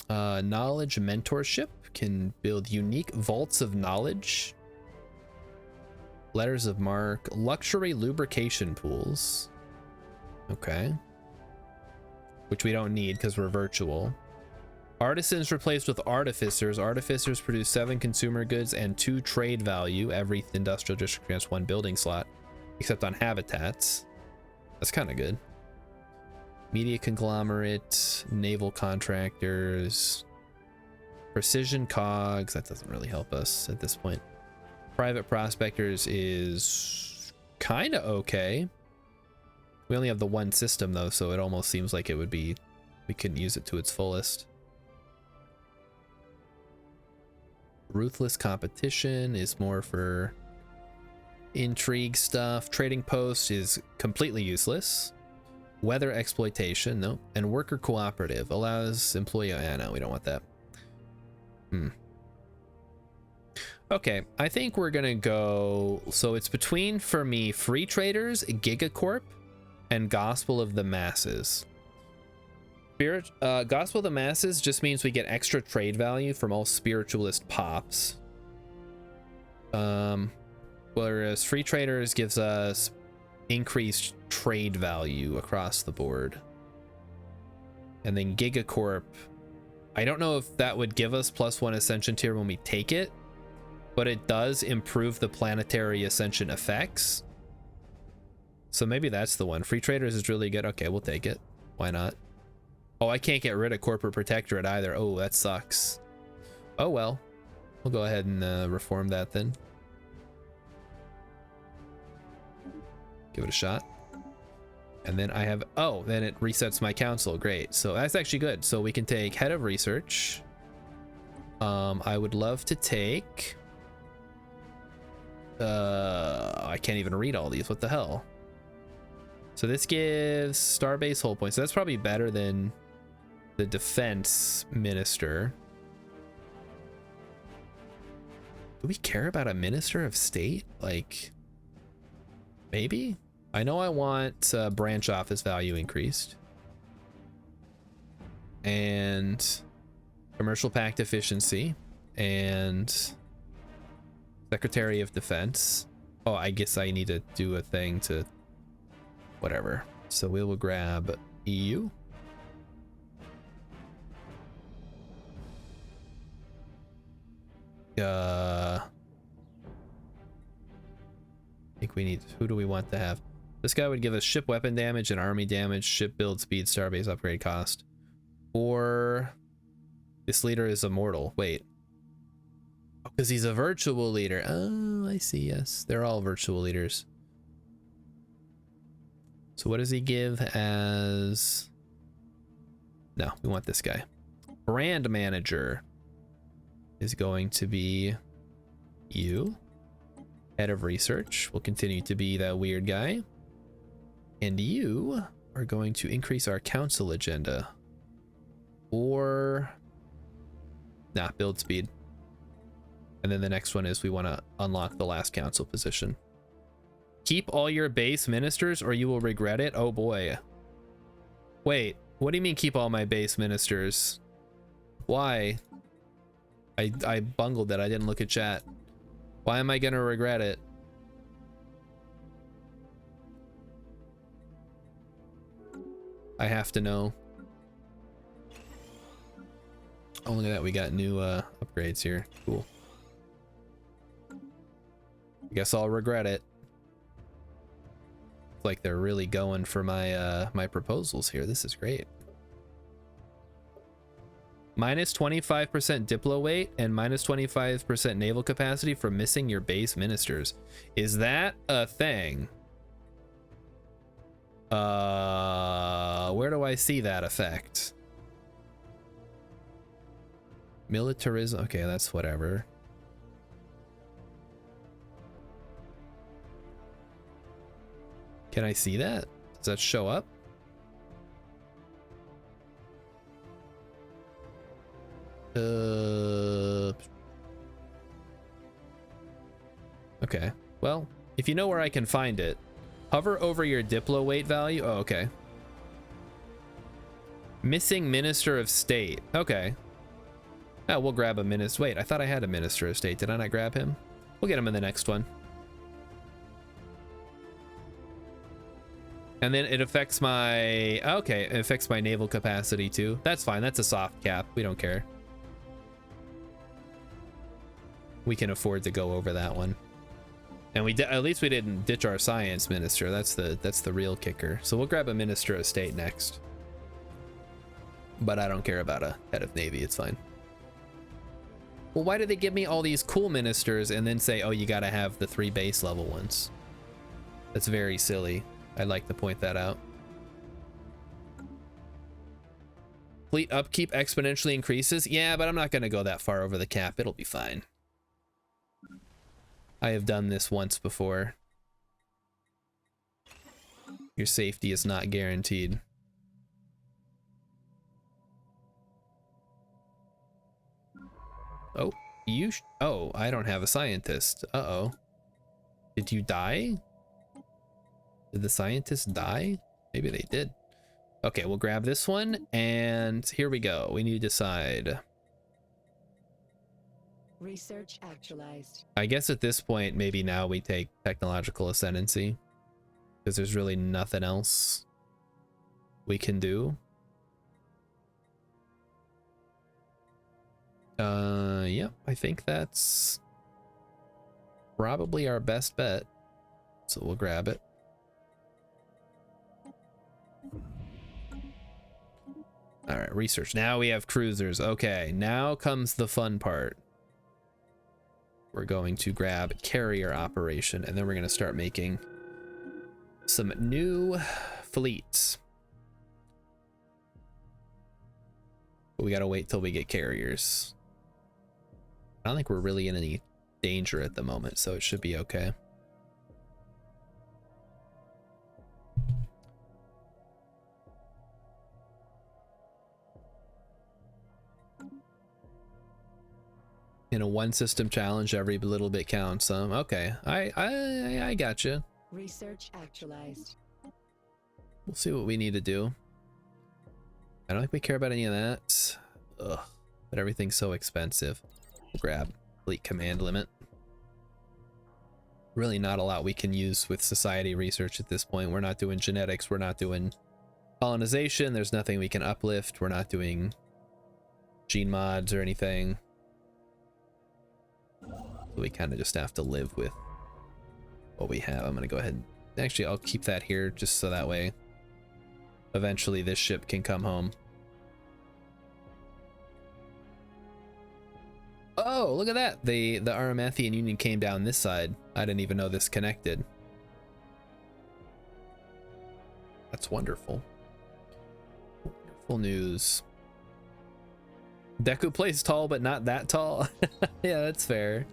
Knowledge mentorship can build unique vaults of knowledge. Letters of mark, luxury lubrication pools. Okay. Which we don't need because we're virtual. Artisans replaced with artificers. Artificers produce 7 consumer goods and 2 trade value. Every industrial district grants 1 building slot, except on habitats. That's kind of good. Media conglomerate, naval contractors, precision cogs. That doesn't really help us at this point. Private prospectors is kind of okay. We only have the one system though, so it almost seems like it would be, we couldn't use it to its fullest. Ruthless competition is more for intrigue stuff. Trading post is completely useless. Weather exploitation, no. And worker cooperative allows employee, no, we don't want that. Okay, I think we're gonna go, so it's between, for me, free traders, Gigacorp, and Gospel of the Masses. Gospel of the Masses just means we get extra trade value from all spiritualist pops. Whereas free traders gives us increased trade value across the board. And then Gigacorp, I don't know if that would give us +1 ascension tier when we take it, but it does improve the planetary ascension effects. So maybe that's the one. Free traders is really good. Okay, we'll take it. Why not? Oh, I can't get rid of corporate protectorate either. Oh, that sucks. Oh well, we'll go ahead and reform that then. Give it a shot. And then I have, oh, then it resets my council. Great. So that's actually good. So we can take head of research. I would love to take, I can't even read all these. What the hell? So this gives starbase hull points. So that's probably better than the defense minister. Do we care about a minister of state? Like, maybe? I know I want branch office value increased. And commercial pact efficiency. And Secretary of Defense. Oh, I guess I need to do a thing to whatever. So we will grab EU. I think we need, who do we want to have? This guy would give us ship weapon damage and army damage, ship build speed, starbase upgrade cost. Or this leader is immortal. Wait. Because he's a virtual leader. Oh, I see. Yes, they're all virtual leaders. So what does he give as? No, we want this guy. Brand manager is going to be you. Head of research will continue to be that weird guy. And you are going to increase our council agenda. Or... nah, build speed. And then the next one is we want to unlock the last council position. Keep all your base ministers or you will regret it. Oh boy. Wait, what do you mean keep all my base ministers? Why? I bungled it. I didn't look at chat. Why am I gonna regret it? I have to know. Oh, look at that. We got new upgrades here. Cool. I guess I'll regret it. It's like they're really going for my my proposals here. This is great. Minus 25% diplo weight and minus 25% naval capacity for missing your base ministers. Is that a thing? Where do I see that effect? Militarism. Okay, that's whatever. Can I see that? Does that show up? Okay. Well, if you know where I can find it, hover over your diplo weight value. Oh, okay. Missing Minister of State. Okay. Oh, we'll grab a minister. Wait, I thought I had a Minister of State. Did I not grab him? We'll get him in the next one. And then it affects my... okay, it affects my naval capacity too. That's fine. That's a soft cap. We don't care. We can afford to go over that one. And we at least we didn't ditch our science minister. That's the real kicker. So we'll grab a Minister of State next. But I don't care about a head of Navy. It's fine. Well, why did they give me all these cool ministers and then say, oh, you got to have the 3 base level ones? That's very silly. I'd like to point that out. Fleet upkeep exponentially increases. Yeah, but I'm not going to go that far over the cap. It'll be fine. I have done this once before. Your safety is not guaranteed. Oh, oh, I don't have a scientist. Uh-oh. Did you die? Did the scientists die? Maybe they did. Okay, we'll grab this one, and here we go. We need to decide. Research actualized. I guess at this point, maybe now we take technological ascendancy, because there's really nothing else we can do. Yep, I think that's probably our best bet. So we'll grab it. All right, research. Now we have cruisers. Okay, now comes the fun part. We're going to grab carrier operation, and then we're going to start making some new fleets. But we got to wait till we get carriers. I don't think we're really in any danger at the moment, so it should be okay. In a one system challenge, every little bit counts. Okay, I gotcha. Research actualized. We'll see what we need to do. I don't think we care about any of that. Ugh, but everything's so expensive. We'll grab fleet command limit. Really not a lot we can use with society research at this point. We're not doing genetics. We're not doing colonization. There's nothing we can uplift. We're not doing gene mods or anything. So we kind of just have to live with what we have. I'm going to go ahead and actually I'll keep that here just so that way eventually this ship can come home. Oh, look at that. The Aramathian Union came down this side. I didn't even know this connected. That's wonderful. Wonderful news. Deku plays tall, but not that tall. Yeah, that's fair.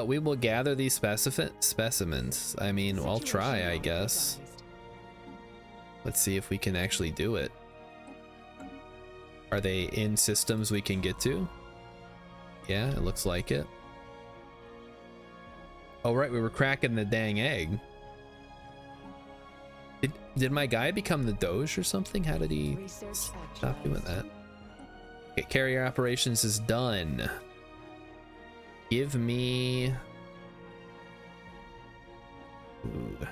We will gather these specimens. I mean, I'll try, I guess. Let's see if we can actually do it. Are they in systems we can get to? Yeah, it looks like it. Oh, right, we were cracking the dang egg. Did my guy become the Doge or something? How did he stop doing that? Okay, carrier operations is done. Give me... Ooh.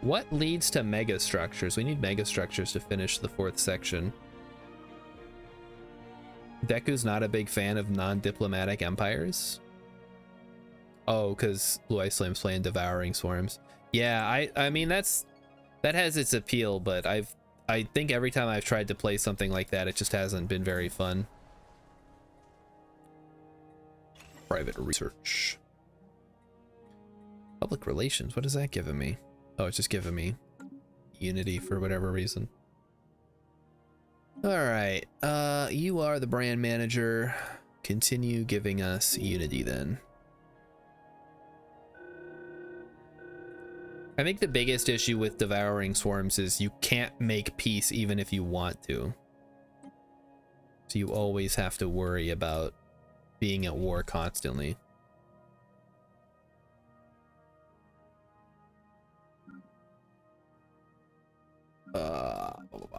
What leads to mega structures? We need mega structures to finish the 4th section. Deku's not a big fan of non-diplomatic empires. Oh, because Blue Ice Flame's playing Devouring Swarms. Yeah, I mean that has its appeal, but I think every time I've tried to play something like that, it just hasn't been very fun. Private research. Public relations, what is that giving me? Oh, it's just giving me Unity for whatever reason. All right, you are the brand manager. Continue giving us Unity then. I think the biggest issue with Devouring Swarms is you can't make peace even if you want to. So you always have to worry about being at war constantly.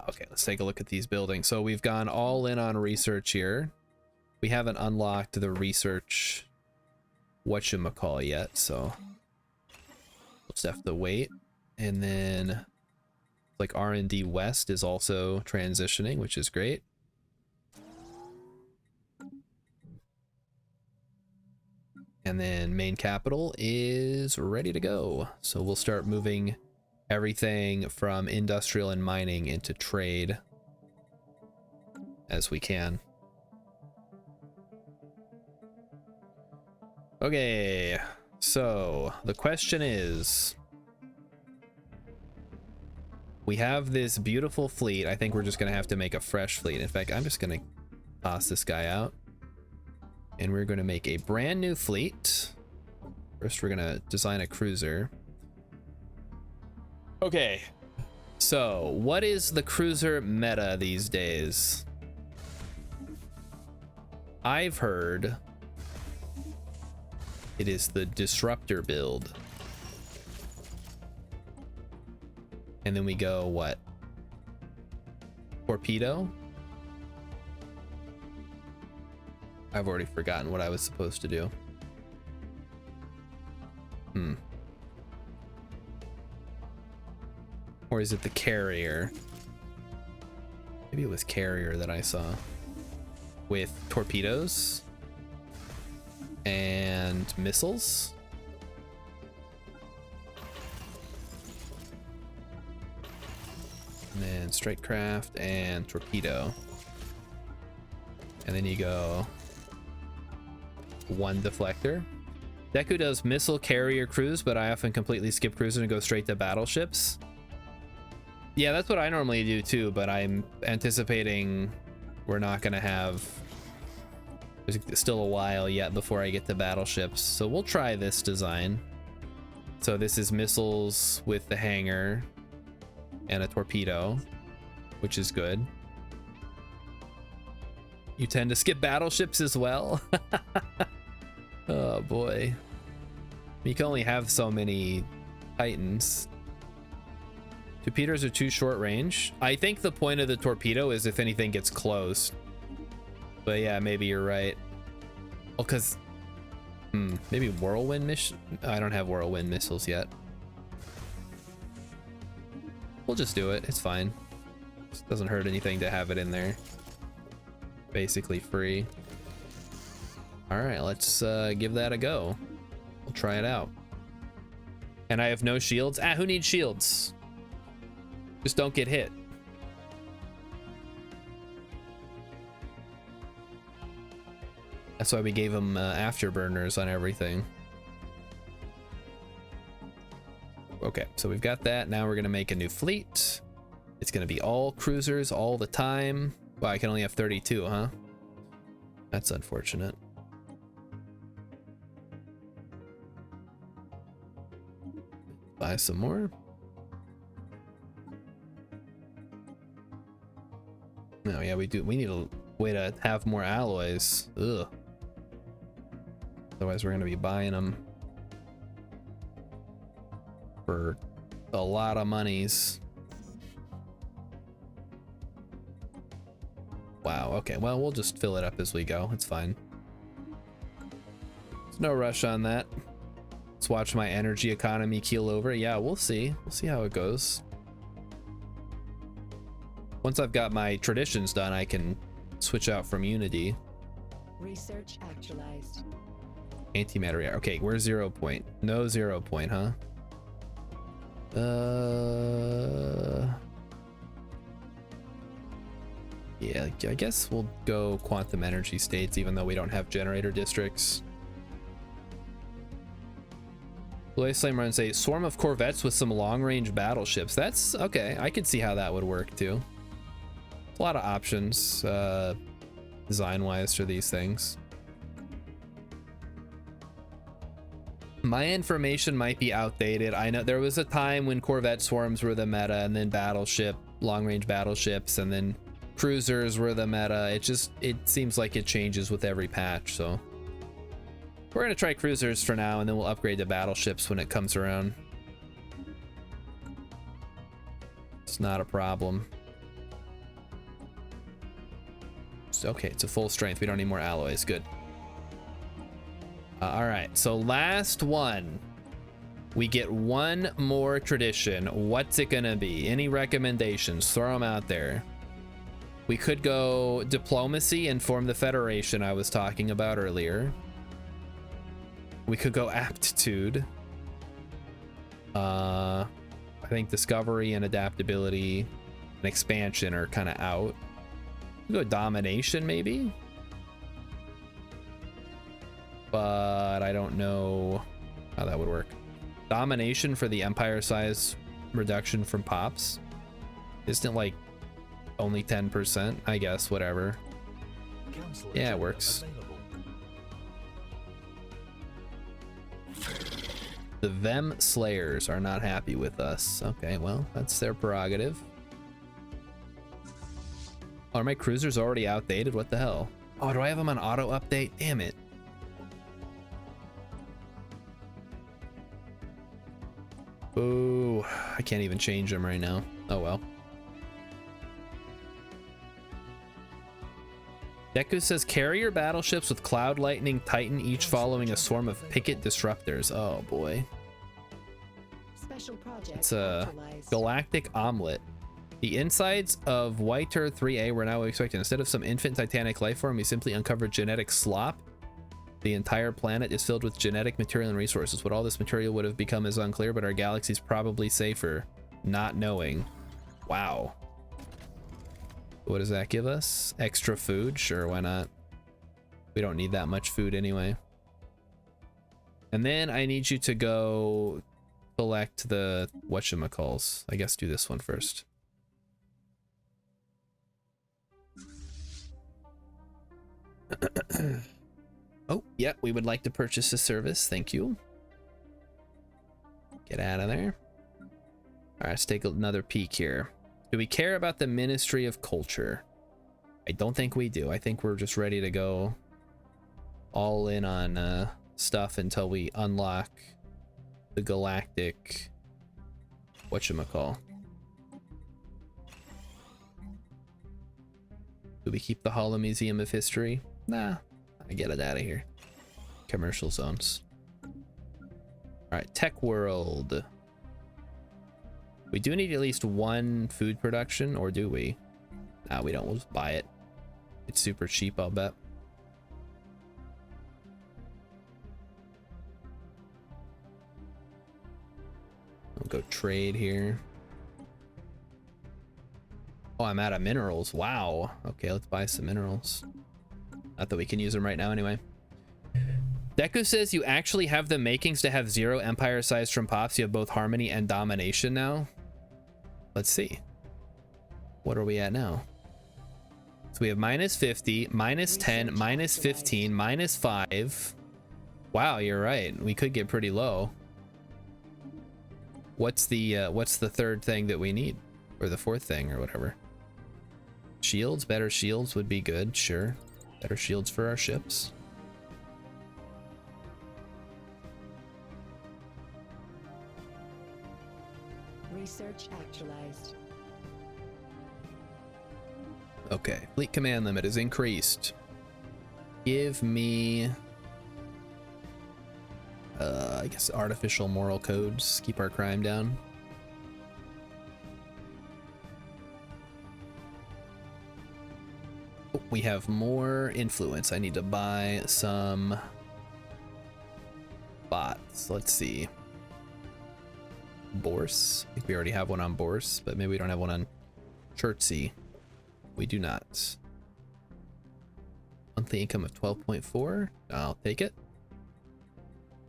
Okay, let's take a look at these buildings. So we've gone all in on research here. We haven't unlocked the research whatchamacall yet, so we'll just have to wait. And then like R&D West is also transitioning, which is great. And then main capital is ready to go. So we'll start moving everything from industrial and mining into trade as we can. Okay, so the question is, we have this beautiful fleet. I think we're just gonna have to make a fresh fleet. In fact, I'm just gonna toss this guy out and we're gonna make a brand new fleet. First, we're gonna design a cruiser. Okay, so what is the cruiser meta these days? I've heard it is the disruptor build. And then we go what? Torpedo? I've already forgotten what I was supposed to do. Or is it the carrier? Maybe it was carrier that I saw. With torpedoes and missiles. And then strike craft and torpedo. And then you go one deflector. Deku does missile carrier cruise, but I often completely skip cruiser and go straight to battleships. Yeah, that's what I normally do too, but I'm anticipating we're not gonna have, there's still a while yet before I get to battleships. So we'll try this design. So this is missiles with the hangar and a torpedo, which is good. You tend to skip battleships as well. Oh boy. You can only have so many Titans. Torpedoes are too short range. I think the point of the torpedo is if anything gets close. But yeah, maybe you're right. Oh, because maybe whirlwind mission. I don't have whirlwind missiles yet. We'll just do it. It's fine. It doesn't hurt anything to have it in there. Basically free. All right, let's give that a go. We'll try it out. And I have no shields. Ah, who needs shields? Just don't get hit. That's why we gave them afterburners on everything. Okay, so we've got that. Now we're gonna make a new fleet. It's gonna be all cruisers all the time. Wow, I can only have 32, huh? That's unfortunate. Buy some more. No, yeah, we do. We need a way to have more alloys. Ugh. Otherwise, we're gonna be buying them for a lot of monies. Wow. Okay. Well, we'll just fill it up as we go. It's fine. There's no rush on that. Let's watch my energy economy keel over. Yeah, we'll see. We'll see how it goes. Once I've got my traditions done, I can switch out from Unity. Research actualized. Antimatter. Yeah. Okay, we're 0 point. No 0 point, huh? Yeah, I guess we'll go quantum energy states, even though we don't have generator districts. Blue Ice Flame runs a swarm of corvettes with some long-range battleships. That's okay. I could see how that would work too. A lot of options, design-wise, for these things. My information might be outdated. I know there was a time when corvette swarms were the meta, and then battleship, long-range battleships, and then cruisers were the meta. It seems like it changes with every patch, so we're gonna try cruisers for now, and then we'll upgrade to battleships when it comes around. It's not a problem. Okay, it's a full strength. We don't need more alloys. Good. All right, so last one. We get one more tradition. What's it gonna be? Any recommendations? Throw them out there. We could go diplomacy and form the federation I was talking about earlier. We could go aptitude. I think discovery and adaptability and expansion are kind of out. We go domination maybe, but I don't know how that would work. Domination for the empire size reduction from pops. Isn't it like only 10%? I guess, whatever. Council Yeah, it agenda works. available. The Vem Slayers are not happy with us. Okay, well, that's their prerogative. Are my cruisers already outdated? What the hell? Oh, do I have them on auto update? Damn it. Ooh, I can't even change them right now. Oh well. Deku says carrier battleships with Cloud Lightning Titan, each following a swarm of picket disruptors. Oh boy. Special project It's a actualized. galactic omelet. The insides of White Earth 3A were now expected. Instead of some infant titanic life form, we simply uncovered genetic slop. The entire planet is filled with genetic material and resources. What all this material would have become is unclear, but our galaxy's probably safer not knowing. Wow. What does that give us? Extra food? Sure, why not? We don't need that much food anyway. And then I need you to go collect the whatchamacalls. I guess do this one first. Oh, yeah, we would like to purchase a service. Thank you. Get out of there. All right, let's take another peek here. Do we care about the Ministry of Culture? I don't think we do. I think we're just ready to go all in on stuff until we unlock the galactic whatchamacall. Do we keep the Hollow Museum of History? Nah, I get it out of here. Commercial zones. All right, Tech World. We do need at least one food production, or do we? Nah, we don't. We'll just buy it. It's super cheap, I'll bet. We'll go trade here. Oh, I'm out of minerals. Wow. Okay, let's buy some minerals. Not that we can use them right now anyway. Deku says you actually have the makings to have 0 empire size from pops. You have both harmony and domination now. Let's see. What are we at now? So we have minus 50, minus 10, minus 15, minus 5. Wow, you're right. We could get pretty low. What's the third thing that we need? Or the fourth thing or whatever? Shields, better shields would be good, sure. Better shields for our ships. Research actualized. Okay, fleet command limit is increased. Give me I guess artificial moral codes, keep our crime down. Oh, we have more influence. I need to buy some bots. Let's see. Bourse. I think we already have one on Bourse, but maybe we don't have one on Chertsey. We do not. Monthly income of 12.4. I'll take it.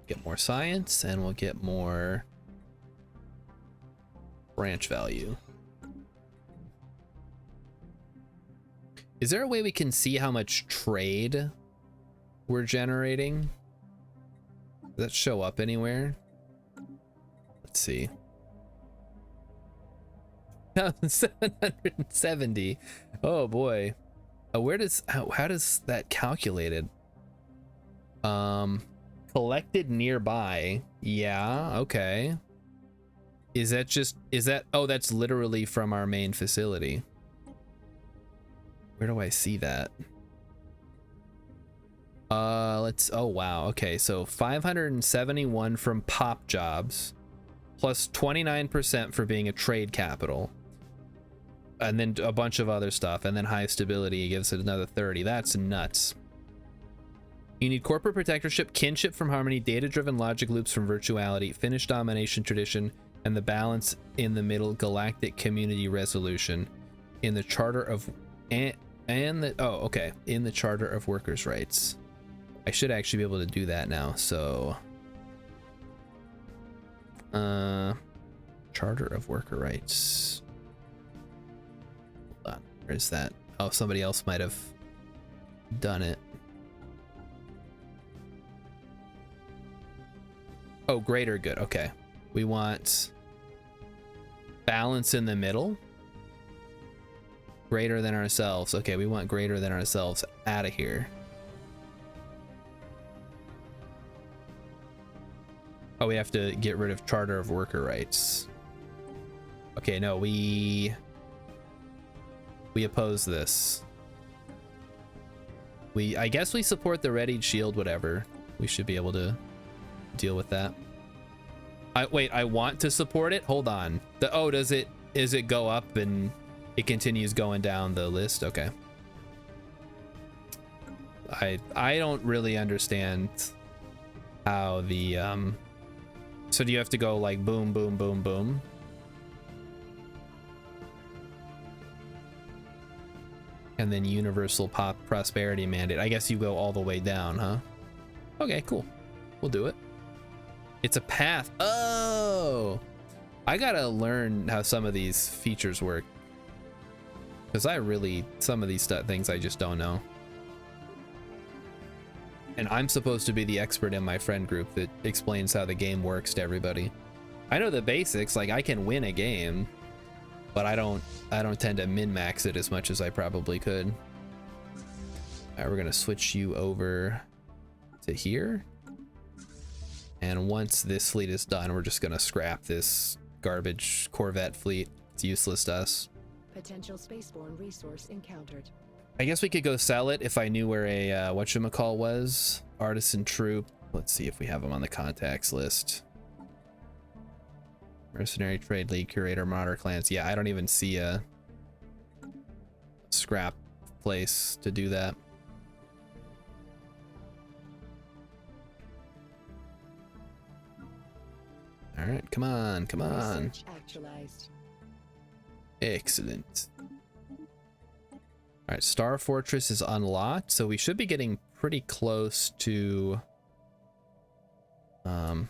Get more science, and we'll get more branch value. Is there a way we can see how much trade we're generating? Does that show up anywhere? Let's see. 770. Oh boy. Where does how does that calculated? Collected nearby. Yeah, okay. Is that oh, that's literally from our main facility. Where do I see that? Oh wow, okay, so 571 from pop jobs, plus 29% for being a trade capital, and then a bunch of other stuff, and then high stability gives it another 30. That's nuts. You need corporate protectorship, kinship from harmony, data-driven logic loops from virtuality, Finnish domination tradition, and the balance in the middle, galactic community resolution in the charter of in the charter of workers' rights. I should actually be able to do that now. So charter of worker rights. Hold on, where is that? Oh, somebody else might have done it. Oh, greater good. Okay, we want balance in the middle, greater than ourselves. Okay, we want greater than ourselves out of here. Oh, we have to get rid of charter of worker rights. Okay, no, we oppose this. I guess we support the readied shield, whatever. We should be able to deal with that. Wait, I want to support it. Hold on. Does it go up and it continues going down the list? Okay. I don't really understand how the so do you have to go like boom, boom, boom, boom? And then universal prosperity mandate. I guess you go all the way down, huh? Okay, cool. We'll do it. It's a path. Oh, I gotta learn how some of these features work, because some of these things I just don't know. And I'm supposed to be the expert in my friend group that explains how the game works to everybody. I know the basics, like I can win a game, but I don't tend to min-max it as much as I probably could. All right, we're gonna switch you over to here. And once this fleet is done, we're just gonna scrap this garbage Corvette fleet. It's useless to us. Potential spaceborne resource encountered. I guess we could go sell it if I knew where a whatchamacall was. Artisan troop. Let's see if we have them on the contacts list. Mercenary Trade League, Curator, Marauder Clans. Yeah, I don't even see a scrap place to do that. All right, come on, come on. Research actualized. Excellent. All right, Star Fortress is unlocked, so we should be getting pretty close to I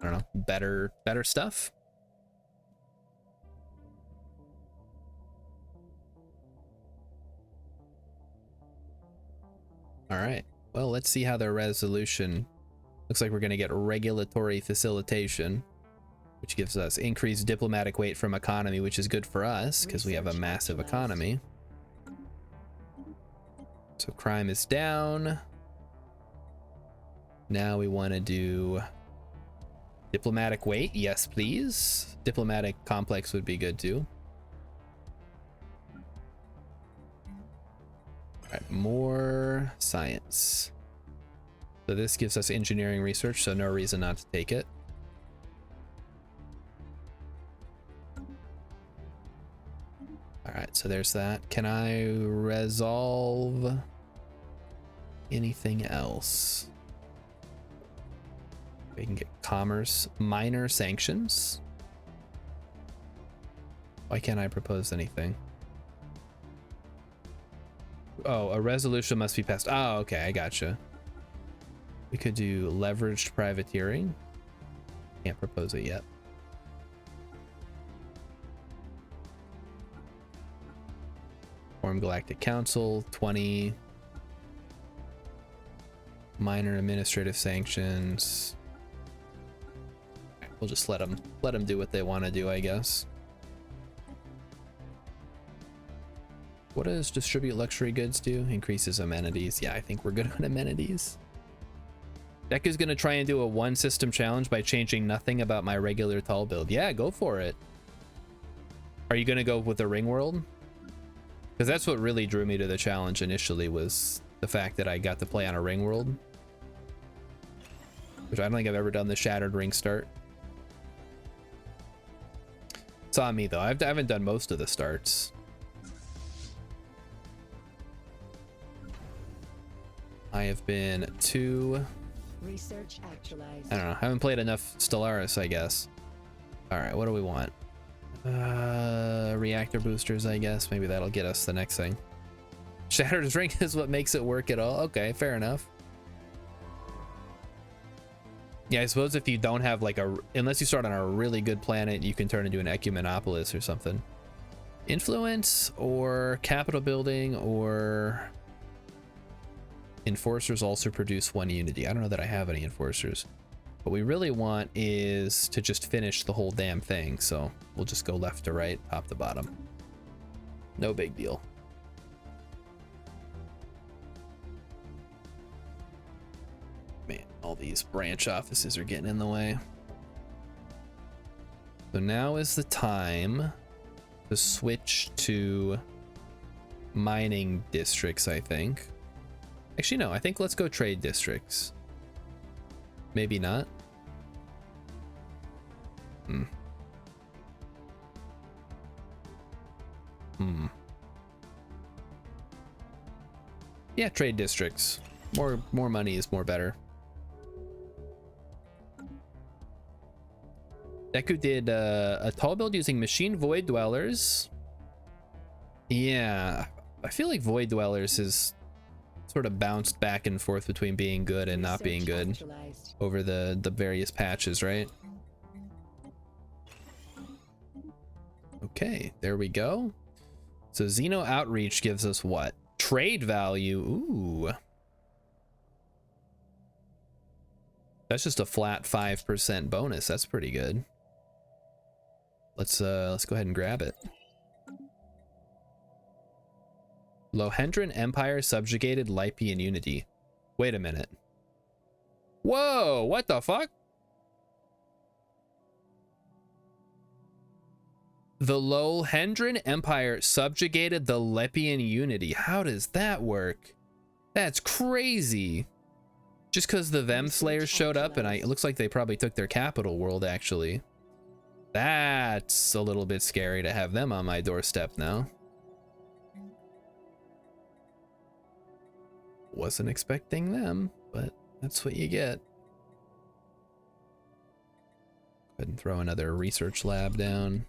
don't know, better stuff. All right, well, let's see how their resolution looks. Like we're going to get regulatory facilitation, which gives us increased diplomatic weight from economy, which is good for us because we have a massive economy. So crime is down. Now we want to do diplomatic weight. Yes, please. Diplomatic complex would be good too. All right, more science. So this gives us engineering research, so no reason not to take it. All right, so there's that. Can I resolve anything else? We can get commerce, minor sanctions. Why can't I propose anything? Oh, a resolution must be passed. Oh, okay, I gotcha. We could do leveraged privateering. Can't propose it yet. Form Galactic Council, 20. Minor administrative sanctions. We'll just let them do what they want to do, I guess. What does distribute luxury goods do? Increases amenities. Yeah, I think we're good on amenities. Deku's gonna try and do a one system challenge by changing nothing about my regular tall build. Yeah, go for it. Are you gonna go with the ring world? Because that's what really drew me to the challenge initially, was the fact that I got to play on a ring world. Which I don't think I've ever done the shattered ring start. It's on me though. I haven't done most of the starts. I have been to... Research actualized. I don't know. I haven't played enough Stellaris, I guess. Alright, what do we want? Reactor boosters, I guess. Maybe that'll get us the next thing. Shattered ring is what makes it work at all. Okay, fair enough. Yeah, I suppose if you don't have like a... Unless you start on a really good planet, you can turn into an Ecumenopolis or something. Influence or capital building or... Enforcers also produce one unity. I don't know that I have any enforcers. What we really want is to just finish the whole damn thing. So we'll just go left to right, top to bottom. No big deal. Man, all these branch offices are getting in the way. So now is the time to switch to mining districts, I think. Actually, no, I think let's go trade districts. Maybe not. Yeah, trade districts. More money is more better. Deku did a tall build using machine void dwellers. Yeah, I feel like void dwellers is sort of bounced back and forth between being good and not being good over the various patches, right? Okay, there we go. So Xeno Outreach gives us what? Trade value. Ooh. That's just a flat 5% bonus. That's pretty good. Let's go ahead and grab it. Lohendran Empire subjugated Lypian Unity. Wait a minute. Whoa, what the fuck? The Lohendran Empire subjugated the Lypian Unity. How does that work? That's crazy. Just because the Vem Slayers showed up and it looks like they probably took their capital world, actually. That's a little bit scary to have them on my doorstep now. Wasn't expecting them, but that's what you get. Go ahead and throw another research lab down.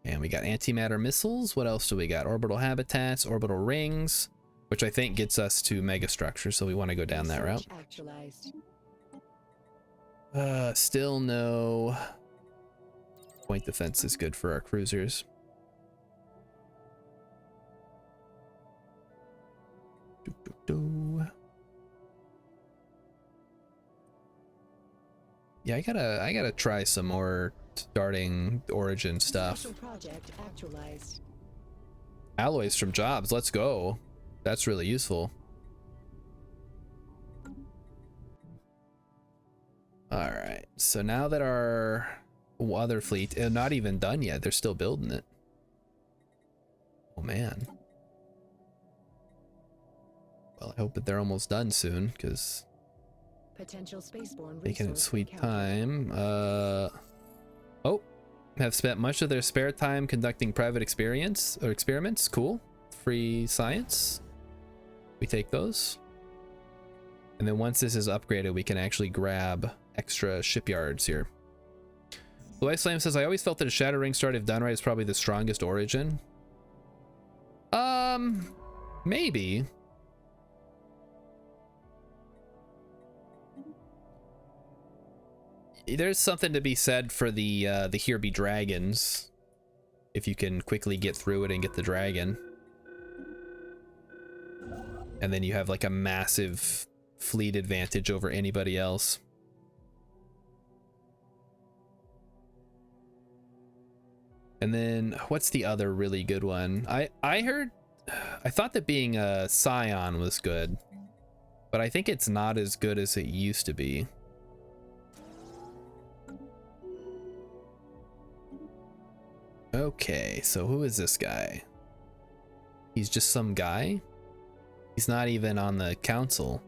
And we got antimatter missiles. What else do we got? Orbital habitats, orbital rings, which I think gets us to megastructure, so we want to go down that route. Still no point defense is good for our cruisers. Yeah, I gotta try some more starting origin stuff. Alloys from jobs, let's go. That's really useful. All right, so now that our other fleet is not even done yet, they're still building it. Oh man. Well, I hope that they're almost done soon, because Potential spaceborne taking it resource sweet encountered. time. Oh, have spent much of their spare time conducting private experiments. Cool. Free science. We take those. And then once this is upgraded, we can actually grab extra shipyards here. Blue Ice Flame says, I always felt that a Shadow Ring Star, if done right, is probably the strongest origin. Maybe. There's something to be said for the Here Be Dragons. If you can quickly get through it and get the dragon. And then you have like a massive fleet advantage over anybody else. And then what's the other really good one? I thought that being a Scion was good, but I think it's not as good as it used to be. Okay, so who is this guy? He's just some guy? He's not even on the council.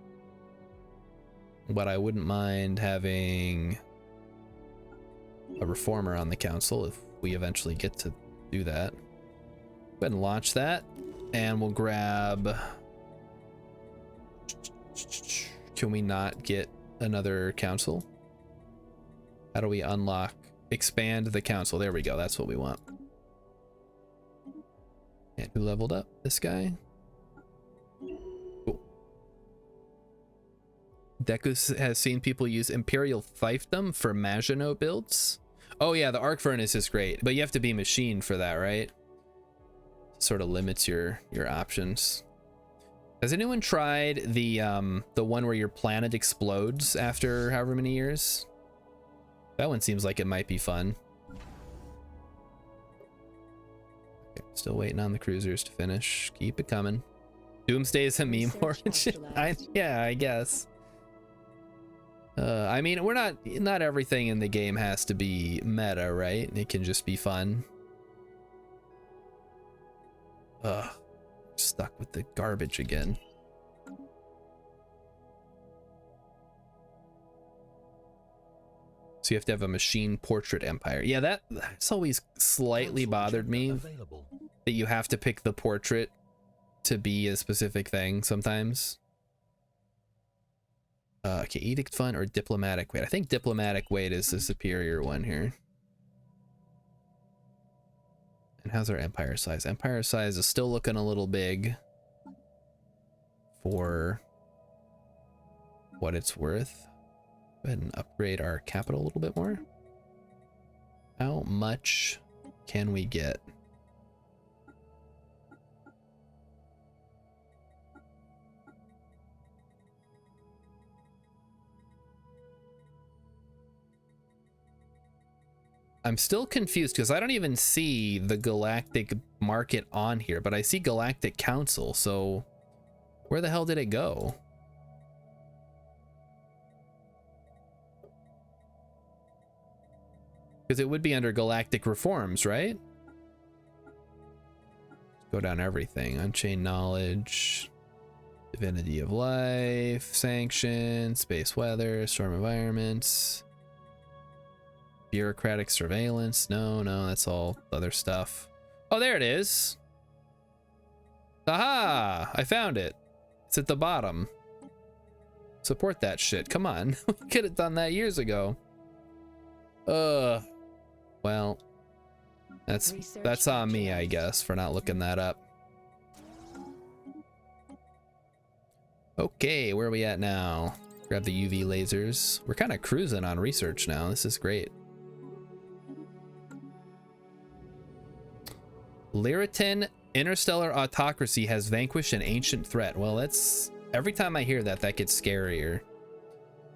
But I wouldn't mind having a reformer on the council if we eventually get to do that. Go ahead and launch that, and we'll grab... Can we not get another council? How do we unlock? Expand the council. There we go. That's what we want. And who leveled up? This guy? Cool. Deku has seen people use Imperial Fiefdom for Maginot builds. Oh yeah, the Arc Furnace is great, but you have to be machined for that, right? Sort of limits your options. Has anyone tried the one where your planet explodes after however many years? That one seems like it might be fun. Okay, still waiting on the cruisers to finish. Keep it coming. Doomsday is a meme origin. Yeah, I guess. I mean, not everything in the game has to be meta, right? It can just be fun. Ugh, stuck with the garbage again. So you have to have a machine portrait empire. Yeah, that's always slightly bothered me, that you have to pick the portrait to be a specific thing sometimes. Okay, Edict Fund or Diplomatic Weight. I think Diplomatic Weight is the superior one here. And how's our empire size? Empire size is still looking a little big for what it's worth. Go ahead and upgrade our capital a little bit more. How much can we get? I'm still confused because I don't even see the Galactic Market on here, but I see Galactic Council, so where the hell did it go? Because it would be under Galactic Reforms, right? Go down everything. Unchained Knowledge, Divinity of Life, Sanction, Space Weather, Storm Environments, Bureaucratic Surveillance. No, that's all other stuff. Oh, there it is. Aha! I found it. It's at the bottom. Support that shit. Come on. We could have done that years ago. Well, that's on me, I guess, for not looking that up. Okay, where are we at now? Grab the UV lasers. We're kind of cruising on research now. This is great. Lyritan interstellar autocracy has vanquished an ancient threat. Well, that's... Every time I hear that, that gets scarier.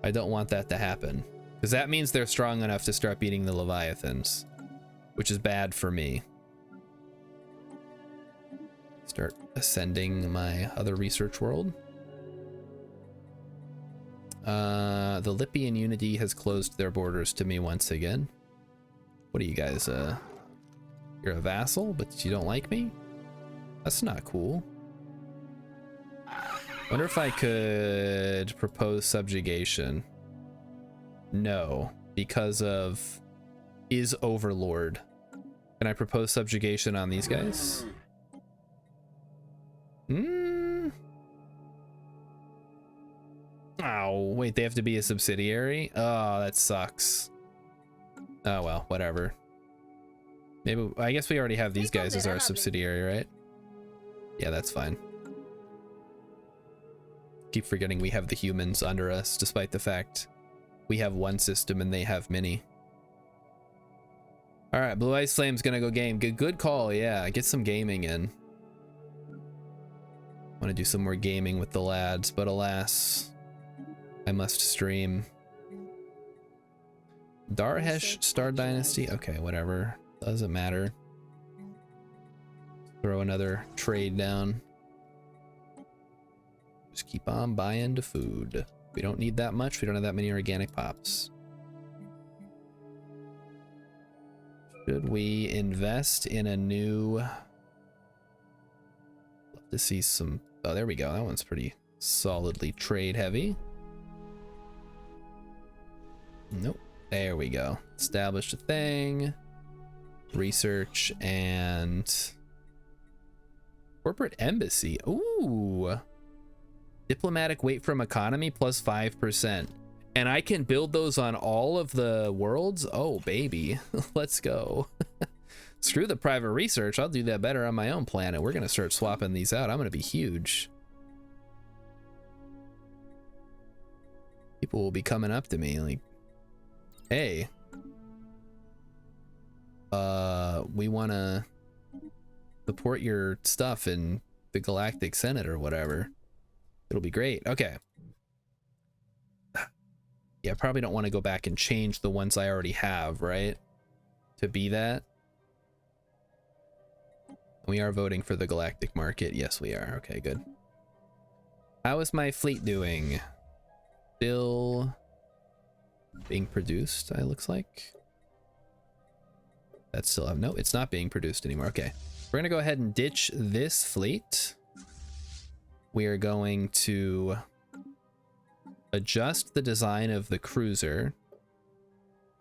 I don't want that to happen. Because that means they're strong enough to start beating the Leviathans. Which is bad for me. Start ascending my other research world. The Lippian Unity has closed their borders to me once again. What are you guys, you're a vassal, but you don't like me? That's not cool. Wonder if I could propose subjugation. No, because of is Overlord. Can I propose subjugation on these guys? Oh, wait, they have to be a subsidiary? Oh, that sucks. Oh, well, whatever. Maybe, I guess we already have these guys as our subsidiary, right? Yeah, that's fine. Keep forgetting we have the humans under us, despite the fact we have one system and they have many. All right, Blue Ice Flame's gonna go game. Good call, yeah. Get some gaming in. Want to do some more gaming with the lads, but alas, I must stream. Darhesh Star Dynasty. Okay, whatever. Doesn't matter. Throw another trade down. Just keep on buying the food. We don't need that much. We don't have that many organic pops. Should we invest in a new... Love to see some... Oh, there we go. That one's pretty solidly trade heavy. Nope. There we go. Establish a thing. Research and... Corporate embassy. Ooh. Diplomatic weight from economy plus 5%. And I can build those on all of the worlds? Oh, baby. Let's go. Screw the private research. I'll do that better on my own planet. We're going to start swapping these out. I'm going to be huge. People will be coming up to me like, hey, we want to support your stuff in the Galactic Senate or whatever. It'll be great. Okay. Yeah, I probably don't want to go back and change the ones I already have, right? To be that. We are voting for the Galactic Market. Yes, we are. Okay, good. How is my fleet doing? Still being produced, it looks like. That's still... No, it's not being produced anymore. Okay. We're going to go ahead and ditch this fleet. We are going to adjust the design of the cruiser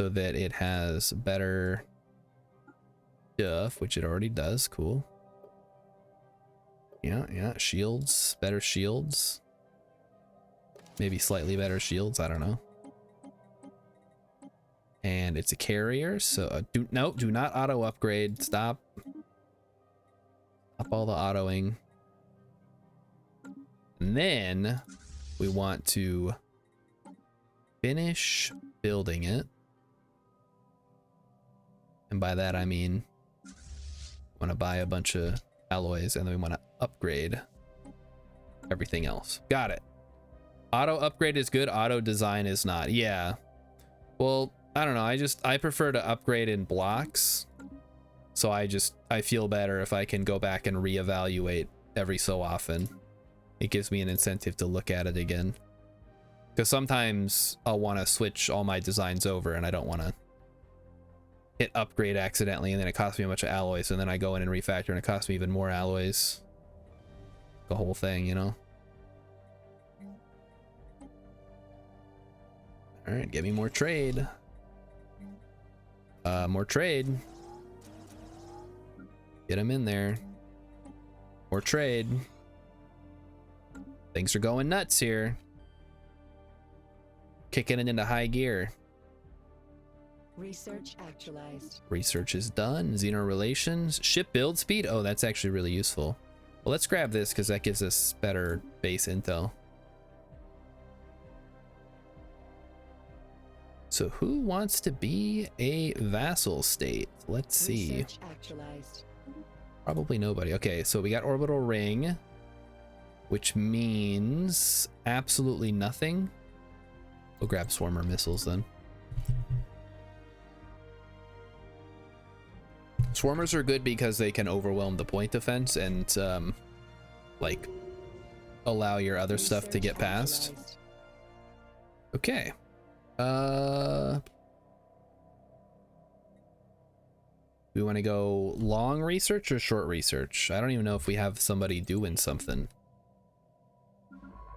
so that it has better stuff, which it already does. Cool. Yeah, shields, better shields. Maybe slightly better shields, I don't know. And it's a carrier, so do not auto upgrade. Stop all the autoing. And then we want to finish building it. And by that I mean want to buy a bunch of alloys and then we want to upgrade everything else. Got it. Auto upgrade is good, auto design is not. Yeah. Well, I don't know. I prefer to upgrade in blocks. So I feel better if I can go back and reevaluate every so often. It gives me an incentive to look at it again. Because sometimes I'll want to switch all my designs over and I don't want to hit upgrade accidentally and then it costs me a bunch of alloys and then I go in and refactor and it costs me even more alloys. The whole thing, you know? Alright, give me more trade. More trade. Get them in there. More trade. Things are going nuts here. Kicking it into high gear. Research actualized. Research is done. Xeno relations. Ship build speed. Oh, that's actually really useful. Well, let's grab this because that gives us better base intel. So who wants to be a vassal state? Let's see. Research actualized. Probably nobody. Okay, so we got orbital ring, which means absolutely nothing. We'll grab swarmer missiles then. Swarmers are good because they can overwhelm the point defense and like allow your other stuff to get past. Neutralized. Okay. We want to go long research or short research? I don't even know if we have somebody doing something.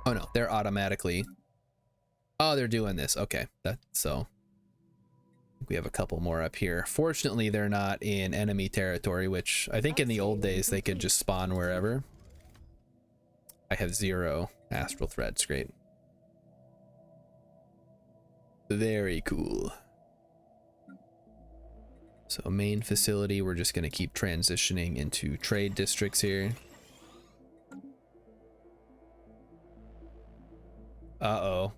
Oh no, they're automatically. Oh, they're doing this. Okay, that's so. We have a couple more up here. Fortunately, they're not in enemy territory, which I think in the old days they could just spawn wherever. I have 0 astral threads. Great. Very cool. So main facility, we're just going to keep transitioning into trade districts here. Uh-oh.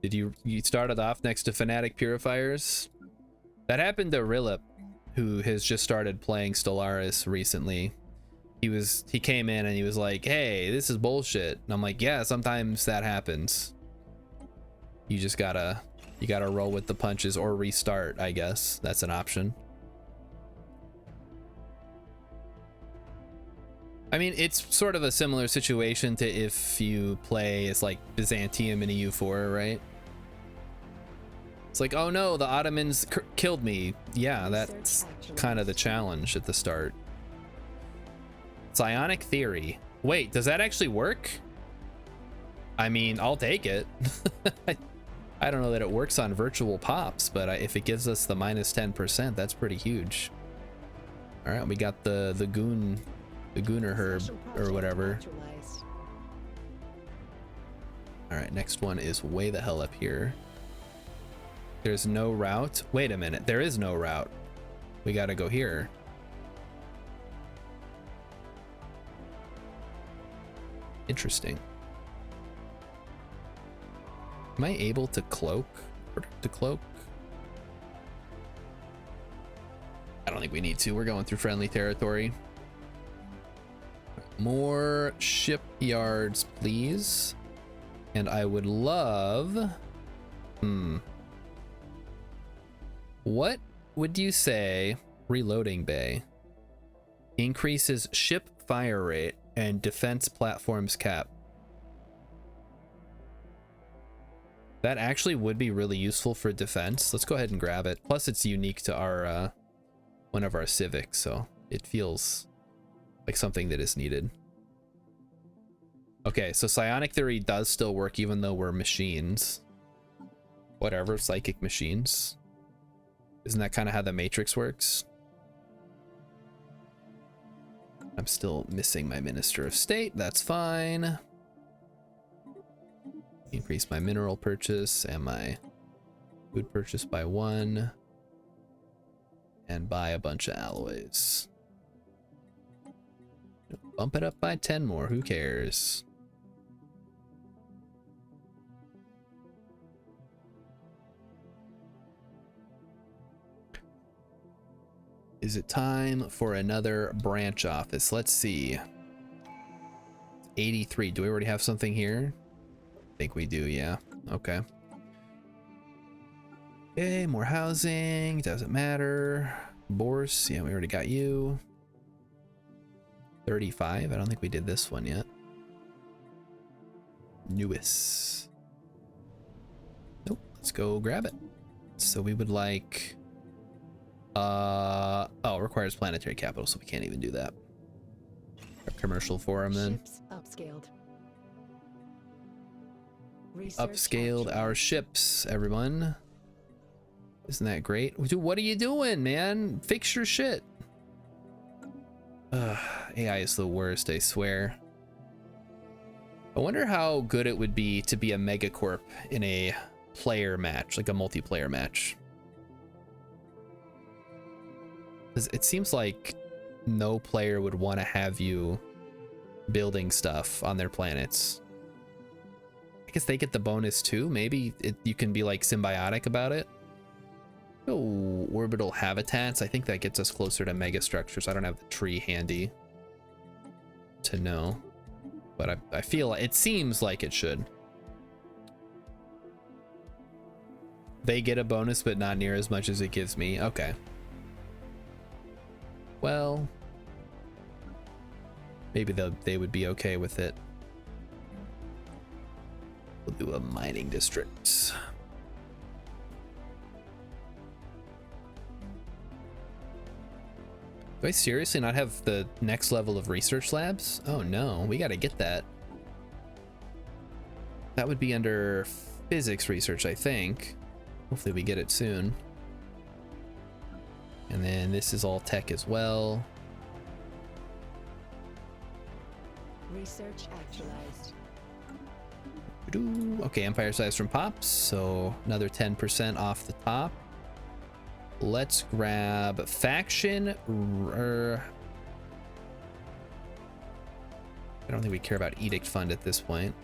Did you started off next to Fnatic Purifiers? That happened to Rilip, who has just started playing Stellaris recently. He came in and he was like, "Hey, this is bullshit." And I'm like, "Yeah, sometimes that happens. You just gotta roll with the punches or restart, I guess. That's an option." I mean, it's sort of a similar situation to if you play as like Byzantium in EU4, right? It's like, oh no, the Ottomans killed me. Yeah, that's kind of the challenge at the start. Psionic Theory. Wait, does that actually work? I mean, I'll take it. I don't know that it works on virtual pops, but if it gives us the minus 10%, that's pretty huge. All right, we got the Gooner herb or whatever. Neutralized. All right, next one is way the hell up here. There's no route. Wait a minute, there is no route. We gotta go here. Interesting. Am I able to cloak? To cloak? I don't think we need to. We're going through friendly territory. More shipyards, please. And I would love... What would you say reloading bay increases ship fire rate and defense platforms cap? That actually would be really useful for defense. Let's go ahead and grab it. Plus it's unique to our one of our civics, so it feels like something that is needed. Okay, so Psionic Theory does still work even though we're machines. Whatever, psychic machines. Isn't that kind of how the Matrix works? I'm still missing my Minister of State. That's fine. Increase my mineral purchase and my food purchase by 1. And buy a bunch of alloys. Bump it up by 10 more. Who cares? Is it time for another branch office? Let's see. 83. Do we already have something here? I think we do, yeah. Okay. Okay, more housing. Doesn't matter. Bourse. Yeah, we already got you. 35. I don't think we did this one yet. Newest. Nope. Let's go grab it. So we would like... oh, it requires planetary capital, so we can't even do that. Our commercial forum then. Ships upscaled. Upscaled our ships, everyone. Isn't that great? Dude, what are you doing, man? Fix your shit. AI is the worst, I swear. I wonder how good it would be to be a megacorp in a player match, like a multiplayer match. Because it seems like no player would want to have you building stuff on their planets. I guess they get the bonus too. Maybe you can be like symbiotic about it. Oh, orbital habitats. I think that gets us closer to mega structures. I don't have the tree handy to know, but I feel it seems like it should. They get a bonus, but not near as much as it gives me. Okay. Well, maybe they would be okay with it. We'll do a mining district. Do I seriously not have the next level of research labs? Oh no, we gotta get that. That would be under physics research, I think. Hopefully we get it soon. And then this is all tech as well. Research actualized. Okay, empire size from Pops, so another 10% off the top. Let's grab faction. I don't think we care about edict fund at this point.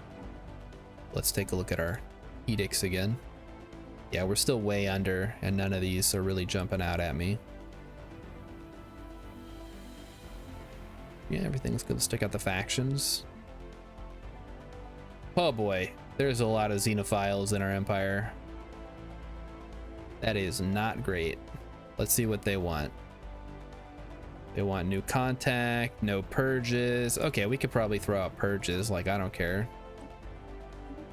Let's take a look at our edicts again. Yeah, we're still way under, and none of these are really jumping out at me. Yeah, everything's gonna stick out the factions. Oh boy, there's a lot of xenophiles in our empire. That is not great. Let's see what they want. They want new contact, no purges. Okay, we could probably throw out purges, like I don't care.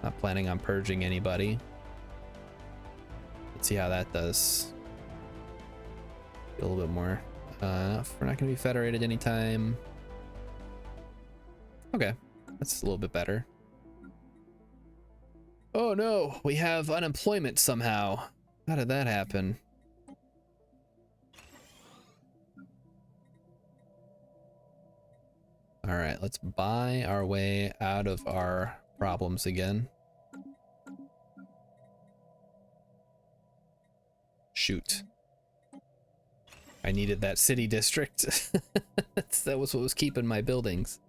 Not planning on purging anybody. Let's see how that does. A little bit more. We're not gonna be federated anytime. Okay, that's a little bit better. Oh no, we have unemployment somehow. How did that happen? All right, let's buy our way out of our problems again. Shoot. I needed that city district. That was what was keeping my buildings.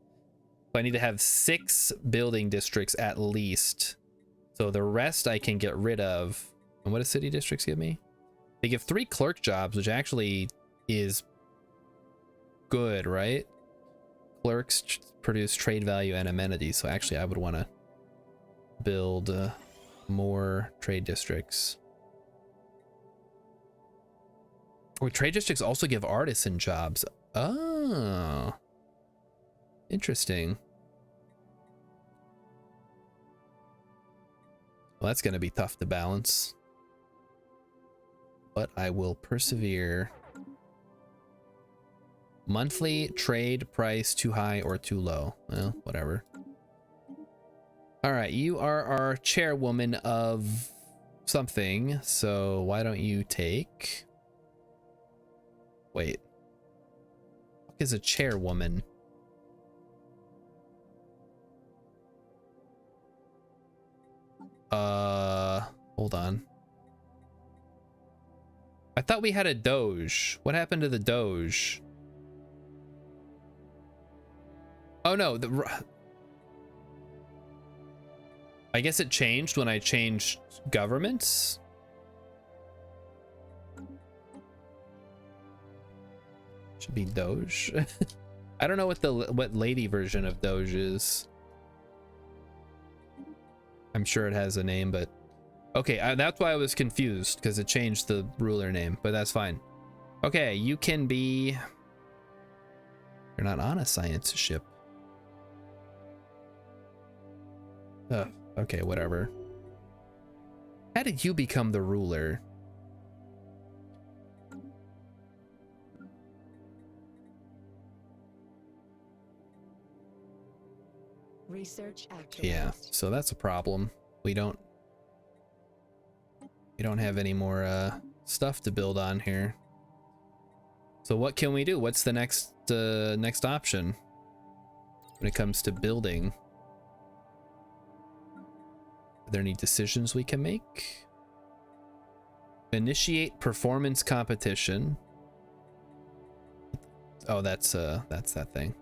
So I need to have 6 building districts at least. So the rest I can get rid of. And what do city districts give me? They give 3 clerk jobs, which actually is good, right? Clerks produce trade value and amenities. So actually I would want to build more trade districts. Or trade districts also give artisan jobs. Oh, interesting. Well, that's going to be tough to balance. But I will persevere. Monthly trade price too high or too low? Well, whatever. All right, you are our chairwoman of something. So why don't you take... Wait. What is a chairwoman? Hold on. I thought we had a doge. What happened to the doge? Oh no, I guess it changed when I changed governments. Should be doge. I don't know what lady version of doge is. I'm sure it has a name, but okay, that's why I was confused, because it changed the ruler name, but that's fine. Okay, you can be... You're not on a science ship. Okay, whatever. How did you become the ruler? Research actualized. Yeah, so that's a problem. We don't have any more stuff to build on here. So what can we do? What's the next option when it comes to building? Are there any decisions we can make? Initiate performance competition. Oh, that's that thing.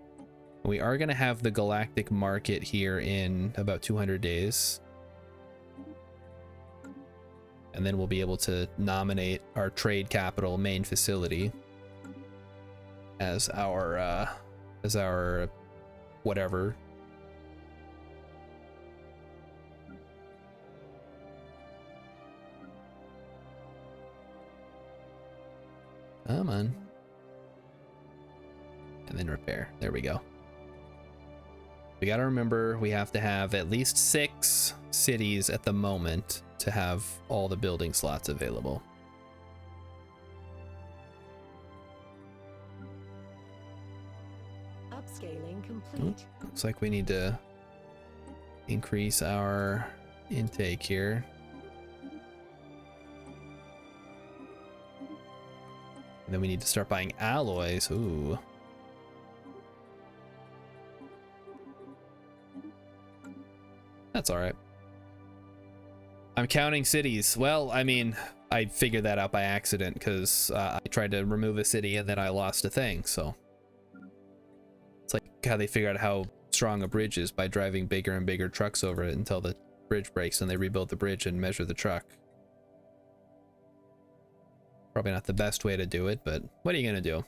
We are going to have the galactic market here in about 200 days. And then we'll be able to nominate our trade capital main facility as our whatever. Come on. There we go. We gotta remember we have to have at least 6 cities at the moment to have all the building slots available. Upscaling complete. Looks like we need to increase our intake here. And then we need to start buying alloys. Ooh. That's all right. I'm counting cities. Well, I mean, I figured that out by accident because I tried to remove a city and then I lost a thing. So it's like how they figure out how strong a bridge is by driving bigger and bigger trucks over it until the bridge breaks and they rebuild the bridge and measure the truck. Probably not the best way to do it, but what are you gonna do?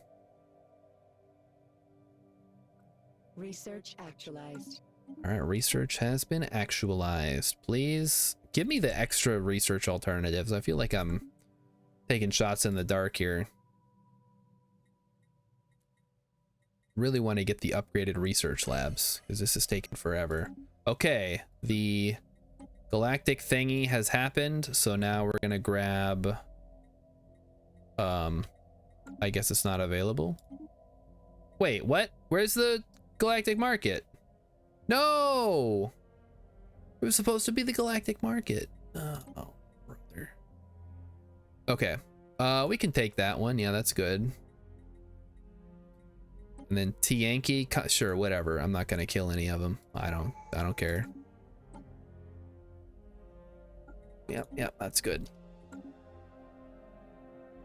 Research actualized. All right, research has been actualized. Please give me the extra research alternatives. I feel like I'm taking shots in the dark here. Really want to get the upgraded research labs because this is taking forever. Okay, the galactic thingy has happened, so now we're gonna grab I guess it's not available. Wait, what? Where's the galactic market? No, it was supposed to be the galactic market. Oh brother. Okay, we can take that one. Yeah, that's good. And then T-Yankee, sure, whatever. I'm not gonna kill any of them. I don't care. Yep, that's good.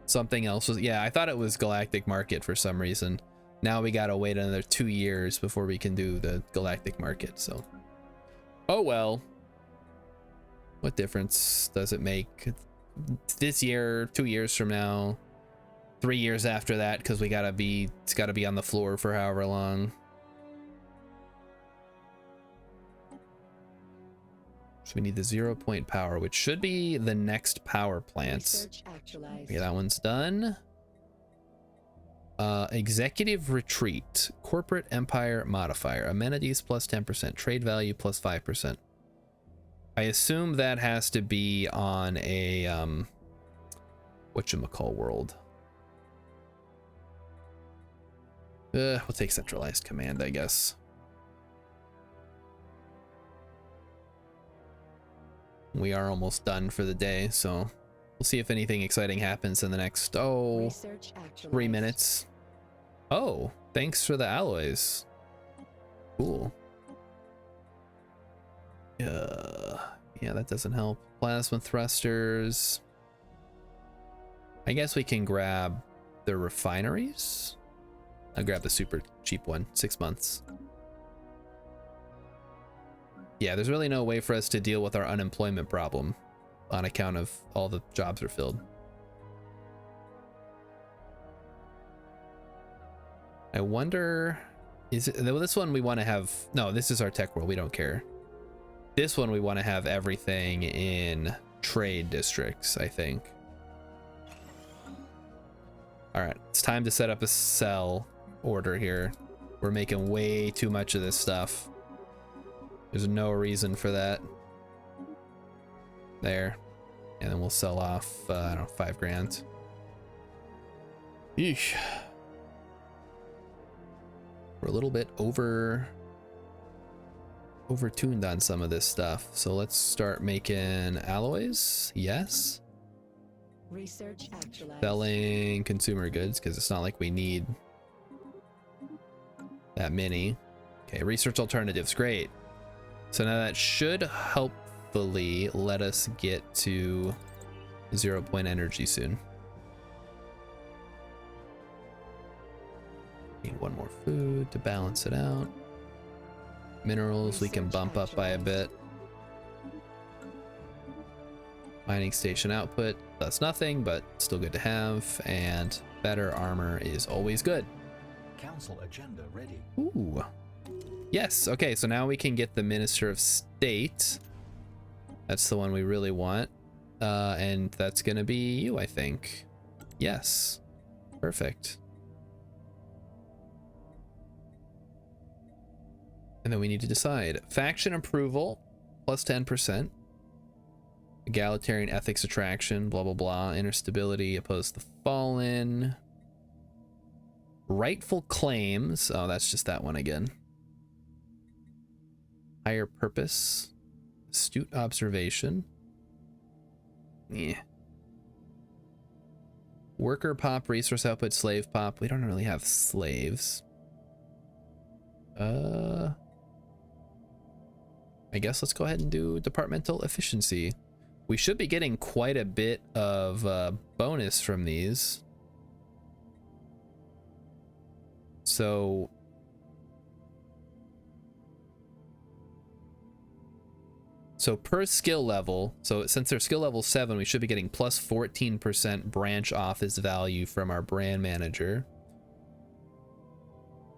Something else was, yeah, I thought it was galactic market for some reason. Now we gotta wait another 2 years before we can do the galactic market, so. Oh well. What difference does it make? This year, 2 years from now, 3 years after that, because it's gotta be on the floor for however long. So we need the 0 point power, which should be the next power plant. Research actualized. Okay, that one's done. Executive retreat, corporate empire modifier, amenities plus 10%, trade value plus 5%. I assume that has to be on a whatchamacall world. We'll take centralized command, I guess. We are almost done for the day, so we'll see if anything exciting happens in the next 3 minutes. Oh, thanks for the alloys. Cool. Yeah, that doesn't help. Plasma thrusters. I guess we can grab the refineries. I'll grab the super cheap one, 6 months. Yeah, there's really no way for us to deal with our unemployment problem on account of all the jobs are filled. I wonder, is it, this one we want to have, no, this is our tech world, we don't care. This one we want to have everything in trade districts, I think. All right, it's time to set up a sell order here. We're making way too much of this stuff. There's no reason for that. There. And then we'll sell off, I don't know, 5 grand. Yeesh. We're a little bit overtuned on some of this stuff. So let's start making alloys. Yes. Research actualized. Selling consumer goods, because it's not like we need that many. Okay, research alternatives. Great. So now that should hopefully let us get to 0 point energy soon. Need one more food to balance it out. Minerals we can bump up by a bit. Mining station output, that's nothing, but still good to have. And better armor is always good. Council agenda ready. Ooh. Yes, okay, so now we can get the Minister of State. That's the one we really want. And that's gonna be you, I think. Yes. Perfect. And then we need to decide. Faction approval, plus 10%. Egalitarian ethics attraction, blah, blah, blah. Inner stability, opposed to the fallen. Rightful claims. Oh, that's just that one again. Higher purpose. Astute observation. Yeah. Worker pop, resource output, slave pop. We don't really have slaves. I guess let's go ahead and do departmental efficiency. We should be getting quite a bit of bonus from these. So per skill level, so since they're skill level 7, we should be getting plus 14% branch office value from our brand manager.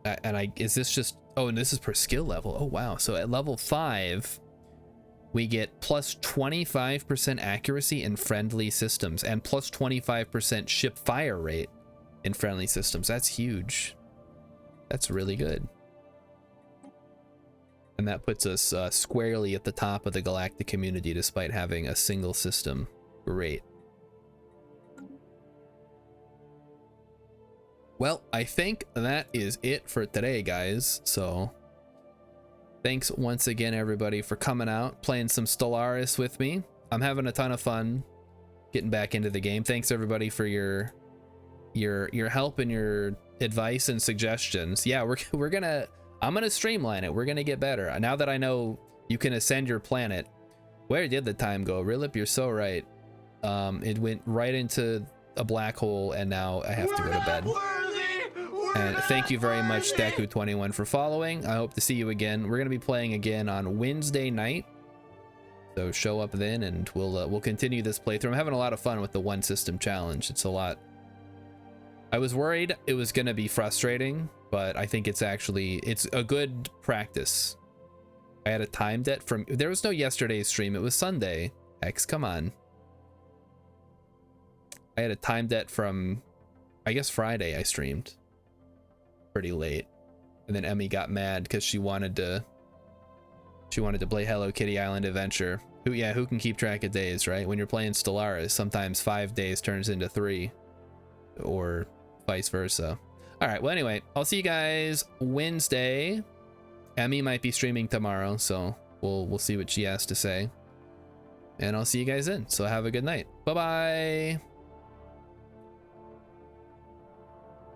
And is this just, oh, and this is per skill level. Oh, wow. So at level 5, we get plus 25% accuracy in friendly systems and plus 25% ship fire rate in friendly systems. That's huge. That's really good. And that puts us squarely at the top of the galactic community despite having a single system. Great. Well, I think that is it for today, guys. So thanks once again, everybody, for coming out, playing some Stellaris with me. I'm having a ton of fun getting back into the game. Thanks, everybody, for your help and your advice and suggestions. Yeah, I'm gonna streamline it. We're gonna get better. Now that I know you can ascend your planet. Where did the time go? Rilip, you're so right. It went right into a black hole, and now I have to go to bed. And thank you very much, Deku21, for following. I hope to see you again. We're gonna be playing again on Wednesday night, so show up then, and we'll continue this playthrough. I'm having a lot of fun with the one system challenge. It's a lot. I was worried it was gonna be frustrating, but I think it's a good practice. I had a time debt from, there was no yesterday's stream, it was Sunday. X, come on. I had a time debt from, I guess, Friday I streamed pretty late, and then Emmy got mad because she wanted to play Hello Kitty Island Adventure. Who can keep track of days, right? When you're playing Stellaris, sometimes 5 days turns into 3, or vice versa. All right, well, anyway, I'll see you guys Wednesday. Emmy might be streaming tomorrow, so we'll see what she has to say, and I'll see you guys then. So have a good night. Bye bye.